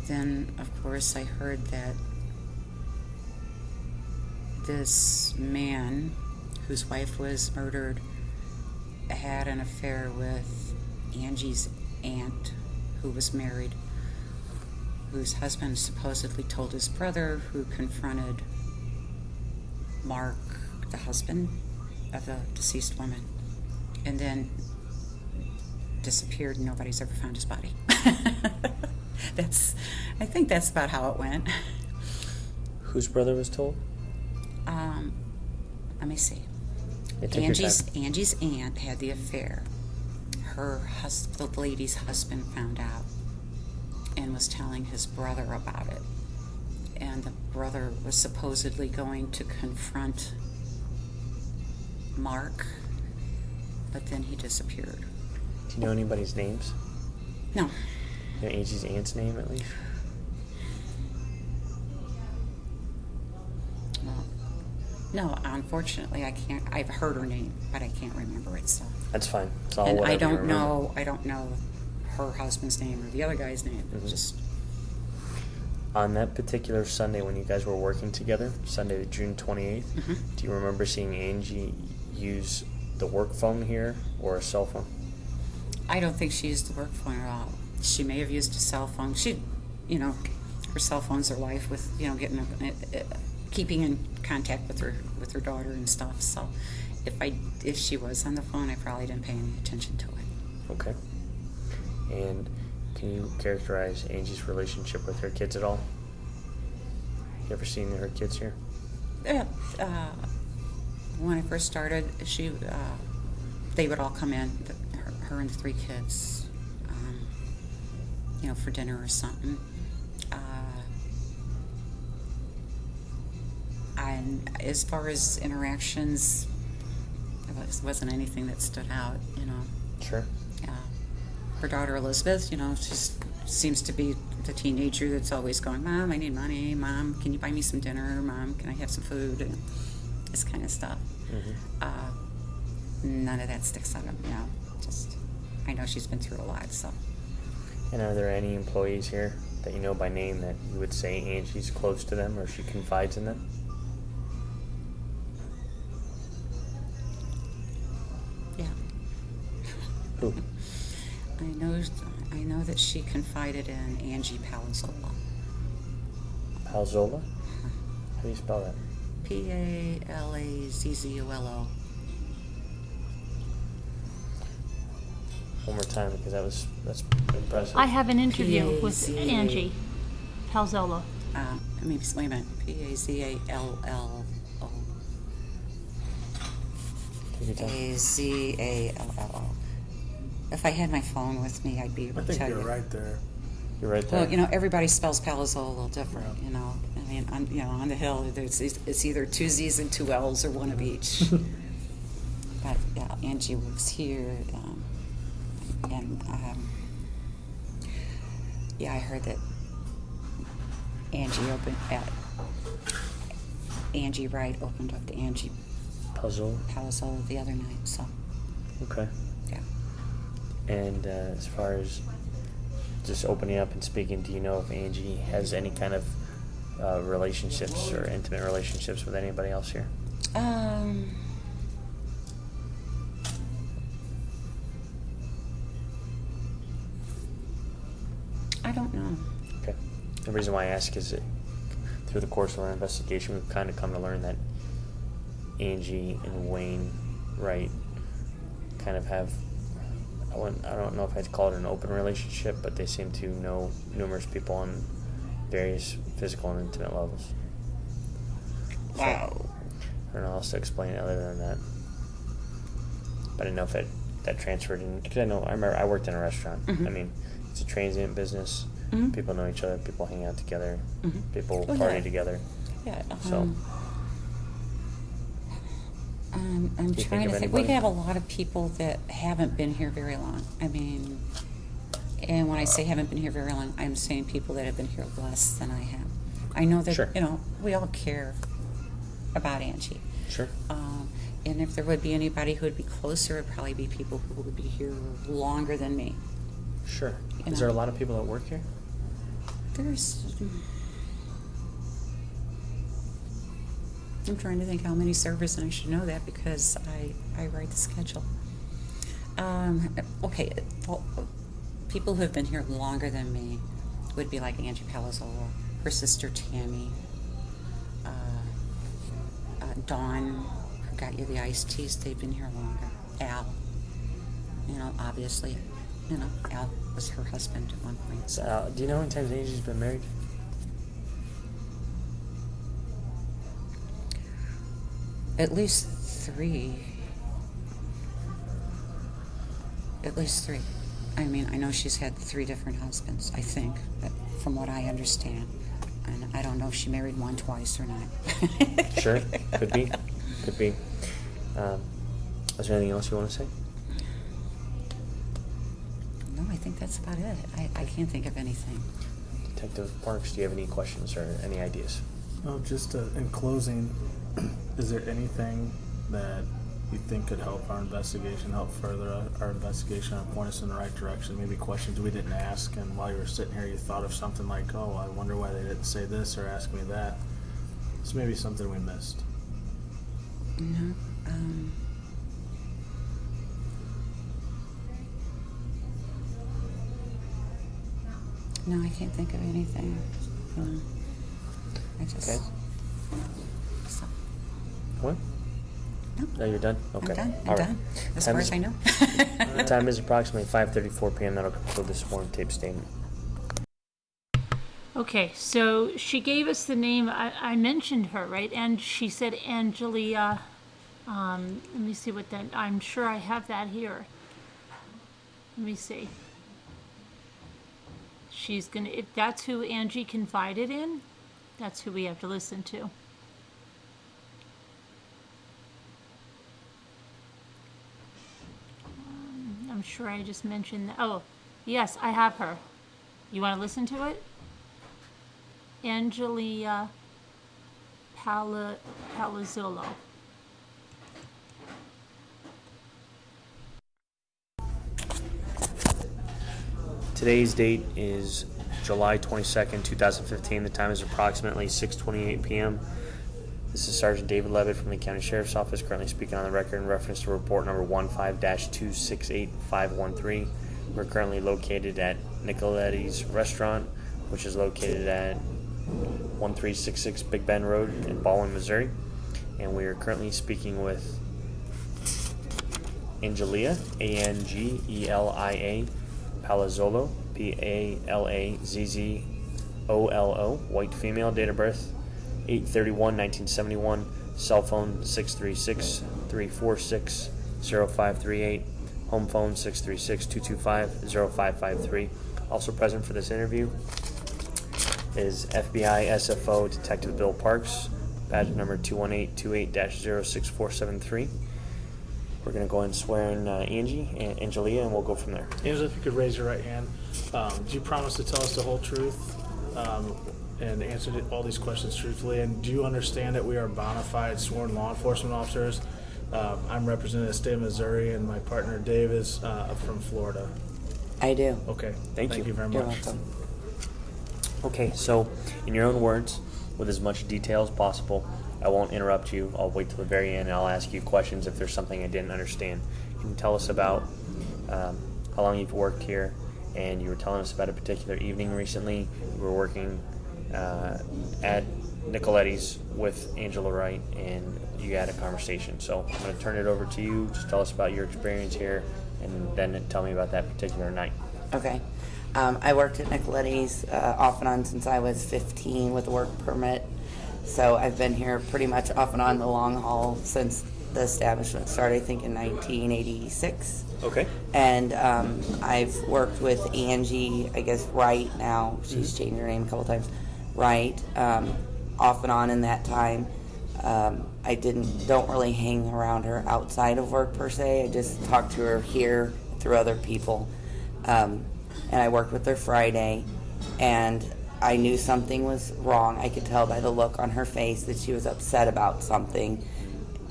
Then, of course, I heard that this man whose wife was murdered had an affair with Angie's aunt, who was married, whose husband supposedly told his brother, who confronted Mark, the husband of the deceased woman, and then disappeared and nobody's ever found his body. I think that's about how it went. Whose brother was told? Let me see. Yeah, Angie's aunt had the affair. The lady's husband found out and was telling his brother about it. And the brother was supposedly going to confront Mark, but then he disappeared. Do you know anybody's names? No. You know Angie's aunt's name, at least? No, unfortunately, I can't. I've heard her name, but I can't remember it. So that's fine. It's all and whatever I don't you know. I don't know her husband's name or the other guy's name. Mm-hmm. Just on that particular Sunday when you guys were working together, Sunday, June 28th. Mm-hmm. Do you remember seeing Angie use the work phone here or a cell phone? I don't think she used the work phone at all. She may have used a cell phone. She, her cell phone's her life with getting keeping in contact with her daughter and stuff. So if she was on the phone, I probably didn't pay any attention to it. Okay. And can you characterize Angie's relationship with her kids at all? You ever seen her kids here? When I first started, they would all come in, her and the three kids, for dinner or something. And as far as interactions, it wasn't anything that stood out, Sure. Her daughter Elizabeth, she seems to be the teenager that's always going, Mom, I need money. Mom, can you buy me some dinner? Mom, can I have some food? And this kind of stuff. Mm-hmm. None of that sticks out. Just I know she's been through a lot. So. And are there any employees here that you know by name that you would say Angie's close to them or she confides in them? Yeah. Who? I know that she confided in Angie Palazzolo. Palazzolo? How do you spell that? Palazzolo. One more time, because that's impressive. I have an interview with Angie Palazzolo. Wait a minute. Pazallo. Pazallo. If I had my phone with me, I'd be able to tell you. I think you're right there. You're right there. Well, everybody spells Palazzolo a little different. I mean, on the hill, it's either two Z's and two L's or one of each. But yeah, Angie was here, and I heard that Angie Wright opened up to Angie Palazzolo the other night. So. Okay. Yeah. And as far as just opening up and speaking, do you know if Angie has any kind of relationships or intimate relationships with anybody else here? I don't know. Okay. The reason why I ask is that through the course of our investigation, we've kind of come to learn that Angie and Wayne Wright kind of have, I don't know if I'd call it an open relationship, but they seem to know numerous people on various physical and intimate levels. Wow. So, I don't know how else to explain it other than that. But I didn't know if that transferred in, because I remember I worked in a restaurant. Mm-hmm. I mean, it's a transient business. Mm-hmm. People know each other. People hang out together. Mm-hmm. People Oh, party yeah. together. Yeah. So, I'm Do you think trying of to think. We anybody? have a lot of people that haven't been here very long. I mean, and when I say haven't been here very long, I'm saying people that have been here less than I have. I know that, Sure. we all care about Angie. sure. And if there would be anybody who would be closer, it would probably be people who would be here longer than me. Sure. You Is there a know. lot of people that work here? I'm trying to think how many servers, and I should know that because I write the schedule. Okay, well, people who have been here longer than me would be like Angie Palazzolo, her sister Tammy, Dawn, who got you the iced teas, they've been here longer. Al, obviously, Al was her husband at one point. So, do you know how many times Angie's been married? At least three. At least three. I mean, I know she's had 3 different husbands, I think, but from what I understand. And I don't know if she married one twice or not. Sure. Could be. Could be. Is there anything else you want to say? No, I think that's about it. I can't think of anything. Detective Parks, do you have any questions or any ideas? Well, just in closing, is there anything that you think could help our investigation, help further our investigation, or point us in the right direction? Maybe questions we didn't ask, and while you were sitting here, you thought of something like, "Oh, I wonder why they didn't say this or ask me that." So maybe something we missed. No. No, I can't think of anything. I just. Okay. So, What? no. No, you're done? Okay. I'm done. I'm All right. done. As Time far is- as I know. The time is approximately 5:34 p.m. That'll conclude this sworn tape statement. Okay, so she gave us the name. I mentioned her, right? And she said Angelia. Let me see what that. I'm sure I have that here. Let me see. She's gonna. If that's who Angie confided in, that's who we have to listen to. I'm sure I just mentioned that. Oh, yes, I have her. You want to listen to it? Angelia Palazzolo. Today's date is July 22nd, 2015. The time is approximately 6:28 p.m. This is Sergeant David Levitt from the County Sheriff's Office, currently speaking on the record in reference to report number 15-268513. We're currently located at Nicoletti's Restaurant, which is located at 1366 Big Bend Road in Baldwin, Missouri. And we are currently speaking with Angelia, Angelia Palazzolo, Palazzolo, white female, date of birth 8/31/1971, cell phone 636-346-0538, home phone 636-225-0553. Also present for this interview is FBI SFO Detective Bill Parks, badge number 21828-06473. We're going to go ahead and swear in Angie and Angelia, and we'll go from there. Angela, if you could raise your right hand. Do you promise to tell us the whole truth and answer all these questions truthfully? And do you understand that we are bona fide sworn law enforcement officers? I'm representing the state of Missouri, and my partner Dave is from Florida. I do. Okay. Thank you. very You're much. welcome. Okay, so in your own words, with as much detail as possible, I won't interrupt you. I'll wait till the very end, and I'll ask you questions if there's something I didn't understand. You can tell us about how long you've worked here and you were telling us about a particular evening recently. You were working at Nicoletti's with Angela Wright, and you had a conversation. So I'm going to turn it over to you. Just tell us about your experience here, and then tell me about that particular night. Okay. I worked at Nicoletti's off and on since I was 15 with a work permit. So I've been here pretty much off and on the long haul since the establishment started, I think in 1986. Okay. And I've worked with Angie, I guess, Wright now. She's changed her name a couple times. Wright, off and on in that time. I don't really hang around her outside of work per se. I just talk to her here through other people. And I worked with her Friday, and I knew something was wrong. I could tell by the look on her face that she was upset about something,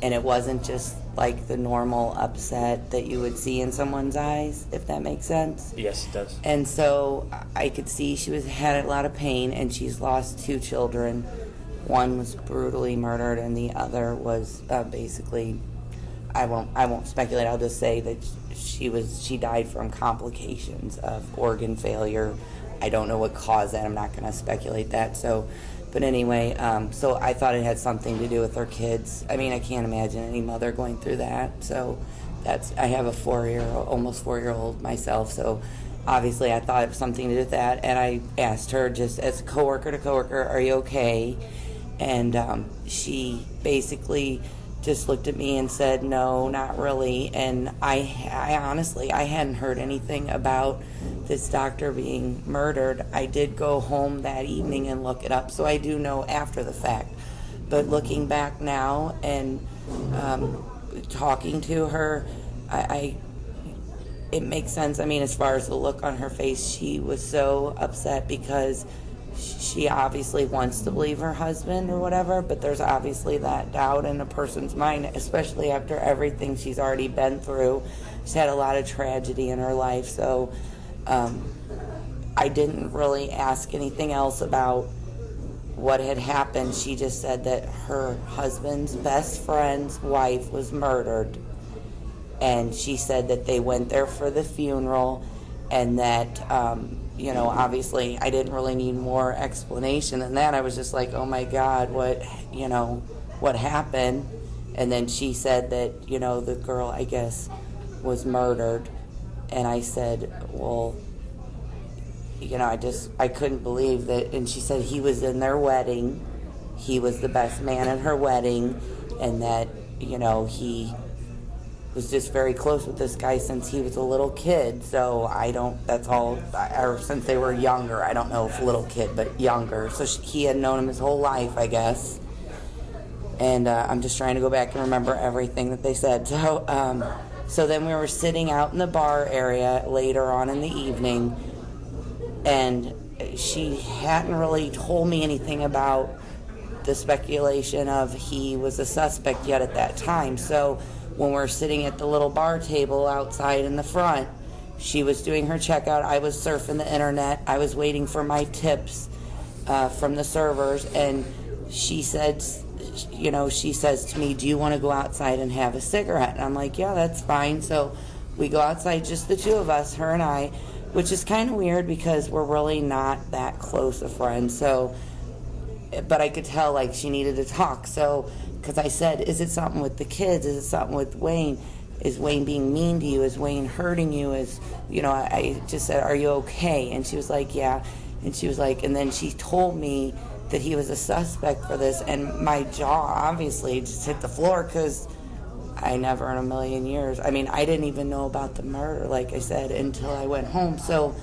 and it wasn't just like the normal upset that you would see in someone's eyes, if that makes sense. Yes, it does. And so I could see she had a lot of pain, and she's lost 2 children. One was brutally murdered, and the other was basically, I won't speculate. I'll just say that she died from complications of organ failure. I don't know what caused that. I'm not going to speculate that. So, but anyway, so I thought it had something to do with her kids. I mean, I can't imagine any mother going through that. So I have a almost 4-year-old myself. So obviously I thought it was something to do with that. And I asked her just as coworker to coworker, are you okay? And she basically just looked at me and said, no, not really. And I honestly, I hadn't heard anything about this doctor being murdered. I did go home that evening and look it up, so I do know after the fact. But looking back now and talking to her, it makes sense. I mean, as far as the look on her face, she was so upset because she obviously wants to believe her husband or whatever, but there's obviously that doubt in a person's mind, especially after everything she's already been through. She's had a lot of tragedy in her life, so I didn't really ask anything else about what had happened. She just said that her husband's best friend's wife was murdered, and she said that they went there for the funeral, and that obviously I didn't really need more explanation than that. I was just like, oh my God, what happened? And then she said that, the girl, I guess, was murdered. And I said, well, I couldn't believe that. And she said he was in their wedding. He was the best man in her wedding. And that, he was just very close with this guy since he was a little kid. So or since they were younger. I don't know if little kid, but younger. So he had known him his whole life, I guess. And I'm just trying to go back and remember everything that they said. So then we were sitting out in the bar area later on in the evening, and she hadn't really told me anything about the speculation of he was a suspect yet at that time. So when we're sitting at the little bar table outside in the front, she was doing her checkout. I was surfing the internet. I was waiting for my tips from the servers, and she says to me, do you want to go outside and have a cigarette? And I'm like, yeah, that's fine. So we go outside, just the 2 of us, her and I, which is kind of weird because we're really not that close of friends. So, but I could tell like she needed to talk. So, because I said, is it something with the kids? Is it something with Wayne? Is Wayne being mean to you? Is Wayne hurting you? I just said, are you okay? And she was like, yeah. And she was like, and then she told me that he was a suspect for this, and my jaw obviously just hit the floor because I never in a million years, I didn't even know about the murder, like I said, until I went home. So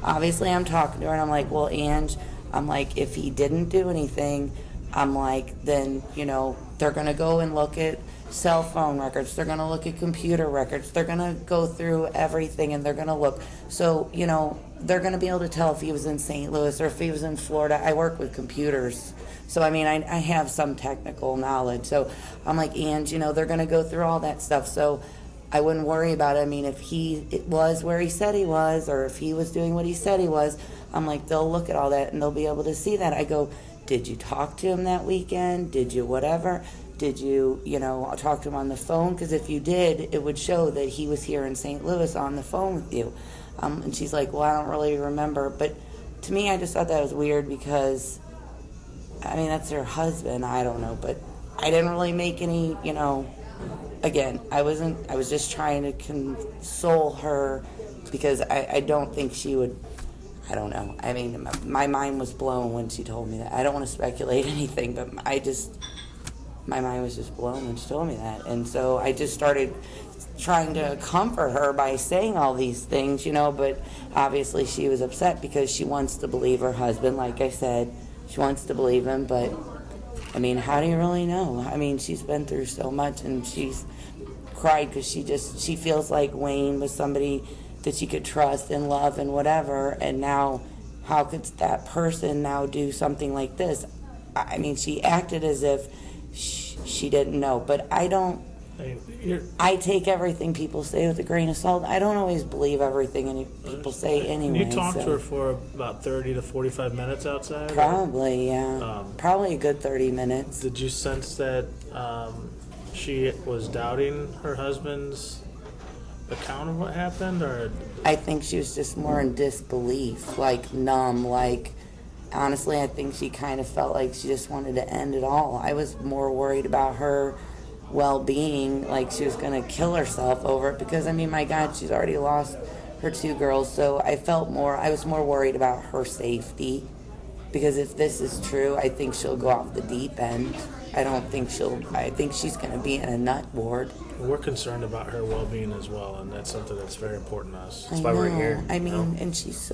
obviously I'm talking to her, and I'm like, well, Ange, I'm like, if he didn't do anything, I'm like, then, they're going to go and look at cell phone records. They're going to look at computer records. They're going to go through everything, and they're going to look. So, they're going to be able to tell if he was in St. Louis or if he was in Florida. I work with computers. So, I have some technical knowledge. So, I'm like, Ange, they're going to go through all that stuff. So, I wouldn't worry about it. If it was where he said he was, or if he was doing what he said he was, I'm like, they'll look at all that, and they'll be able to see that. I go, did you talk to him that weekend? Did you whatever? Did you, talk to him on the phone? Because if you did, it would show that he was here in St. Louis on the phone with you. And she's like, well, I don't really remember. But to me, I just thought that was weird because, I mean, that's her husband. I don't know. But I didn't really make any, again, I was just trying to console her because I don't think she would, I don't know. I mean, my mind was blown when she told me that. I don't want to speculate anything, but my mind was just blown when she told me that. And so I just started trying to comfort her by saying all these things, but obviously she was upset because she wants to believe her husband. Like I said, she wants to believe him, but I mean, how do you really know? I mean, she's been through so much, and she's cried because she feels like Wayne was somebody that she could trust and love and whatever, and now how could that person now do something like this? I mean, she acted as if she didn't know, but I take everything people say with a grain of salt. I don't always believe everything people say anyway. You talked to her for about 30 to 45 minutes outside? Probably, yeah. Probably a good 30 minutes. Did you sense that she was doubting her husband's account of what happened? Or I think she was just more in disbelief, like numb, like honestly, I think she kind of felt like she just wanted to end it all. I was more worried about her well-being, like she was going to kill herself over it because, I mean, my God, she's already lost her 2 girls. So I was more worried about her safety because if this is true, I think she'll go off the deep end. I think she's going to be in a nut ward. We're concerned about her well-being as well, and that's something that's very important to us. That's why we're here. I mean, and she just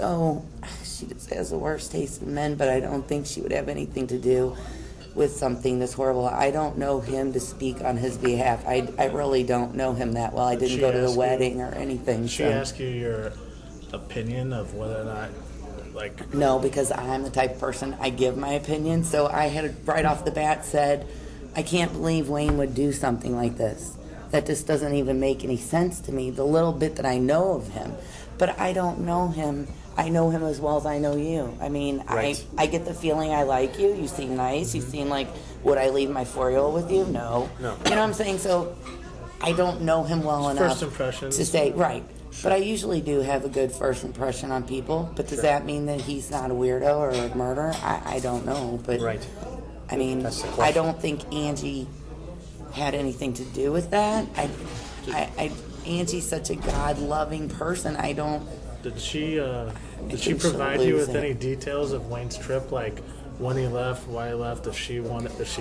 has the worst taste in men, but I don't think she would have anything to do with something this horrible. I don't know him to speak on his behalf. I really don't know him that well. I didn't go to the wedding or anything. She asked you your opinion of whether or not, No, because I'm the type of person, I give my opinion. So I had right off the bat said, I can't believe Wayne would do something like this. That just doesn't even make any sense to me, the little bit that I know of him. But I don't know him. I know him as well as I know you. I mean, right. I get the feeling I like you. You seem nice. You seem like, would I leave my 4-year-old with you? No. You know what I'm saying? So I don't know him well enough to say, right. But I usually do have a good first impression on people. But does that mean that he's not a weirdo or a murderer? I don't know. But I mean, I don't think Angie had anything to do with that. Angie's such a God-loving person. Did she provide you with any details of Wayne's trip, like when he left, why he left, if she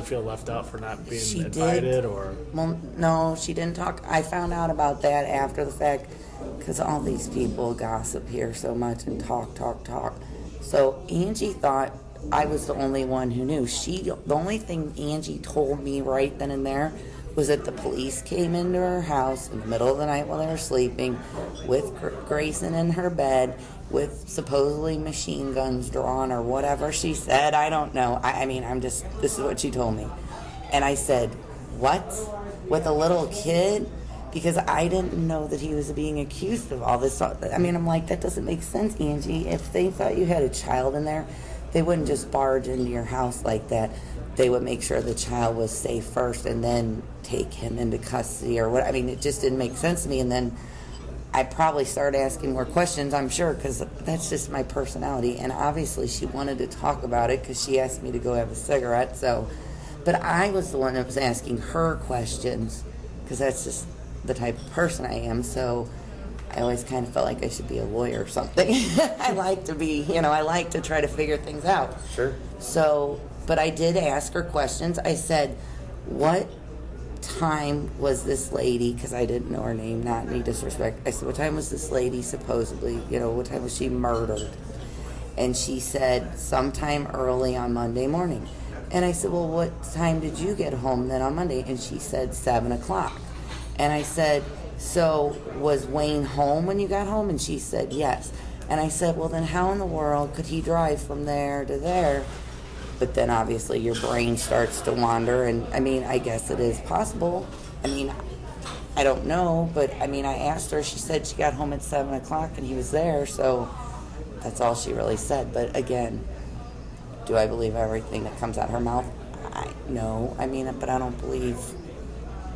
feel left out for not being invited, or? Well, no, she didn't talk. I found out about that after the fact because all these people gossip here so much and talk. So Angie thought I was the only one who knew. The only thing Angie told me right then and there was that the police came into her house in the middle of the night while they were sleeping with Grayson in her bed with supposedly machine guns drawn or whatever she said. I don't know. I mean, this is what she told me. And I said, what? With a little kid? Because I didn't know that he was being accused of all this. I mean, I'm like, that doesn't make sense, Angie. If they thought you had a child in there, they wouldn't just barge into your house like that. They would make sure the child was safe first and then take him into custody or what. I mean, it just didn't make sense to me. And then I probably started asking more questions, I'm sure, because that's just my personality. And obviously she wanted to talk about it because she asked me to go have a cigarette. But I was the one that was asking her questions because that's just the type of person I am. So I always kind of felt like I should be a lawyer or something. I like to try to figure things out. Sure. So, but I did ask her questions. I said, what time was this lady, because I didn't know her name, not any disrespect. I said, what time was this lady supposedly, what time was she murdered? And she said, sometime early on Monday morning. And I said, well, what time did you get home then on Monday? And she said 7 o'clock. And I said, so was Wayne home when you got home? And she said, yes. And I said, well, then how in the world could he drive from there to there? But then obviously your brain starts to wander. And I mean, I guess it is possible. I mean, I don't know. But I mean, I asked her, she said she got home at 7 o'clock and he was there. So that's all she really said. But again, do I believe everything that comes out of her mouth? No. I mean, but I don't believe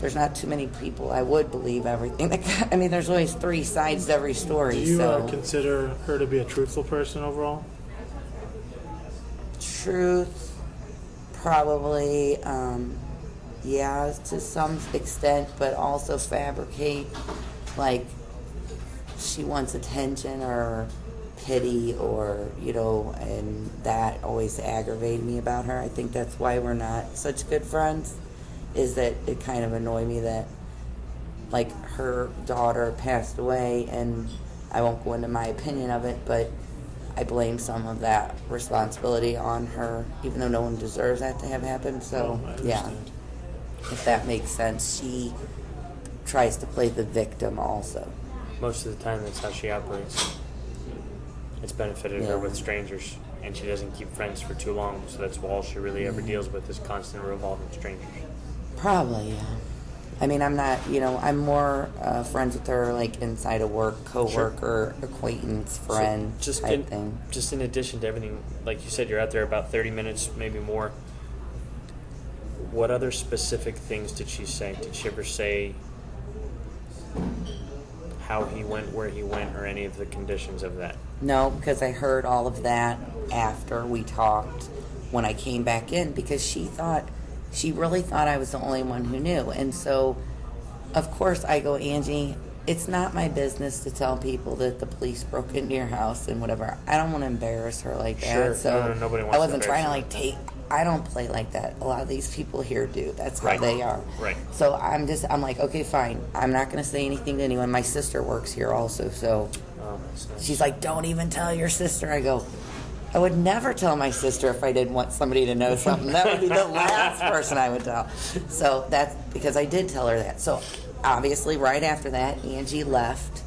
there's not too many people I would believe everything. I mean, there's always three sides to every story. Do you so consider her to be a truthful person overall? Truth, probably, yeah, to some extent, but also fabricate, like she wants attention or pity or, and that always aggravated me about her. I think that's why we're not such good friends, is that it kind of annoyed me that, like, her daughter passed away, and I won't go into my opinion of it, but I blame some of that responsibility on her, even though no one deserves that to have happened. So, yeah, if that makes sense. She tries to play the victim also. Most of the time, that's how she operates. It's benefited her with strangers, and she doesn't keep friends for too long, so that's all she really ever deals with is constant revolving strangers. Probably, yeah. I mean, I'm not, I'm more friends with her, like, inside of work, co-worker, acquaintance, friend type thing. Just in addition to everything, like you said, you're out there about 30 minutes, maybe more. What other specific things did she say? Did she ever say how he went, where he went, or any of the conditions of that? No, because I heard all of that after we talked when I came back in, because she really thought I was the only one who knew. And so, of course, I go, Angie, it's not my business to tell people that the police broke into your house and whatever. I don't want to embarrass her like that. Sure. So No, nobody wants I wasn't to trying to, embarrass like, I don't play like that. A lot of these people here do. That's how they are. Right. So I'm like, okay, fine. I'm not going to say anything to anyone. My sister works here also, so that's nice. She's like, don't even tell your sister. I go, I would never tell my sister if I didn't want somebody to know something. That would be the last person I would tell. So that's because I did tell her that. So obviously right after that, Angie left,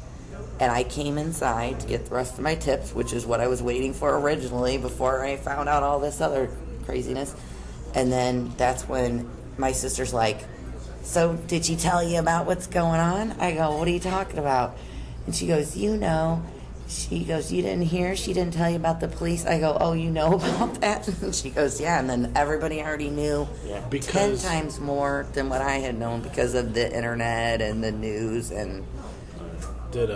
and I came inside to get the rest of my tips, which is what I was waiting for originally before I found out all this other craziness. And then that's when my sister's like, so did she tell you about what's going on? I go, what are you talking about? And she goes, she goes, you didn't hear? She didn't tell you about the police? I go, oh, you know about that? And she goes, yeah. And then everybody already knew 10 times more than what I had known because of the internet and the news. And did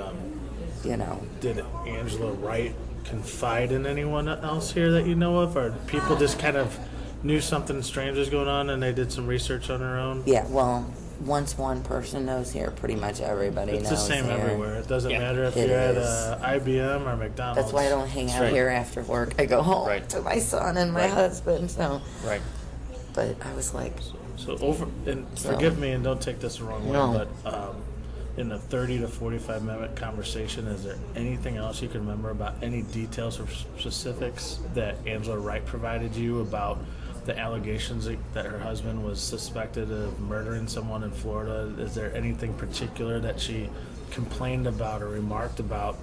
Angela Wright confide in anyone else here that you know of? Or people just kind of knew something strange was going on and they did some research on their own? Yeah, well, once one person knows here, pretty much everybody knows. It's the same here. Everywhere. It doesn't matter if you're at IBM or McDonald's. That's why I don't hang out here after work. I go home to my son and my husband. So. Right. But I was like. Forgive me and don't take this the wrong way, but in the 30 to 45 minute conversation, is there anything else you can remember about any details or specifics that Angela Wright provided you about the allegations that her husband was suspected of murdering someone in Florida? Is there anything particular that she complained about or remarked about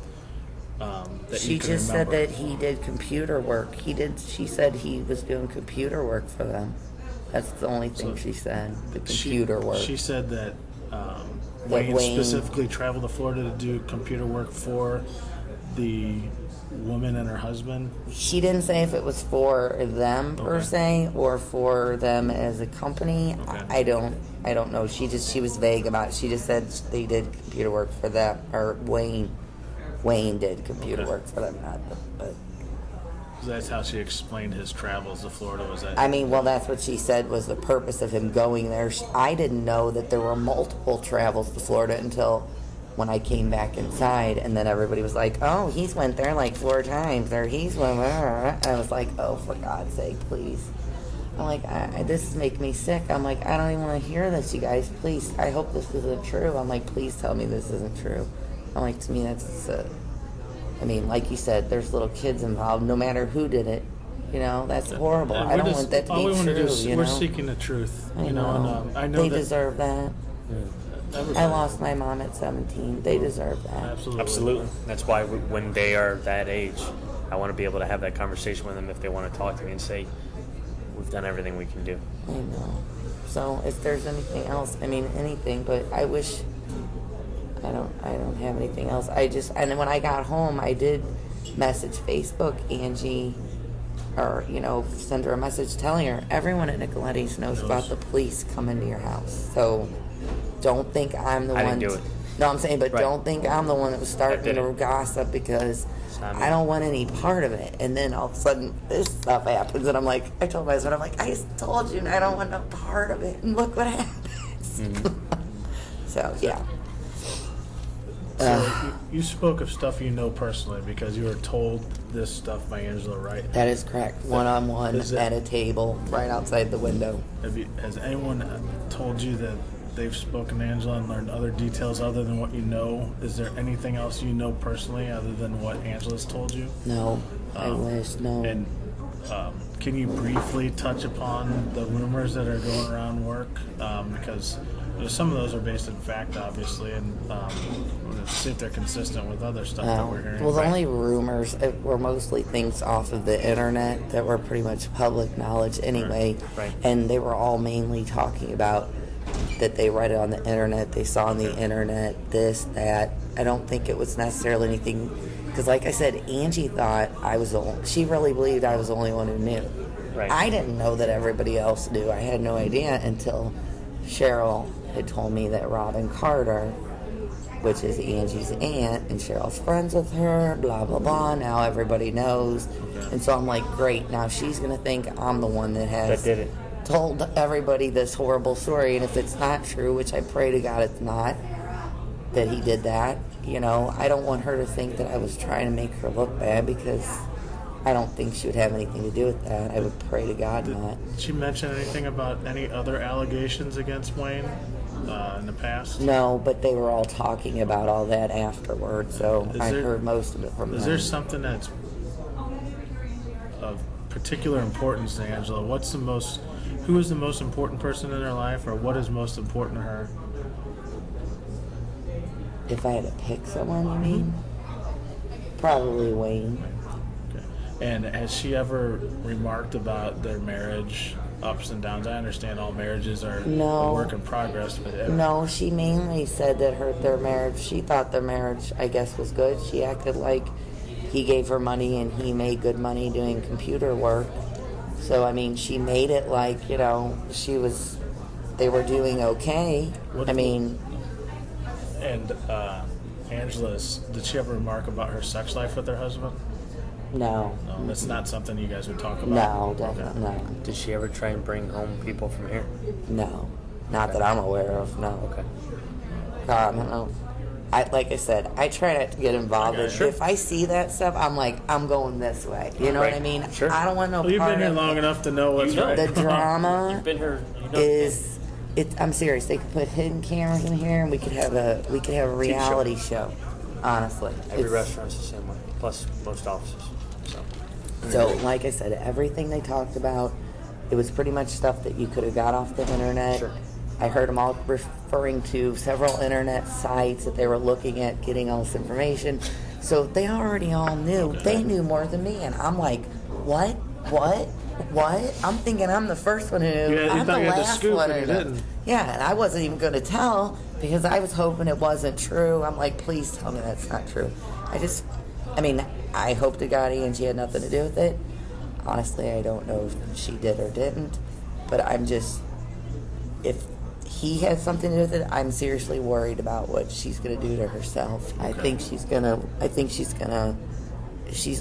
that she you can just remember? said that he did computer work. She said he was doing computer work for them. That's the only thing she said. The computer work. She said that Wayne specifically traveled to Florida to do computer work for the woman and her husband. She didn't say if it was for them per se or for them as a company. I don't know. She was vague about it. She just said they did computer work for them, or Wayne did computer work for them, not the, but that's how she explained his travels to Florida. Was that? I mean, well, that's what she said was the purpose of him going there. I didn't know that there were multiple travels to Florida until when I came back inside, and then everybody was like, oh, he's went there like 4 times, or he's went there. And I was like, oh, for God's sake, please. I'm like, this is making me sick. I'm like, I don't even want to hear this, you guys. Please, I hope this isn't true. I'm like, please tell me this isn't true. I'm like, to me, that's, I mean, like you said, there's little kids involved, no matter who did it. That's horrible. I don't want that to be true. All we want to do is we're seeking the truth. I know. And, I know they that deserve that. I lost my mom at 17. They deserve that. Absolutely. That's why when they are that age, I want to be able to have that conversation with them if they want to talk to me and say, we've done everything we can do. I know. So if there's anything else, I mean anything, but I wish I don't have anything else. And then when I got home, I did message Facebook Angie, or send her a message telling her everyone at Nicoletti's knows about the police coming to your house. So don't think I'm the I one. didn't do it. No, I'm saying, but Right. don't think I'm the one that was starting did to it. gossip because not me. I don't want any part of it. And then all of a sudden, this stuff happens, and I'm like, I told my husband, I'm like, I just told you, I don't want no part of it, and look what happens. So yeah. So you spoke of stuff you know personally because you were told this stuff by Angela, right? That is correct. One-on-one Is it- at a table right outside the window. Has anyone told you that they've spoken to Angela and learned other details other than what you know? Is there anything else you know personally other than what Angela's told you? No, I wish, no. And can you briefly touch upon the rumors that are going around work? Because some of those are based in fact, obviously, and see if they're consistent with other stuff that we're hearing. Well, the only rumors were mostly things off of the internet that were pretty much public knowledge anyway. Right. And they were all mainly talking about that they read it on the internet, they saw on the internet, this, that. I don't think it was necessarily anything, because like I said, Angie thought I was the only, she really believed I was the only one who knew. Right. I didn't know that everybody else knew. I had no idea until Cheryl had told me that Robin Carter, which is Angie's aunt, and Cheryl's friends with her, blah, blah, blah. Now everybody knows. And so I'm like, great, now she's going to think I'm the one that has That did it. told everybody this horrible story. And if it's not true, which I pray to God it's not, that he did that, you know, I don't want her to think that I was trying to make her look bad because I don't think she would have anything to do with that. I would pray to God not. Did she mention anything about any other allegations against Wayne in the past? No, but they were all talking about all that afterward, so Is I there- heard most of it from them. Is there something that's of particular importance to Angela? Who is the most important person in her life, or what is most important to her? If I had to pick someone, you mean? Probably Wayne. And has she ever remarked about their marriage ups and downs? I understand all marriages are No. a work in progress, but No, she mainly said that their marriage, she thought their marriage, I guess, was good. She acted like he gave her money and he made good money doing computer work. So, I mean, she made it like, you know, they were doing okay. And Angela, did she ever remark about her sex life with her husband? No. No, that's not something you guys would talk about. No, definitely no. Did she ever try and bring home people from here? No. Not that I'm aware of, no. Okay. God, no. Like I said, I try not to get involved in it. Sure. If I see that stuff, I'm like, I'm going this way. You know what I mean? Sure. I don't want no Well, you've part been here of long it. enough to know what's right. The drama You've been here. You know, is I'm serious. They could put hidden cameras in here, and we could have a reality show. Honestly, every restaurant's the same way. Plus, most offices. So, like I said, everything they talked about, it was pretty much stuff that you could have got off the internet. Sure. I heard them all referring to several internet sites that they were looking at getting all this information. So they already all knew. They knew more than me, and I'm like, what? I'm thinking I'm the first one who knew. Yeah, you I'm thought the you had the last scoop one and who you knew. didn't. Yeah, and I wasn't even going to tell because I was hoping it wasn't true. I'm like, please tell me that's not true. I hope to God Angie had nothing to do with it. Honestly, I don't know if she did or didn't, but if he has something to do with it, I'm seriously worried about what she's going to do to herself. I think she's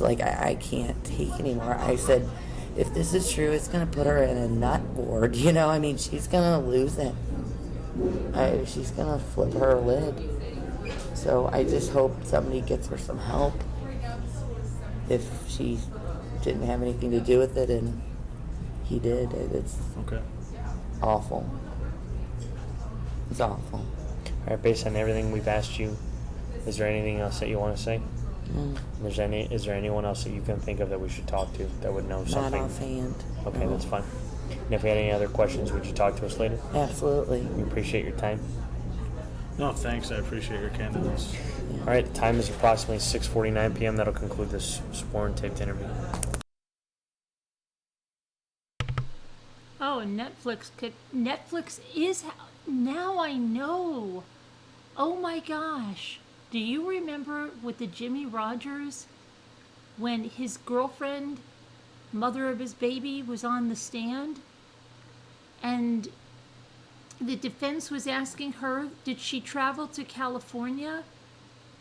like, I can't take anymore. I said, if this is true, it's going to put her in a nut board. You know, she's going to lose it. She's going to flip her lid. So I just hope somebody gets her some help if she didn't have anything to do with it and he did. It's awful. It's awful. All right, based on everything we've asked you, is there anything else that you want to say? Is there anyone else that you can think of that we should talk to that would know something? Not offhand. Okay, No. that's fine. And if we had any other questions, would you talk to us later? Absolutely. We appreciate your time. No, thanks. I appreciate your candidness. All right, the time is approximately 6:49 p.m. That'll conclude this sworn taped interview. Oh, and Netflix is now I know. Oh my gosh. Do you remember with the Jimmy Rogers when his girlfriend, mother of his baby, was on the stand? And the defense was asking her, did she travel to California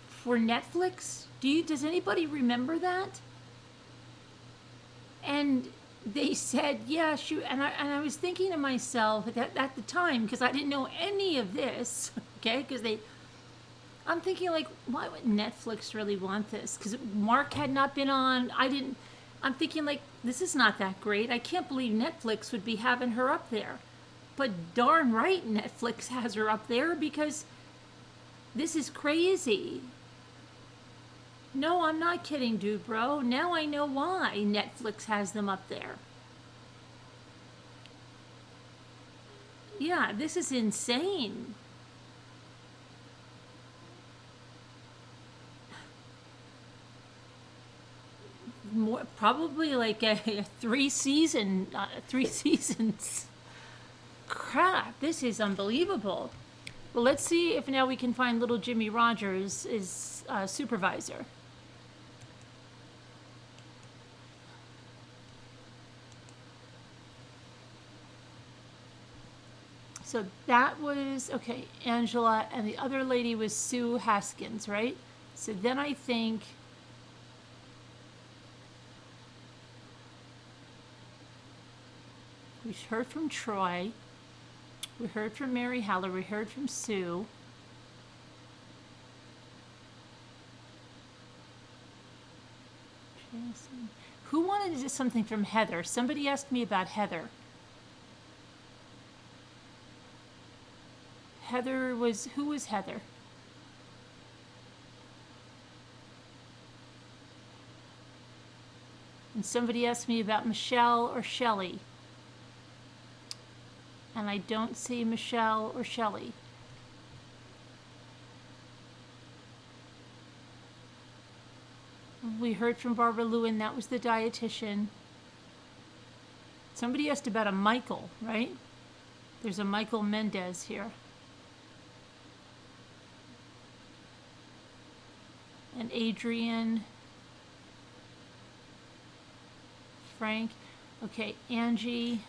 for Netflix? Does anybody remember that? And they said, yeah, and I was thinking to myself at the time, because I didn't know any of this, okay, I'm thinking, like, why would Netflix really want this? Because Mark had not been on. I'm thinking, like, this is not that great. I can't believe Netflix would be having her up there. But darn right Netflix has her up there, because this is crazy. No, I'm not kidding, dude, bro. Now I know why Netflix has them up there. Yeah, this is insane. Probably like a 3 seasons. Crap, this is unbelievable. Well, let's see if now we can find little Jimmy Rogers as supervisor. So that was, okay, Angela, and the other lady was Sue Haskins, right? So then I think we heard from Troy, we heard from Mary Haller, we heard from Sue. Who wanted something from Heather? Somebody asked me about Heather. Who was Heather? And somebody asked me about Michelle or Shelley. And I don't see Michelle or Shelley. We heard from Barbara Lewin, that was the dietitian. Somebody asked about a Michael, right? There's a Michael Mendez here. And Adrian, Frank, okay, Angie,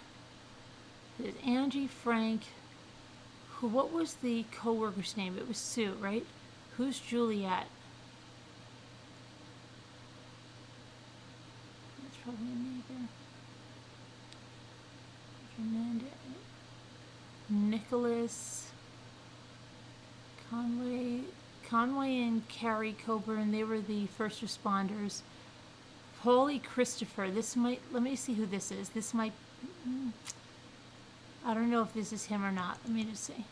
there's Angie, Frank, what was the co-worker's name? It was Sue, right? Who's Juliet? That's probably a neighbor. Fernandez, Nicholas, Conway and Carrie Coburn, they were the first responders. Holy Christopher, let me see who this is. This might, I don't know if this is him or not. Let me just see.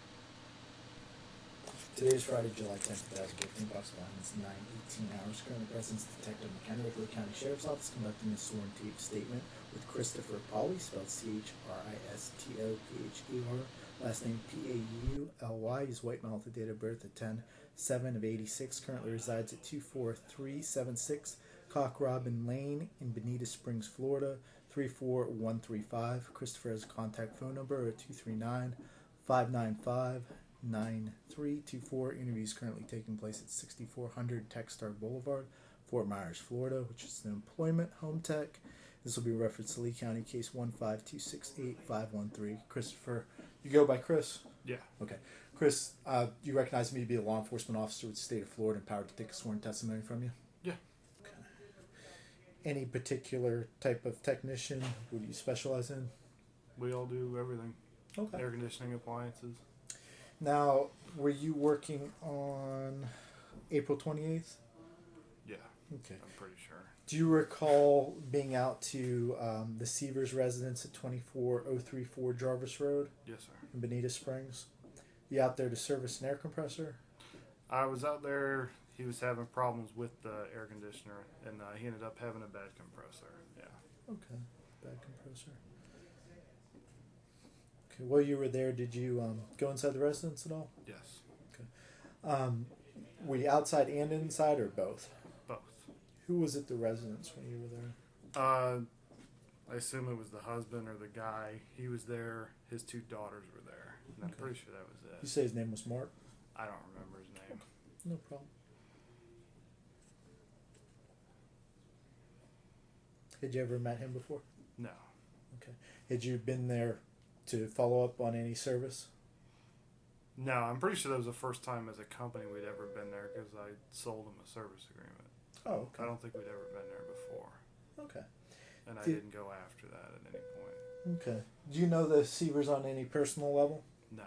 Today is Friday, July 10th, 2015. Box behind is 9:18 hours. Current presence Detective McHenry of the County Sheriff's Office conducting a sworn tape statement with Christopher Pauly, spelled Christopher, last name Pauly. He's white male with a date of birth of 10/7/86. Currently resides at 24376 Cock Robin Lane in Bonita Springs, Florida, 34135. Christopher has a contact phone number of 239-595-9324. Interviews currently taking place at 6400 Techstar Boulevard, Fort Myers, Florida, which is the employment home tech. This will be referenced to Lee County case 15268-513. Christopher, you go by Chris? Yeah. Okay. Chris, you recognize me to be a law enforcement officer with the state of Florida, empowered to take a sworn testimony from you? Yeah. Okay. Any particular type of technician? What do you specialize in? We all do everything. Okay. Air conditioning, appliances. Now, were you working on April 28th? Yeah. Okay. I'm pretty sure. Do you recall being out to the Sievers residence at 24034 Jarvis Road? Yes, sir. In Bonita Springs? You out there to service an air compressor? I was out there. He was having problems with the air conditioner, and he ended up having a bad compressor. Yeah. Okay. Bad compressor. Okay. While you were there, did you go inside the residence at all? Yes. Okay. Were you outside and inside, or both? Both. Who was at the residence when you were there? I assume it was the husband or the guy. He was there. His 2 daughters were there. And I'm pretty sure that was it. You say his name was Mark? I don't remember his name. No problem. Had you ever met him before? No. Okay. Had you been there to follow up on any service? No, I'm pretty sure that was the first time as a company we'd ever been there because I sold them a service agreement. Oh, okay. I don't think we'd ever been there before. Okay. And I didn't go after that at any point. Okay. Do you know the Sievers on any personal level? No.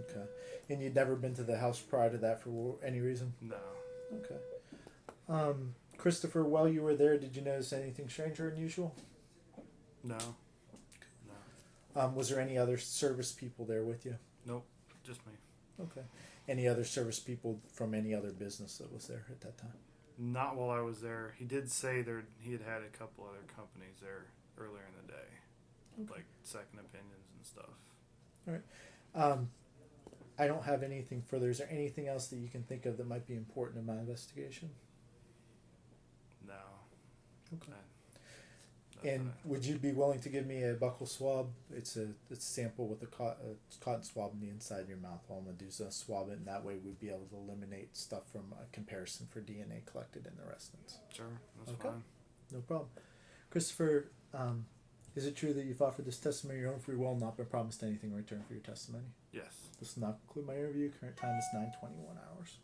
Okay. And you'd never been to the house prior to that for any reason? No. Okay. Christopher, while you were there, did you notice anything strange or unusual? No. Was there any other service people there with you? Nope. Just me. Okay. Any other service people from any other business that was there at that time? Not while I was there. He did say he had had a couple other companies there earlier in the day, like second opinions and stuff. All right. I don't have anything further. Is there anything else that you can think of that might be important in my investigation? No. Okay. And would you be willing to give me a buccal swab? It's a sample with a cotton swab on the inside of your mouth. All I'm going to do is swab it, and that way we'd be able to eliminate stuff from a comparison for DNA collected in the residence. Sure, that's fine. No problem. Christopher, is it true that you've offered this testimony of your own free will and not been promised anything in return for your testimony? Yes. This will now conclude my interview. Current time is 9:21 hours.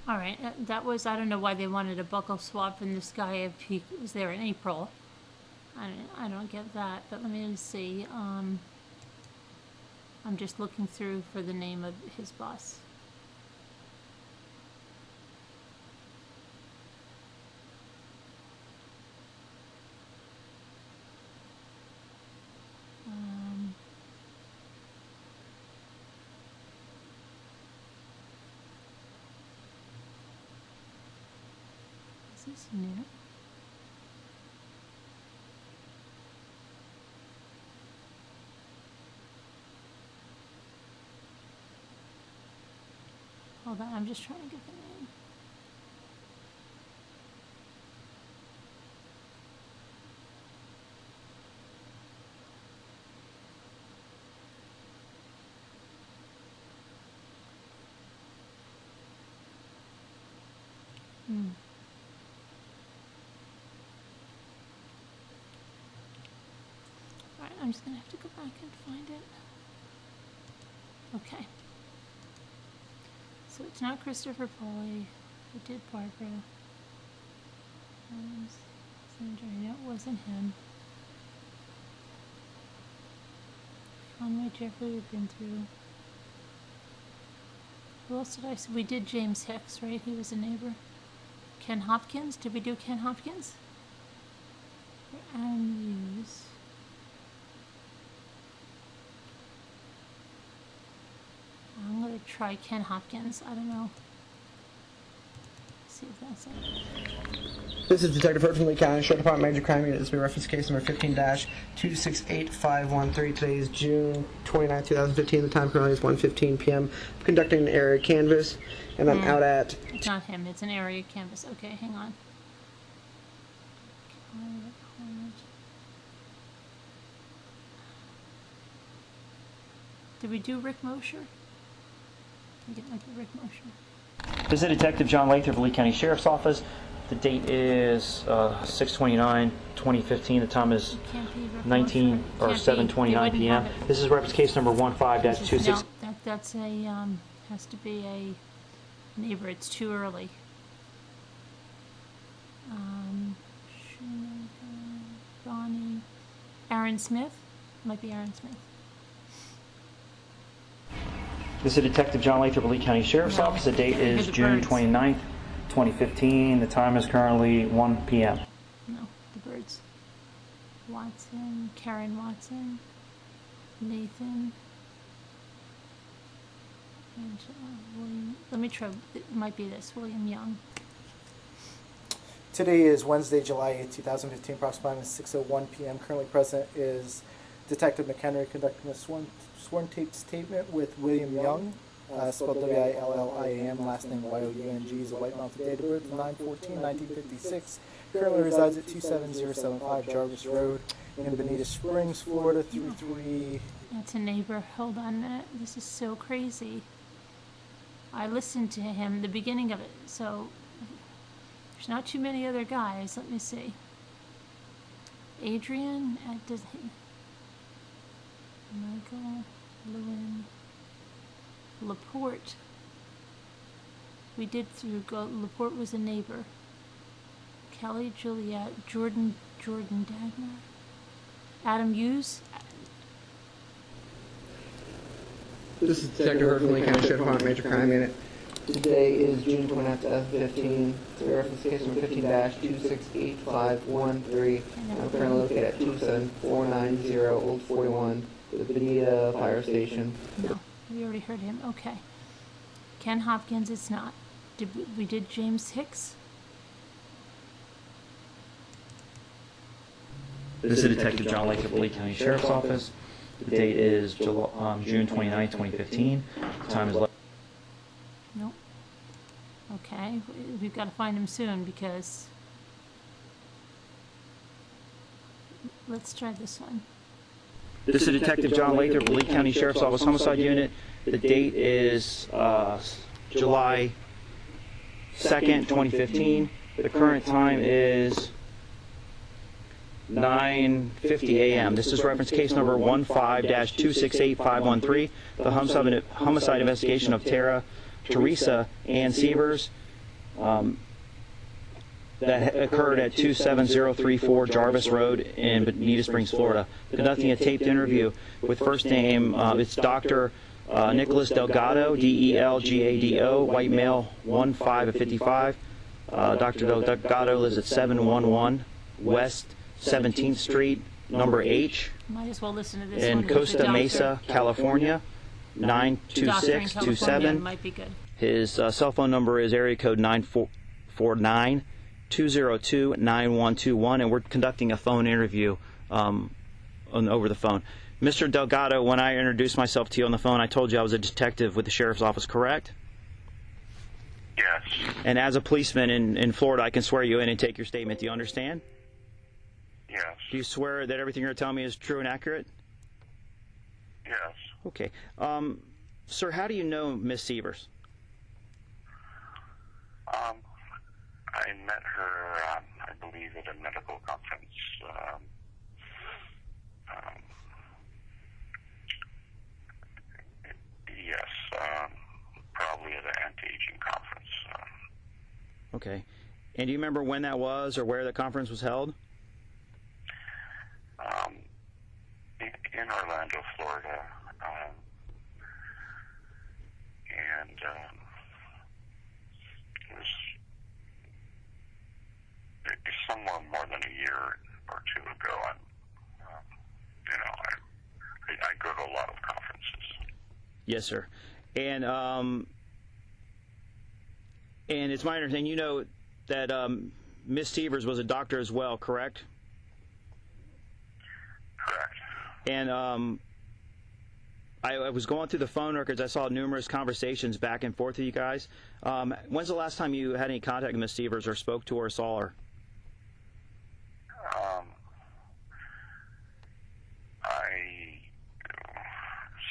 All right, that was, I don't know why they wanted a buccal swab from this guy if he was there in April. I don't get that, but let me just see. I'm just looking through for the name of his boss. Is this new? Hold on, I'm just trying to get the name. Alright, I'm just gonna have to go back and find it. Okay. So it's not Christopher Polly. It did Barbara. No, it wasn't him. Conway Jeffrey we've been through. Who else did I see? We did James Hicks, right? He was a neighbor. Ken Hopkins? Did we do Ken Hopkins? Aaron Hughes. I'm going to try Ken Hopkins. I don't know. Let's see if that's it. This is Detective Rourke from Lee County Sheriff Department Major Crime Unit. This will be reference case number 15-268513. Today is June 29, 2015. The time currently is 1:15 p.m. I'm conducting an area canvass, and I'm out at... It's not him. It's an area canvas. Okay, hang on. Did we do Rick Mosher? I think it might be Rick Mosher. This is Detective John Lathrop of Lee County Sheriff's Office. The date is 6/29/2015. The time is 19 or 7:29 p.m. This is reference case number 15-26. No, that's a has to be a neighbor. It's too early. Bonnie, Aaron Smith, might be Aaron Smith. This is Detective John Lathrop of Lee County Sheriff's Office. The date is June 29th, 2015. The time is currently 1 p.m. No, the birds. Watson, Karen Watson, Nathan, and William. Let me try. It might be this. William Young. Today is Wednesday, July 8, 2015, approximately 6:01 p.m. Currently present is Detective McHenry conducting a sworn taped statement with William Young, spelled W-I-L-L-I-A-M, last name Y-O-U-N-G, is a white male with date of birth 9/14/1956. Currently resides at 27075 Jarvis Road in Bonita Springs, Florida, 33. That's a neighbor. Hold on a minute. This is so crazy. I listened to him, the beginning of it, so there's not too many other guys. Let me see. Adrian, Michael, Lewin, Laporte. We did through Laporte was a neighbor. Kelly, Juliet, Jordan Dagmar, Adam Hughes. This is Detective Rourke from Lee County Sheriff's Department, Major Crime Unit. Today is June 29th, 2015. The reference case number 15-268513. I'm currently located at 27490 Old 41, the Bonita Fire Station. No, we already heard him. Okay. Ken Hopkins, it's not. We did James Hicks. This is Detective John Lake of Lee County Sheriff's Office. The date is June 29, 2015. The time is... Nope. Okay, we've got to find him soon because... Let's try this one. This is Detective John Lather of Lee County Sheriff's Office Homicide Unit. The date is July 2nd, 2015. The current time is 9:50 a.m. This is reference case number 15-268513. The homicide investigation of Teresa and Sievers that occurred at 27034 Jarvis Road in Bonita Springs, Florida. Conducting a taped interview with first name, it's Dr. Nicholas Delgado, Delgado, white male, 1'5" of 55. Dr. Delgado lives at 711 West 17th Street, number H, Might as well listen to this in one. Costa Mesa, California, 92627. Might be good. His cell phone number is area code 949-202-9121, and we're conducting a phone interview over the phone. Mr. Delgado, when I introduced myself to you on the phone, I told you I was a detective with the Sheriff's Office, correct? Yes. And as a policeman in Florida, I can swear you in and take your statement. Do you understand? Yes. Do you swear that everything you're telling me is true and accurate? Yes. Okay. Sir, how do you know Miss Sievers? I met her, I believe, at a medical conference. Yes, probably at an anti-aging conference. Okay. And do you remember when that was or where the conference was held? In Orlando, Florida. And it was somewhere more than a year or two ago. I go to a lot of conferences. Yes, sir. And it's my understanding you know that Miss Sievers was a doctor as well, correct? Correct. And I was going through the phone records. I saw numerous conversations back and forth with you guys. When's the last time you had any contact with Miss Sievers or spoke to her or saw her?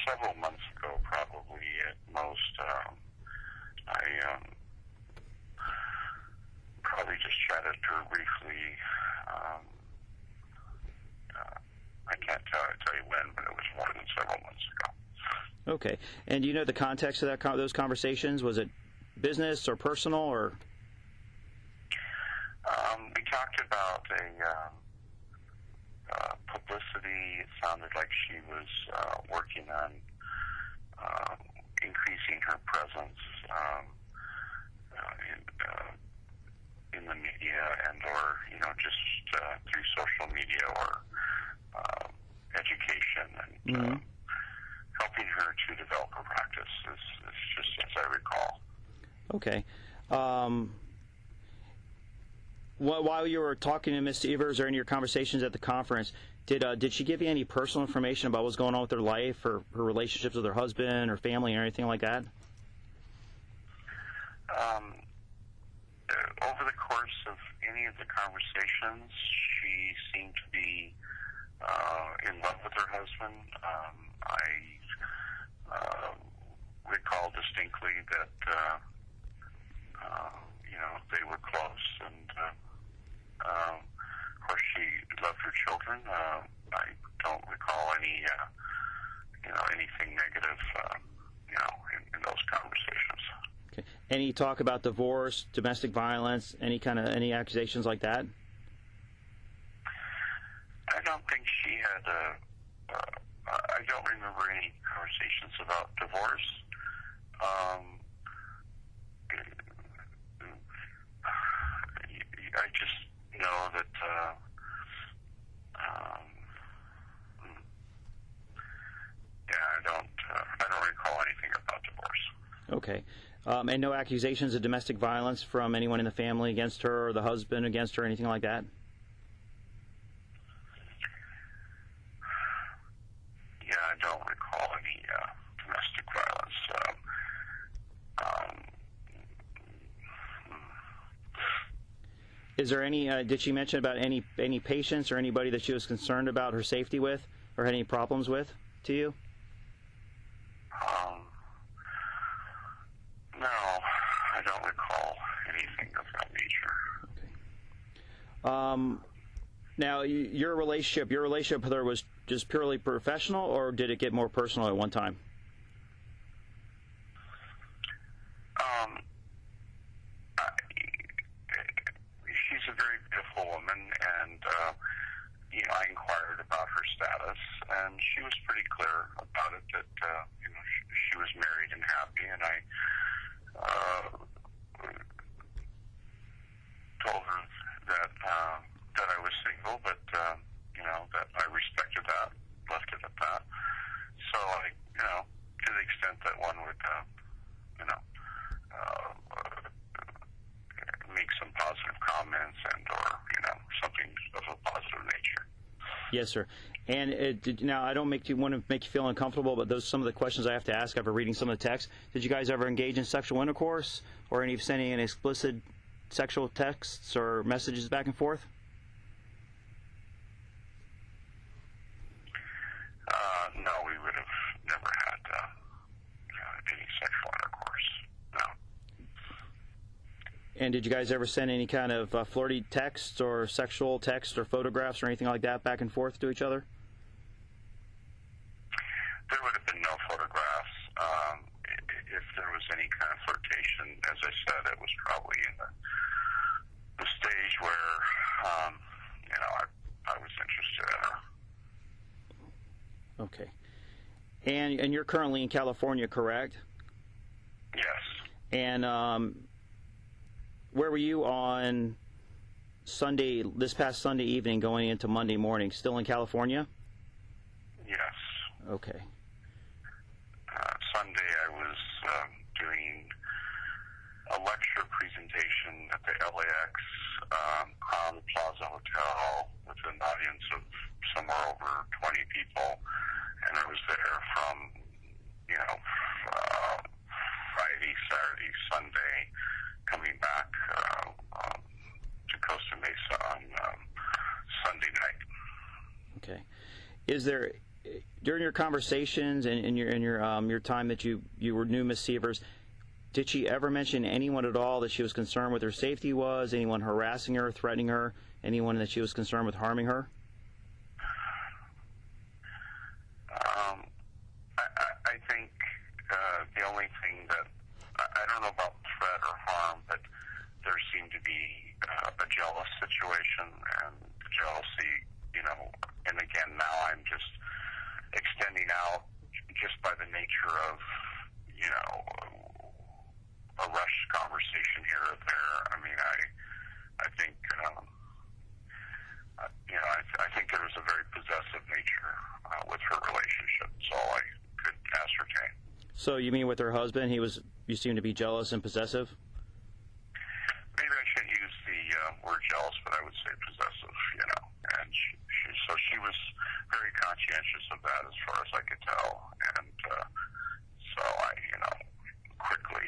Several months ago, probably at most. I probably just chatted to her briefly. I can't tell you when, but it was more than several months ago. Okay. And do you know the context of those conversations? Was it business or personal or? We talked about publicity. It sounded like she was working on increasing her presence in the media and/or just through social media or education and helping her to develop her practice. Is just as I recall. Okay. While you were talking to Miss Sievers or in your conversations at the conference, did she give you any personal information about what's going on with her life or her relationships with her husband or family or anything like that? Over the course of any of the conversations, she seemed to be in love with her husband. I recall distinctly that they were close, and of course she loved her children. I don't recall any Any talk about divorce, domestic violence, any accusations like that? I don't think she had I don't remember any conversations about divorce. I just know that I don't recall anything about divorce. Okay. And no accusations of domestic violence from anyone in the family against her, or the husband against her, anything like that? Yeah, I don't recall any domestic violence. Is there any? Did she mention about any patients or anybody that she was concerned about her safety with, or had any problems with, to you? No, I don't recall anything of that nature. Okay. Now, your relationship with her was just purely professional, or did it get more personal at one time? She's a very beautiful woman, and I inquired about her status, and she was pretty clear about it that she was married and happy, and I told her that I was single, but that I respected that, left it at that. So I, to the extent that one would, make some positive comments and or something of a positive nature. Yes, sir. And now, I don't want to make you feel uncomfortable, but some of the questions I have to ask after reading some of the text. Did you guys ever engage in sexual intercourse, or sending any explicit sexual texts or messages back and forth? No, we would have never had any sexual intercourse. No. And did you guys ever send any kind of flirty texts or sexual texts or photographs or anything like that back and forth to each other? There would have been no photographs. If there was any kind of flirtation, as I said, it was probably in the stage where, I was interested in her. Okay. And you're currently in California, correct? Yes. And where were you on this past Sunday evening going into Monday morning? Still in California? Yes. Okay. Sunday I was doing a lecture presentation at the LAX Crown Plaza Hotel with an audience of somewhere over 20 people, and I was there from Friday, Saturday, Sunday, coming back to Costa Mesa on Sunday night. Okay. Is there, during your conversations and in your time that you were new Miss Sievers, did she ever mention anyone at all that she was concerned with her safety was? Anyone harassing her, threatening her? Anyone that she was concerned with harming her? I think the only thing that I don't know about threat or harm, but there seemed to be a jealous situation, and jealousy, and again, now I'm just extending out just by the nature of, a rushed conversation here or there. I mean, I think, I think there was a very possessive nature with her relationship. That's all I could ascertain. So you mean with her husband, you seem to be jealous and possessive? Maybe I shouldn't use the word jealous, but I would say possessive, and she was very conscientious of that as far as I could tell, and so I, quickly,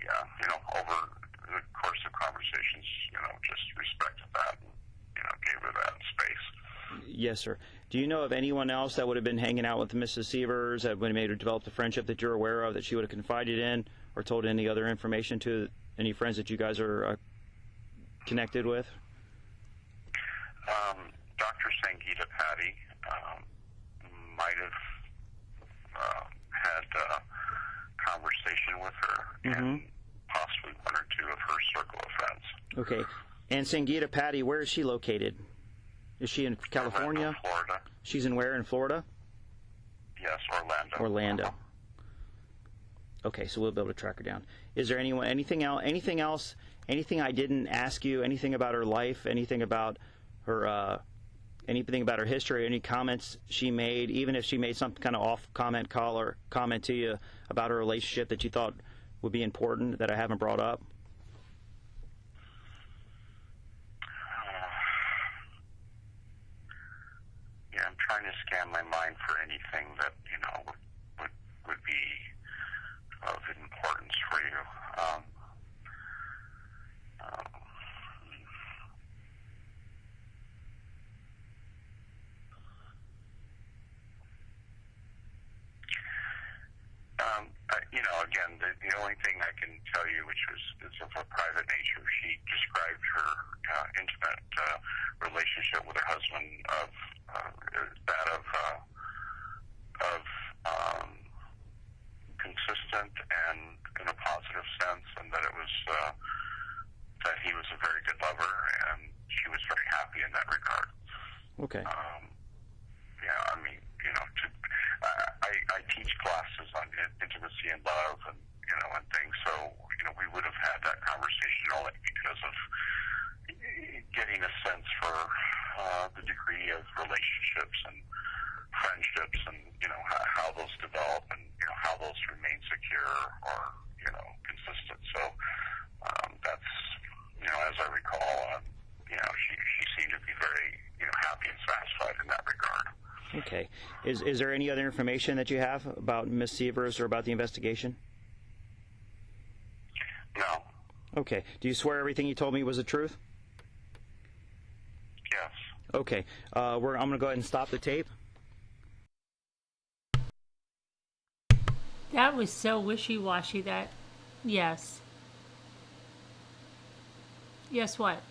over the course of conversations, just respected that and, gave her that space. Yes, sir. Do you know of anyone else that would have been hanging out with Mrs. Sievers that would have made her develop a friendship that you're aware of, that she would have confided in or told any other information to, any friends that you guys are connected with? Dr. Sangeeta Patty might have had a conversation with her, and possibly one or two typical offense. Okay. And Sangeeta Patty, where is she located? Is she in California? Florida. She's in where in Florida? Yes, Orlando. Orlando. Okay, so we'll be able to track her down. Is there anything else, anything I didn't ask you, anything about her life, anything about her history, any comments she made, even if she made some kind of off comment call or comment to you about her relationship that you thought would be important that I haven't brought up? Yeah, I'm trying to scan my mind for anything that, would be of importance for you. Again, the only thing I can tell you, which is of a private nature, she described her intimate relationship with her husband of that of consistent and in a positive sense, and that it was that he was a very good lover, and she was very happy in that regard. Okay. I teach classes on intimacy and love and things, so we would have had that conversation only because of getting a sense for the degree of relationships and friendships and how those develop and how those remain secure or consistent. So that's as I recall, she seemed to be very happy and satisfied in that regard. Okay. Is there any other information that you have about Miss Sievers or about the investigation? No. Okay. Do you swear everything you told me was the truth? Yes. Okay. I'm going to go ahead and stop the tape. That was so wishy-washy. That, yes. Yes, what?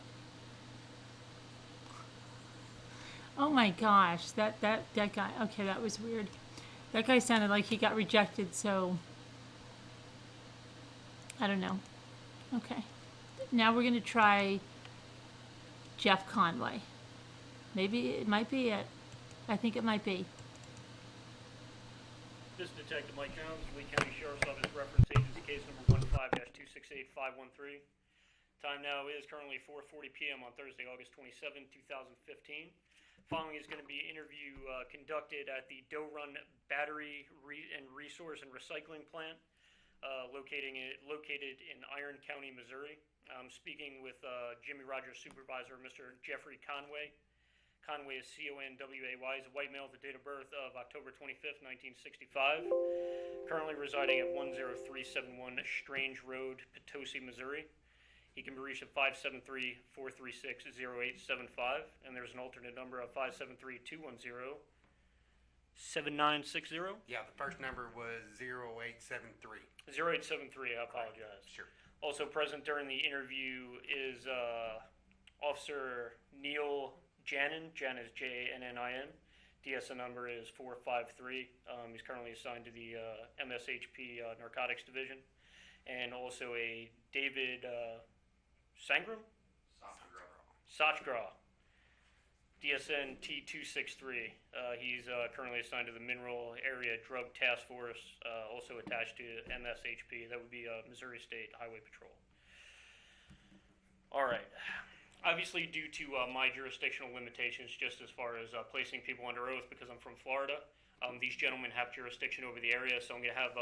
Oh my gosh, that guy. Okay, that was weird. That guy sounded like he got rejected, so I don't know. Okay. Now we're going to try Jeff Conway. Maybe it might be it. I think it might be. This is Detective Mike Jones, Lee County Sheriff's Office Reference Agency, case number 15-268513. Time now is currently 4:40 p.m. on Thursday, August 27, 2015. Following is going to be an interview conducted at the Doe Run Battery and Resource and Recycling Plant, located in Iron County, Missouri. I'm speaking with Jimmy Rogers' supervisor, Mr. Jeffrey Conway. Conway is C-O-N-W-A-Y. He's a white male with a date of birth of October 25th, 1965. Currently residing at 10371 Strange Road, Potosi, Missouri. He can be reached at 573-436-0875, and there's an alternate number of 573-210-7960. Yeah, the first number was 0873. 0873, I apologize. Sure. Also present during the interview is Officer Neil Janin. Jan is Jannin. DSN number is 453. He's currently assigned to the MSHP Narcotics Division. And also a David Sangram? Sachgra. DSN T263. He's currently assigned to the Mineral Area Drug Task Force, also attached to MSHP. That would be Missouri State Highway Patrol. All right. Obviously, due to my jurisdictional limitations, just as far as placing people under oath, because I'm from Florida, these gentlemen have jurisdiction over the area, so I'm going to have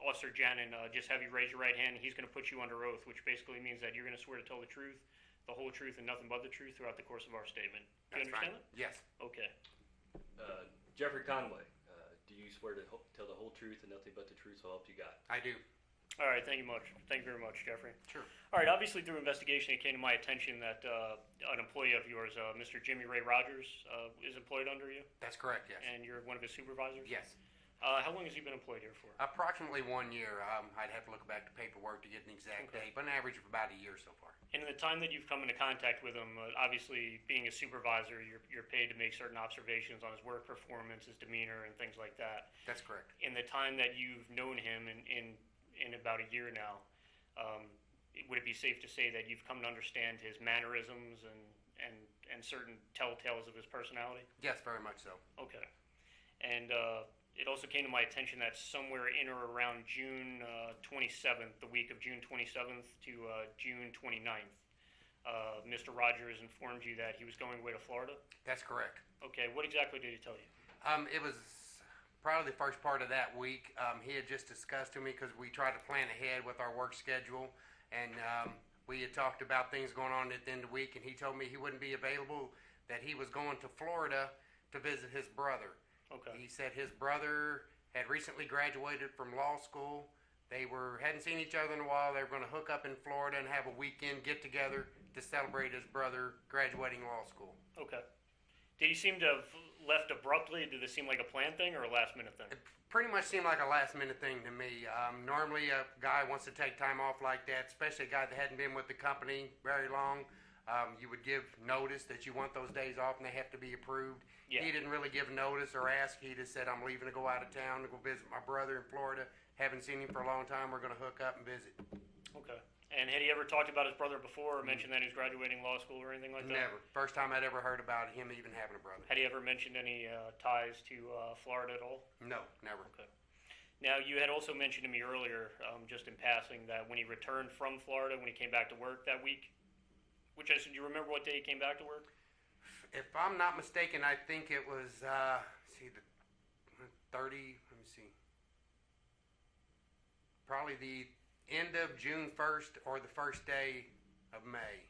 Officer Janin just have you raise your right hand. He's going to put you under oath, which basically means that you're going to swear to tell the truth, the whole truth, and nothing but the truth throughout the course of our statement. Do you understand that? Yes. Okay. Jeffrey Conway, do you swear to tell the whole truth and nothing but the truth, so help you God? I do. All right, thank you very much, Jeffrey. Sure. All right, obviously through investigation, it came to my attention that an employee of yours, Mr. Jimmy Ray Rogers, is employed under you? That's correct, yes. And you're one of his supervisors? Yes. How long has he been employed here for? Approximately 1 year. I'd have to look back to paperwork to get an exact date, but an average of about a year so far. And in the time that you've come into contact with him, obviously being a supervisor, you're paid to make certain observations on his work performance, his demeanor, and things like that. That's correct. In the time that you've known him in about a year now, would it be safe to say that you've come to understand his mannerisms and certain telltales of his personality? Yes, very much so. Okay. And it also came to my attention that somewhere in or around June 27th, the week of June 27th to June 29th, Mr. Rogers informed you that he was going away to Florida? That's correct. Okay, what exactly did he tell you? It was probably the first part of that week. He had just discussed to me, because we tried to plan ahead with our work schedule, and we had talked about things going on at the end of the week, and he told me he wouldn't be available, that he was going to Florida to visit his brother. Okay. He said his brother had recently graduated from law school. They hadn't seen each other in a while. They were going to hook up in Florida and have a weekend get-together to celebrate his brother graduating law school. Okay. Did he seem to have left abruptly? Did this seem like a planned thing or a last-minute thing? It pretty much seemed like a last-minute thing to me. Normally, a guy wants to take time off like that, especially a guy that hadn't been with the company very long. You would give notice that you want those days off, and they have to be approved. Yeah. He didn't really give notice or ask. He just said, I'm leaving to go out of town to go visit my brother in Florida. Haven't seen him for a long time. We're going to hook up and visit. Okay. And had he ever talked about his brother before or mentioned that he was graduating law school or anything like that? Never. First time I'd ever heard about him even having a brother. Had he ever mentioned any ties to Florida at all? No, never. Okay. Now, you had also mentioned to me earlier, just in passing, that when he returned from Florida, when he came back to work that week, which I said, do you remember what day he came back to work? If I'm not mistaken, I think it was, the 30, let me see. Probably the end of June 1st or the first day of May.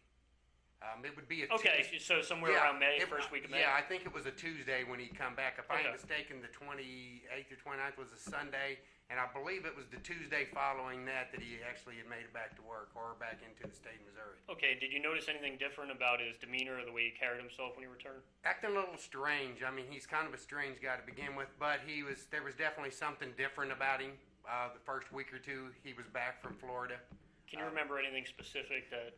It would be a Okay, so somewhere around May, first week of May? Yeah, I think it was a Tuesday when he come back. If I ain't Okay. mistaken, the 28th or 29th was a Sunday, and I believe it was the Tuesday following that he actually had made it back to work or back into the state of Missouri. Okay, did you notice anything different about his demeanor or the way he carried himself when he returned? Acting a little strange. I mean, he's kind of a strange guy to begin with, but there was definitely something different about him. The first week or two, he was back from Florida. Can you remember anything specific that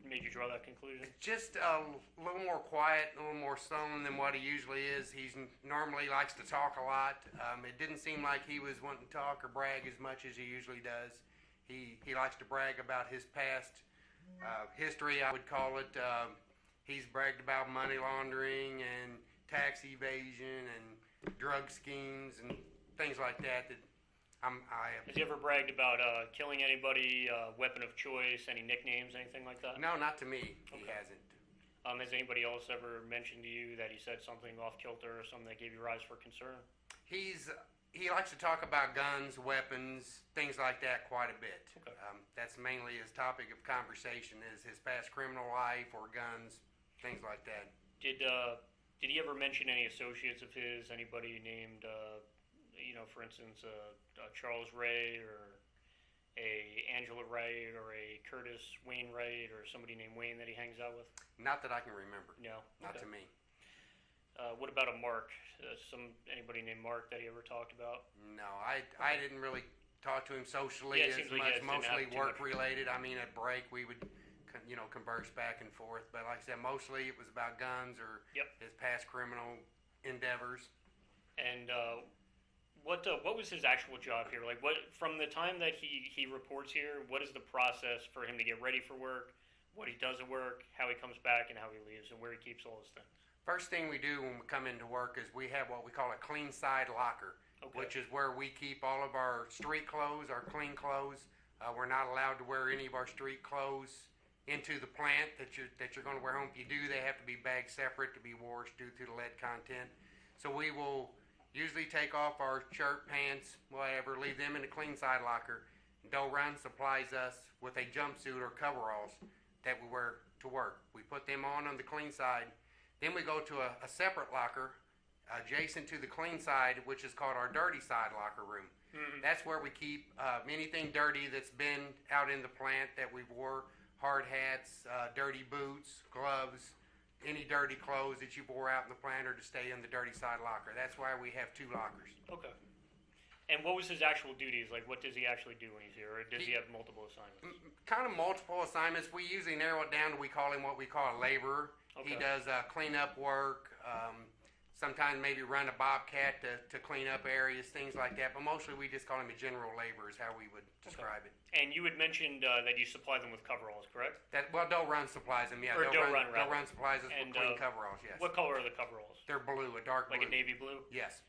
made you draw that conclusion? Just a little more quiet, a little more sullen than what he usually is. He normally likes to talk a lot. It didn't seem like he was wanting to talk or brag as much as he usually does. He likes to brag about his past history, I would call it. He's bragged about money laundering and tax evasion and drug schemes and things like that. Has he ever bragged about killing anybody, weapon of choice, any nicknames, anything like that? No, not to me. He hasn't. Has anybody else ever mentioned to you that he said something off kilter or something that gave you rise for concern? He likes to talk about guns, weapons, things like that quite a bit. Okay. That's mainly his topic of conversation, is his past criminal life or guns, things like that. Did he ever mention any associates of his, anybody named, for instance, Charles Ray or a Angela Wright or a Curtis Wainwright or somebody named Wayne that he hangs out with? Not that I can remember. No? Not Okay. to me. What about a Mark? Anybody named Mark that he ever talked about? No, I didn't really talk to him socially Yeah, it as seems like much, you guys didn't have mostly too work much. related. I mean, at break we would, converse back and forth. But like I said, mostly it was about guns or his past criminal endeavors. And what was his actual job here? Like, what from the time that he reports here, what is the process for him to get ready for work? What he does at work, how he comes back, and how he leaves, and where he keeps all his things? First thing we do when we come into work is we have what we call a clean side locker, which is where we keep all of our street clothes, our clean clothes. We're not allowed to wear any of our street clothes into the plant that you're going to wear home. If you do, they have to be bagged separate to be washed due to the lead content. So we will usually take off our shirt, pants, whatever, leave them in the clean side locker. Doe Run supplies us with a jumpsuit or coveralls that we wear to work. We put them on the clean side. Then we go to a separate locker adjacent to the clean side, which is called our dirty side locker room. Mm-hmm. That's where we keep anything dirty that's been out in the plant that we've wore, hard hats, dirty boots, gloves, any dirty clothes that you wore out in the plant or to stay in the dirty side locker. That's why we have two lockers. Okay. And what was his actual duties? Like, what does he actually do when he's here? Or does he have multiple assignments? Kind of multiple assignments. We usually narrow it down to we call him what we call a laborer. Okay. He does cleanup work, sometimes maybe run a bobcat to clean up areas, things like that. But mostly we just call him a general laborer is how we would describe it. And you had mentioned that you supply them with coveralls, correct? Doe Run supplies them, yeah. Or Doe Run, Doe Run supplies us with clean coveralls, yes. What color are the coveralls? They're blue, a dark blue. Like a navy blue? Yes.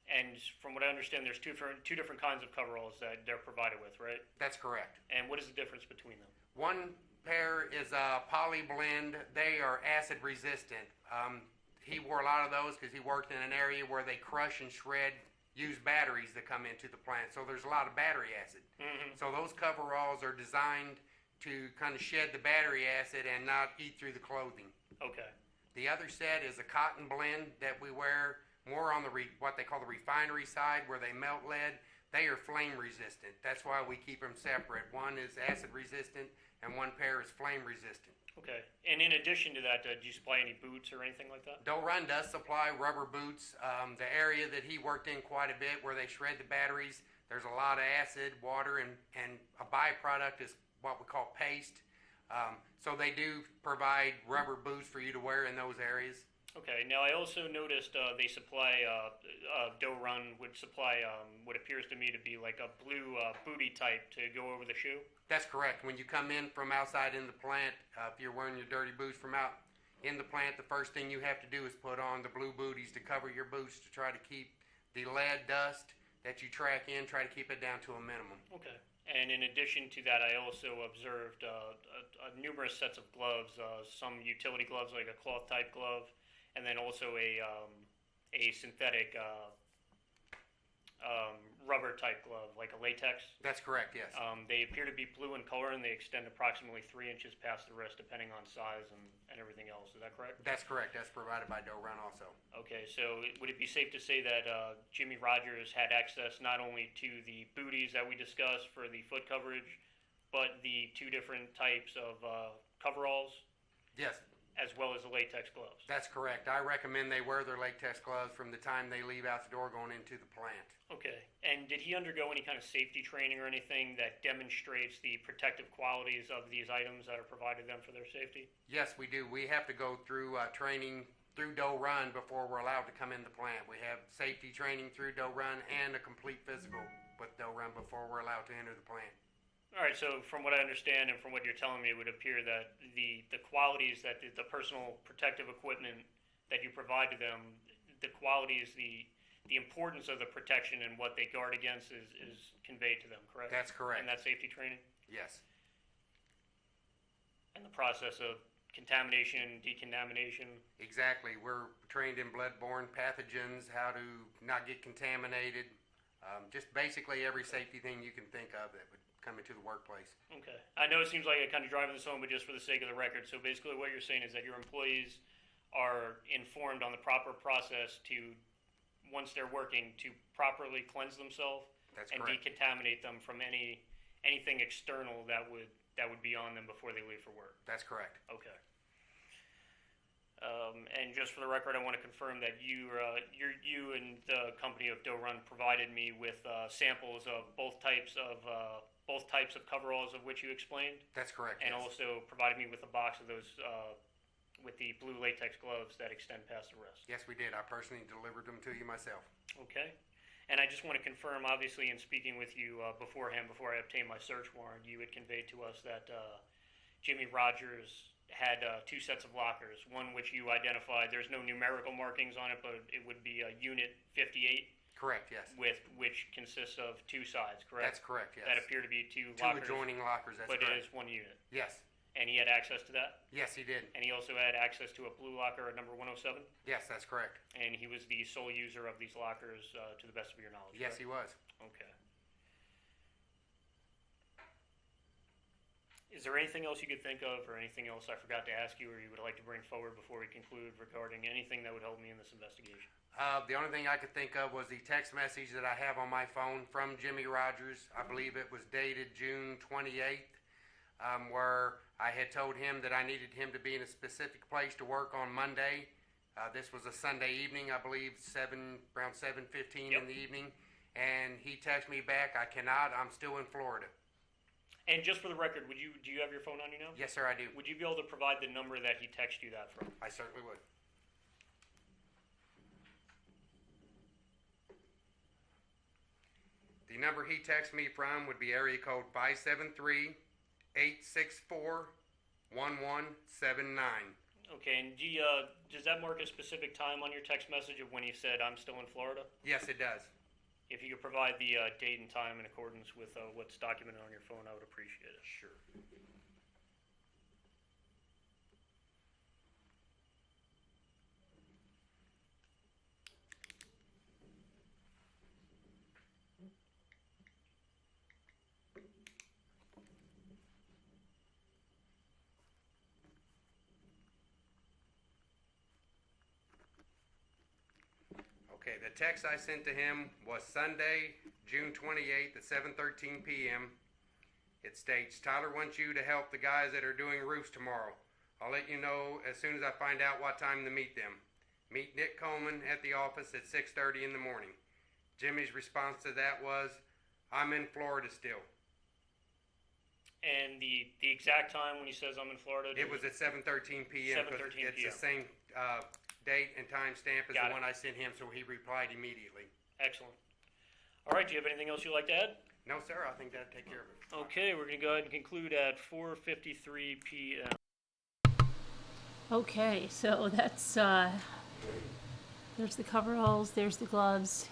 And from what I understand, there's two different kinds of coveralls that they're provided with, right? That's correct. And what is the difference between them? One pair is a poly blend. They are acid resistant. He wore a lot of those because he worked in an area where they crush and shred used batteries that come into the plant. So there's a lot of battery acid. Mm-hmm. So those coveralls are designed to kind of shed the battery acid and not eat through the clothing. Okay. The other set is a cotton blend that we wear more on the what they call the refinery side where they melt lead. They are flame resistant. That's why we keep them separate. One is acid resistant and one pair is flame resistant. Okay. And in addition to that, do you supply any boots or anything like that? Doe Run does supply rubber boots. The area that he worked in quite a bit where they shred the batteries, there's a lot of acid, water, and a byproduct is what we call paste. So they do provide rubber boots for you to wear in those areas. Okay. Now I also noticed they supply Doe Run would supply what appears to me to be like a blue booty type to go over the shoe. That's correct. When you come in from outside in the plant, if you're wearing your dirty boots from out in the plant, the first thing you have to do is put on the blue booties to cover your boots to try to keep the lead dust that you track in, try to keep it down to a minimum. Okay. And in addition to that, I also observed numerous sets of gloves, some utility gloves like a cloth type glove, and then also a synthetic rubber type glove, like a latex. That's correct, yes. They appear to be blue in color and they extend approximately 3 inches past the wrist depending on size and everything else. Is that correct? That's correct. That's provided by Doe Run also. Okay, so would it be safe to say that Jimmy Rogers had access not only to the booties that we discussed for the foot coverage, but the two different types of coveralls? Yes. As well as the latex gloves? That's correct. I recommend they wear their latex gloves from the time they leave out the door going into the plant. Okay. And did he undergo any kind of safety training or anything that demonstrates the protective qualities of these items that are provided them for their safety? Yes, we do. We have to go through training through Doe Run before we're allowed to come in the plant. We have safety training through Doe Run and a complete physical with Doe Run before we're allowed to enter the plant. All right, so from what I understand and from what you're telling me, it would appear that the qualities that the personal protective equipment that you provide to them, the qualities, the importance of the protection and what they guard against is conveyed to them, correct? That's correct. And that safety training? Yes. And the process of contamination, decontamination? Exactly. We're trained in blood-borne pathogens, how to not get contaminated, just basically every safety thing you can think of that would come into the workplace. Okay. I know it seems like I'm kind of driving this home, but just for the sake of the record, so basically what you're saying is that your employees are informed on the proper process to, once they're working, to properly cleanse themselves and decontaminate them from anything external that would be on them before they leave for work. That's correct. Okay. And just for the record, I want to confirm that you and the company of Doe Run provided me with samples of both types of coveralls of which you explained. That's correct. And yes. also provided me with a box of those with the blue latex gloves that extend past the wrist. Yes, we did. I personally delivered them to you myself. Okay. And I just want to confirm, obviously, in speaking with you beforehand, before I obtained my search warrant, you had conveyed to us that Jimmy Rogers had 2 sets of lockers, one which you identified. There's no numerical markings on it, but it would be a Unit 58. Correct, yes. Which consists of 2 sides, correct? That's correct, yes. That appear to be 2 2 lockers. adjoining lockers, that's but correct. But it is 1 unit. Yes. And he had access to that? Yes, he did. And he also had access to a blue locker at number 107? Yes, that's correct. And he was the sole user of these lockers to the best of your knowledge, Yes, correct? he was. Okay. Is there anything else you could think of or anything else I forgot to ask you or you would like to bring forward before we conclude regarding anything that would help me in this investigation? The only thing I could think of was the text message that I have on my phone from Jimmy Rogers. I believe it was dated June 28th, where I had told him that I needed him to be in a specific place to work on Monday. This was a Sunday evening, I believe, around 7:15 in the evening. And he texted me back, I cannot, I'm still in Florida. And just for the record, do you have your phone on you now? Yes, sir, I do. Would you be able to provide the number that he texted you that from? I certainly would. The number he texted me from would be area code 573-864-1179. Okay, and does that mark a specific time on your text message of when you said I'm still in Florida? Yes, it does. If you could provide the date and time in accordance with what's documented on your phone, I would appreciate it. Sure. Okay, the text I sent to him was Sunday, June 28th at 7:13 p.m. It states, Tyler wants you to help the guys that are doing roofs tomorrow. I'll let you know as soon as I find out what time to meet them. Meet Nick Coleman at the office at 6:30 in the morning. Jimmy's response to that was, I'm in Florida still. And the exact time when he says I'm in Florida? It was at 7:13 p.m. 7:13 It's p.m. the same date and time stamp as Got the it. one I sent him, so he replied immediately. Excellent. All right, do you have anything else you'd like to add? No, sir, I think that'd take care of it. Okay, we're going to go ahead and conclude at 4:53 p.m. Okay, so that's, there's the coveralls, there's the gloves.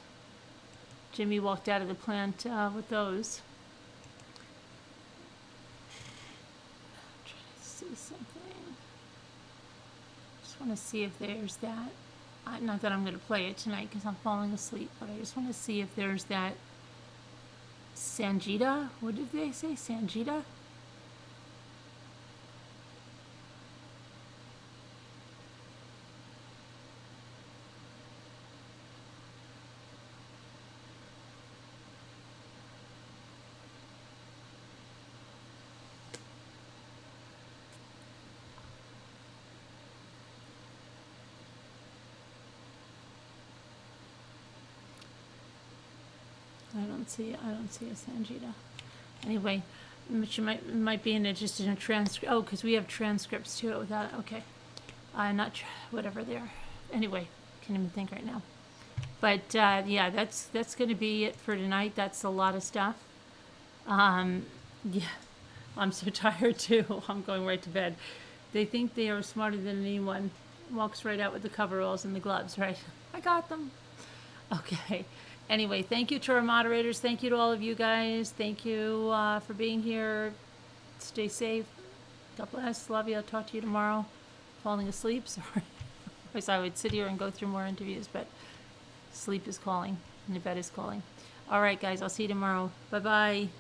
Jimmy walked out of the plant with those. I'm trying to see something. Just want to see if there's that. Not that I'm going to play it tonight because I'm falling asleep, but I just want to see if there's that Sanjita. What did they say? Sanjita? I don't see a Sanjita. Anyway, but you might be interested in a transcript. Oh, because we have transcripts too. Without okay, whatever they are. Anyway, can't even think right now. But yeah, that's going to be it for tonight. That's a lot of stuff. Yeah, I'm so tired too. I'm going right to bed. They think they are smarter than anyone. Walks right out with the coveralls and the gloves. Right? I got them. Okay. Anyway, thank you to our moderators. Thank you to all of you guys. Thank you for being here. Stay safe. God bless. Love you. I'll talk to you tomorrow. Falling asleep. Sorry. Otherwise, I would sit here and go through more interviews, but sleep is calling and the bed is calling. All right, guys. I'll see you tomorrow. Bye-bye.